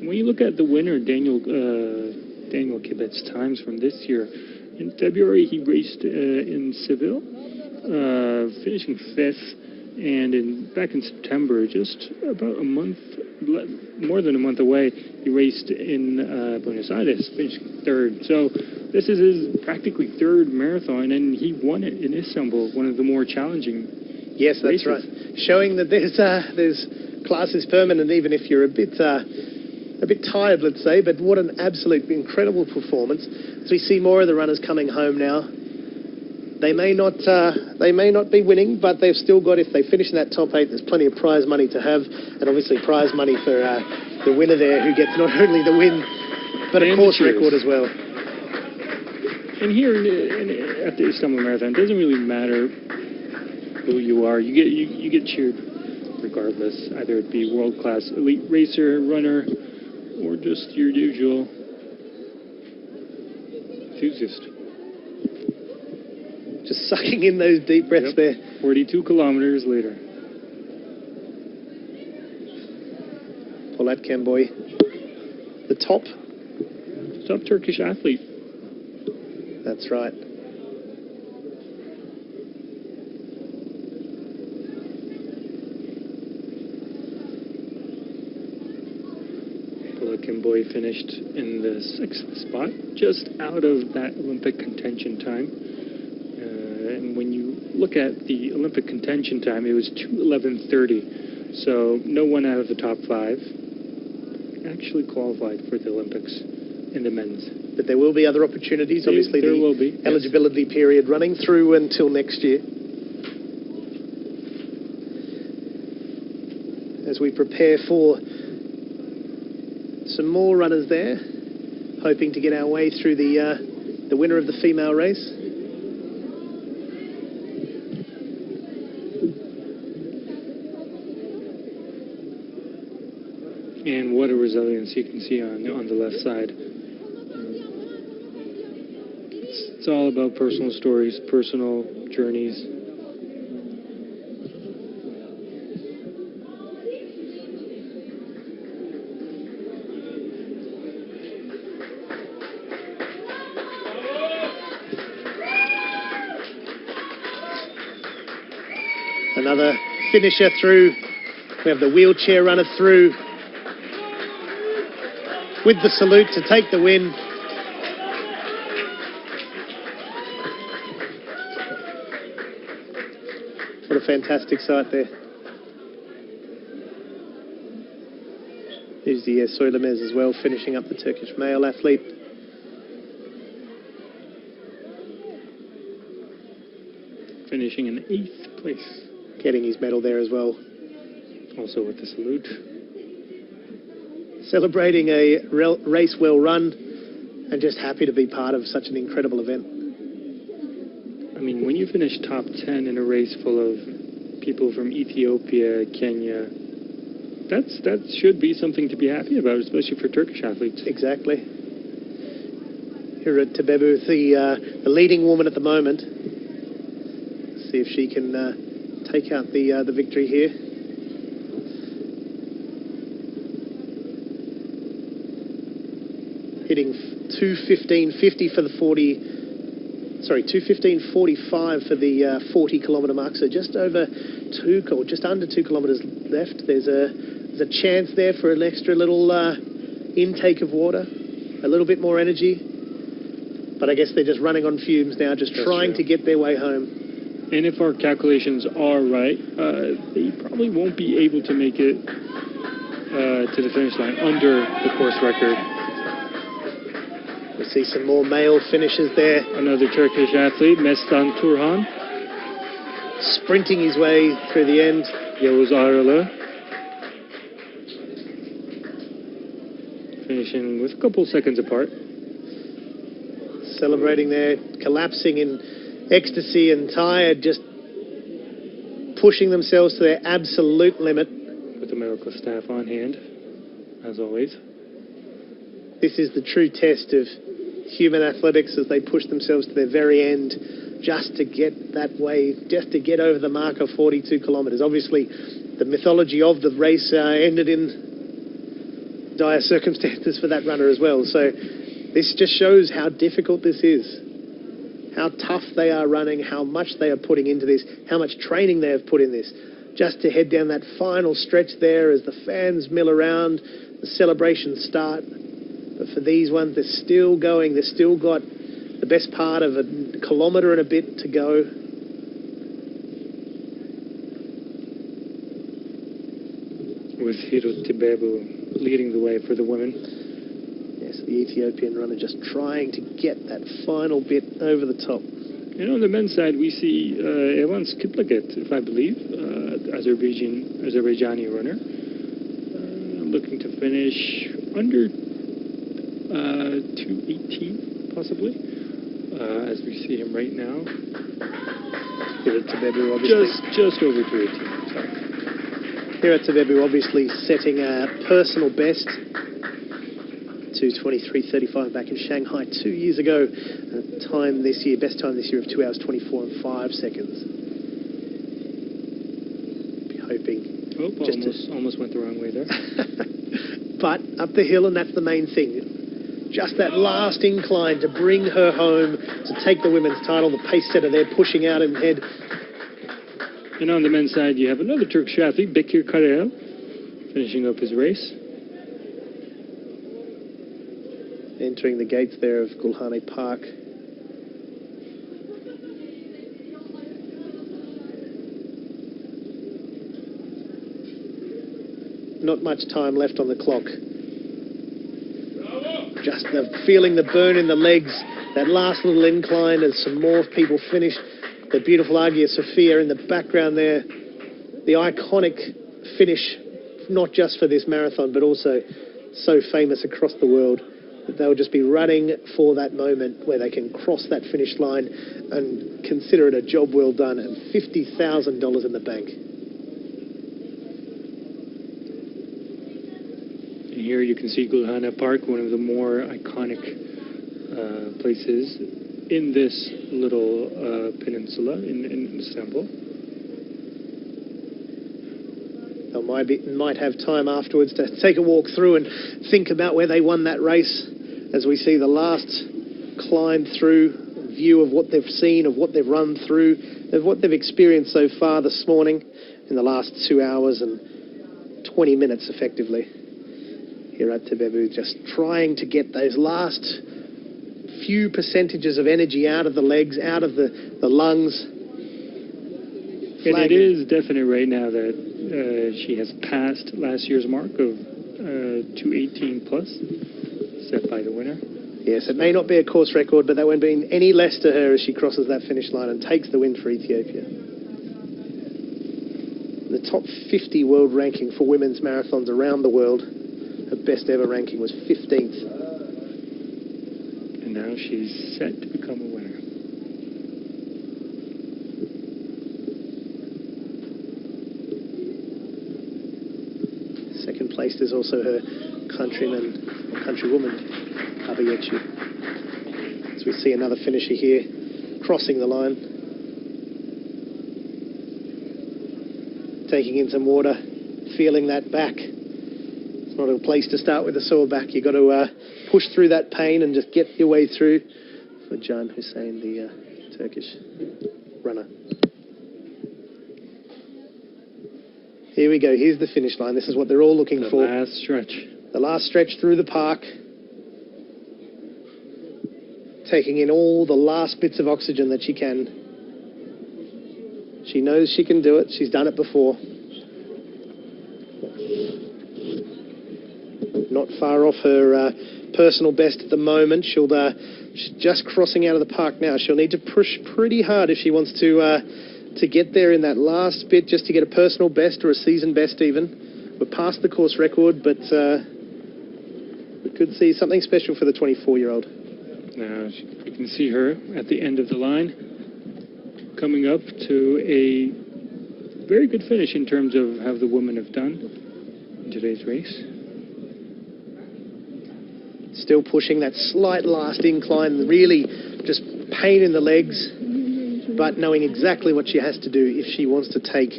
When you look at the winner, Daniel Kibet's times from this year, in February he raced in Seville, finishing 5th. And back in September, just about a month, more than a month away, he raced in Buenos Aires, finishing 3rd. So this is his practically 3rd marathon, and he won it in Istanbul, one of the more challenging Yes, that's races. right. Showing that there's class is permanent, even if you're a bit tired, let's say. But what an absolute incredible performance! As we see more of the runners coming home now. They may not be winning, but they've still got, if they finish in that top 8, there's plenty of prize money to have, and obviously prize money for the winner there, who gets not only the win, but a course record as well. And here at the Istanbul Marathon, it doesn't really matter who you are. You get cheered regardless. Either it be world-class elite racer, runner, or just your usual enthusiast. Just sucking in those deep breaths there. 42 kilometers later. Polat Kemboy, the top Turkish athlete. That's right. Polat Kemboy finished in the 6th spot, just out of that Olympic contention time. And when you look at the Olympic contention time, it was 2:11:30. So no one out of the top 5 actually qualified for the Olympics in the men's. But there will be other opportunities, obviously. There will be. Eligibility period running through until next year. As we prepare for some more runners there, hoping to get our way through the winner of the female race. And what a resilience you can see on the left side. It's all about personal stories, personal journeys. Another finisher through. We have the wheelchair runner through with the salute to take the win. What a fantastic sight there. Here's the Söylemez as well, finishing up the Turkish male athlete. Finishing in 8th place. Getting his medal there as well. Also with the salute. Celebrating a race well run and just happy to be part of such an incredible event. I mean, when you finish top 10 in a race full of people from Ethiopia, Kenya, that should be something to be happy about, especially for Turkish athletes. Exactly. Here at Tebebu, the leading woman at the moment. Let's see if she can take out the victory here. Hitting 2:15.50 for the 2:15.45 for the 40-kilometre mark. So just under 2 kilometres left. There's a chance there for an extra little intake of water, a little bit more energy. But I guess they're just running on fumes now, just trying to get their way home. And if our calculations are right, they probably won't be able to make it to the finish line under the course record. We see some more male finishers there. Another Turkish athlete, Mestan Turhan. Sprinting his way through the end. Yavuz Aralı. Finishing with a couple seconds apart. Celebrating there, collapsing in ecstasy and tired, just pushing themselves to their absolute limit. With the medical staff on hand, as always. This is the true test of human athletics as they push themselves to their very end just to get that way, just to get over the mark of 42 kilometres. Obviously, the mythology of the race ended in dire circumstances for that runner as well. So this just shows how difficult this is, how tough they are running, how much they are putting into this, how much training they have put in this, just to head down that final stretch there as the fans mill around, the celebrations start. But for these ones, they're still going. They've still got the best part of a kilometre and a bit to go. With Hirut Tibebu leading the way for the women. Yes, the Ethiopian runner just trying to get that final bit over the top. And on the men's side, we see Evan Skiplaget, if I believe, Azerbaijani runner, looking to finish under 2:18 possibly, as we see him right now. Here at Tebebu, obviously. Just over 2:18, sorry. Here at Tebebu, obviously setting a personal best. 2:23.35 back in Shanghai 2 years ago. Time this year, best time this year of 2 hours 24 and 5 seconds. Be hoping. Oh, almost went the wrong way there. But up the hill, and that's the main thing. Just that last incline to bring her home, to take the women's title. The pace setter there pushing out ahead. And on the men's side, you have another Turkish athlete, Bekir Karayel, finishing up his race. Entering the gates there of Gulhane Park. Not much time left on the clock. Just feeling the burn in the legs. That last little incline as some more people finish. The beautiful Hagia Sophia in the background there. The iconic finish, not just for this marathon, but also so famous across the world. That they'll just be running for that moment where they can cross that finish line and consider it a job well done, and $50,000 in the bank. And here you can see Gulhane Park, one of the more iconic places in this little peninsula in Istanbul. They might have time afterwards to take a walk through and think about where they won that race, as we see the last climb through, view of what they've seen, of what they've run through, of what they've experienced so far this morning in the last 2 hours and 20 minutes effectively. Here at Tebebu, just trying to get those last few percentages of energy out of the legs, out of the lungs. And it is definite right now that she has passed last year's mark of 2:18 plus, set by the winner. Yes, it may not be a course record, but that won't mean any less to her as she crosses that finish line and takes the win for Ethiopia. The top 50 world ranking for women's marathons around the world. Her best ever ranking was 15th. And now she's set to become a winner. Second place is also her countryman, or countrywoman, Abayechu. As we see another finisher here, crossing the line. Taking in some water, feeling that back. It's not a place to start with a sore back. You've got to push through that pain and just get your way through. For Can Hussein, the Turkish runner. Here we go. Here's the finish line. This is what they're all looking for. The last stretch. The last stretch through the park. Taking in all the last bits of oxygen that she can. She knows she can do it. She's done it before. Not far off her personal best at the moment. She's just crossing out of the park now. She'll need to push pretty hard if she wants to get there in that last bit, just to get a personal best or a season best even. We're past the course record, but we could see something special for the 24-year-old. Now you can see her at the end of the line, coming up to a very good finish in terms of how the women have done in today's race. Still pushing that slight last incline, really just pain in the legs, but knowing exactly what she has to do if she wants to take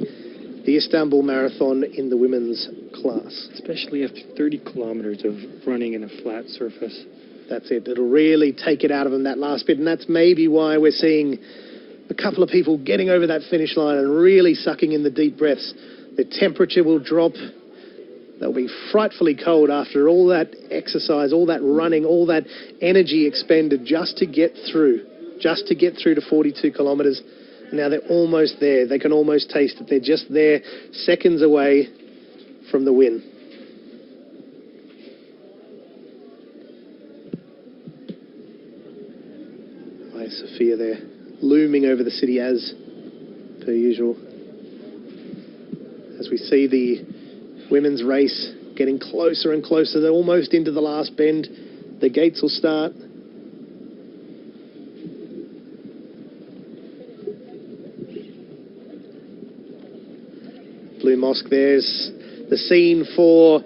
the Istanbul Marathon in the women's class. Especially after 30 kilometers of running in a flat surface. That's it. It'll really take it out of them, that last bit, and that's maybe why we're seeing a couple of people getting over that finish line and really sucking in the deep breaths. The temperature will drop. They'll be frightfully cold after all that exercise, all that running, all that energy expended just to get through to 42 kilometers. Now they're almost there. They can almost taste it. They're just there, seconds away from the win. Hi, Sophia there, looming over the city as per usual. As we see the women's race getting closer and closer, they're almost into the last bend. The gates will start. Blue Mosque, there's the scene for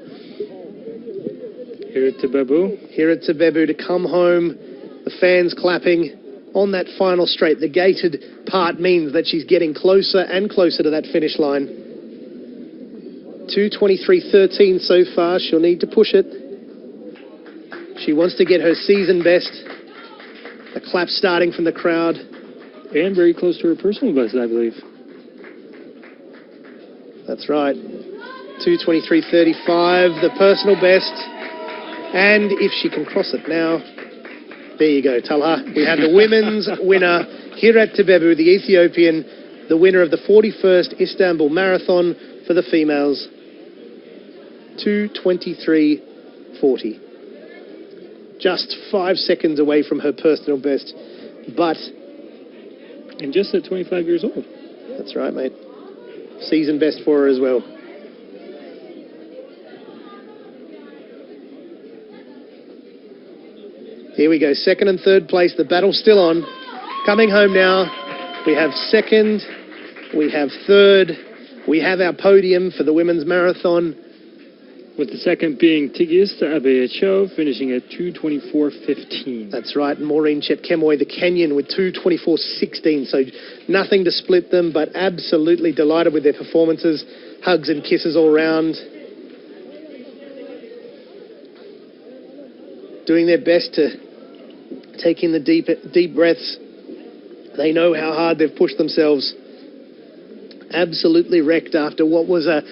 Hirat to come home. The fans clapping on that final straight. The gated part means that she's getting closer and closer to that finish line. 2:23.13 so far. She'll need to push it. She wants to get her season best. A clap starting from the crowd. And very close to her personal best, I believe. That's right. 2:23.35, the personal best. And if she can cross it now, there you go, Talha. We have the women's winner, Hirat Tibebu, the Ethiopian, the winner of the 41st Istanbul Marathon for the females. 2:23.40. Just 5 seconds away from her personal best, but... And just at 25 years old. That's right, mate. Season best for her as well. Here we go, second and third place. The battle's still on. Coming home now. We have second, we have third, we have our podium for the women's marathon. With the second being Tigist Abeyacho, finishing at 2:24.15. That's right, and Maureen Chepkemoi, the Kenyan, with 2:24.16. So nothing to split them, but absolutely delighted with their performances. Hugs and kisses all round. Doing their best to take in the deep breaths. They know how hard they've pushed themselves. Absolutely wrecked after what was a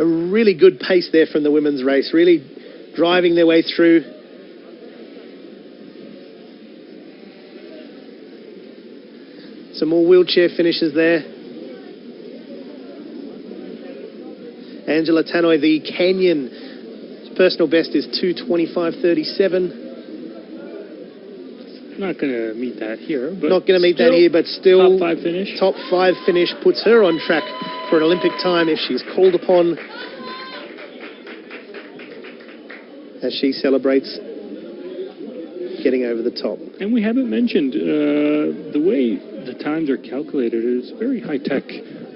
really good pace there from the women's race, really driving their way through. Some more wheelchair finishes there. Angela Tannoy, the Kenyan, his personal best is 2:25.37. Not going to meet that here. But not going to meet that here, but still... Top 5 finish. Top 5 finish puts her on track for an Olympic time if she's called upon, as she celebrates getting over the top. And we haven't mentioned the way the times are calculated is very high-tech.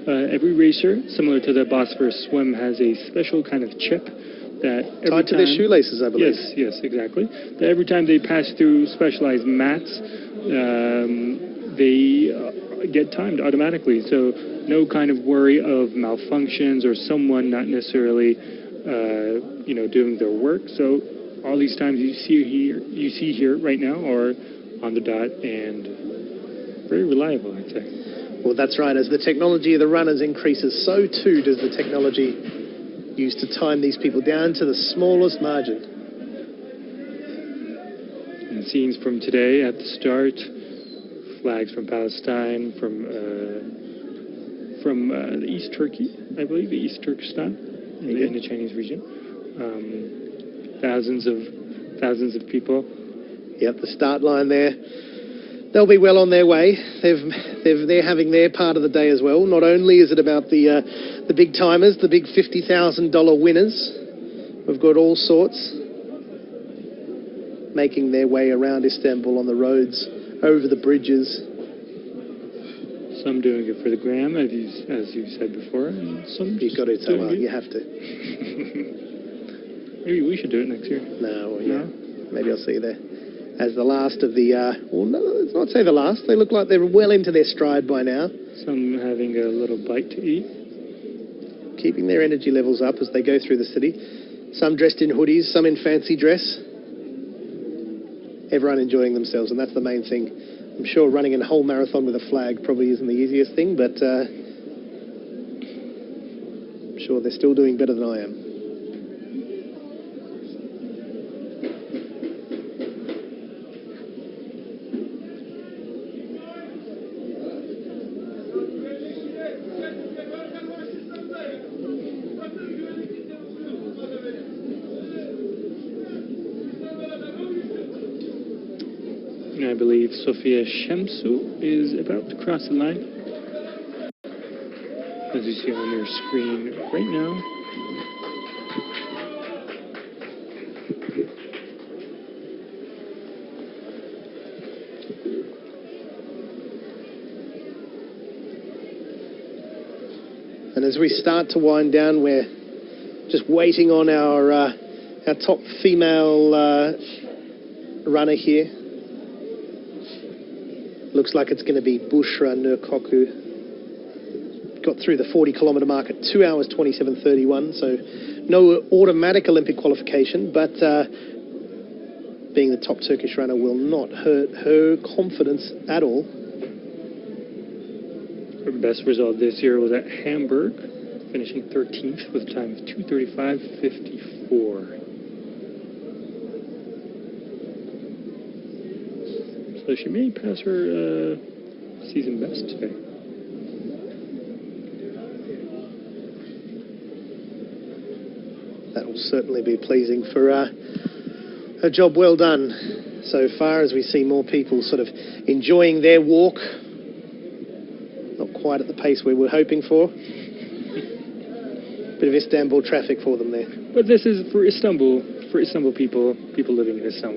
Every racer, similar to the Bosphorus swim, has a special kind of chip that every tied to their shoelaces, I believe. Yes, exactly. That every time they pass through specialized mats, they get timed automatically. So no kind of worry of malfunctions or someone not necessarily, doing their work. So all these times you see here right now are on the dot and very reliable, I'd say. Well, that's right. As the technology of the runners increases, so too does the technology used to time these people down to the smallest margin. And scenes from today at the start, flags from Palestine, from the East Turkey, I believe, the East Turkestan, in the Chinese region. Thousands of people. Yep, the start line there. They'll be well on their way. They're having their part of the day as well. Not only is it about the big timers, the big $50,000 winners. We've got all sorts making their way around Istanbul on the roads, over the bridges. Some doing it for the gram, as you said before, and some you've got to tell her. You have to. Maybe we should do it next year. No, yeah. Maybe I'll see you there. As the last of the, well, no, let's not say the last. They look like they're well into their stride by now. Some having a little bite to eat. Keeping their energy levels up as they go through the city. Some dressed in hoodies, some in fancy dress. Everyone enjoying themselves, and that's the main thing. I'm sure running a whole marathon with a flag probably isn't the easiest thing, but I'm sure they're still doing better than I am. I believe Sofia Shemsu is about to cross the line, as you see on your screen right now. And as we start to wind down, we're just waiting on our top female runner here. Looks like it's going to be Bushra Nurkoku. Got through the 40-kilometre mark at 2 hours 27:31, so no automatic Olympic qualification, but being the top Turkish runner will not hurt her confidence at all. Her best result this year was at Hamburg, finishing 13th with a time of 2:35:54. So she may pass her season best today. That will certainly be pleasing for a job well done so far, as we see more people sort of enjoying their walk. Not quite at the pace we were hoping for. Bit of Istanbul traffic for them there. But this is for Istanbul people living in Istanbul.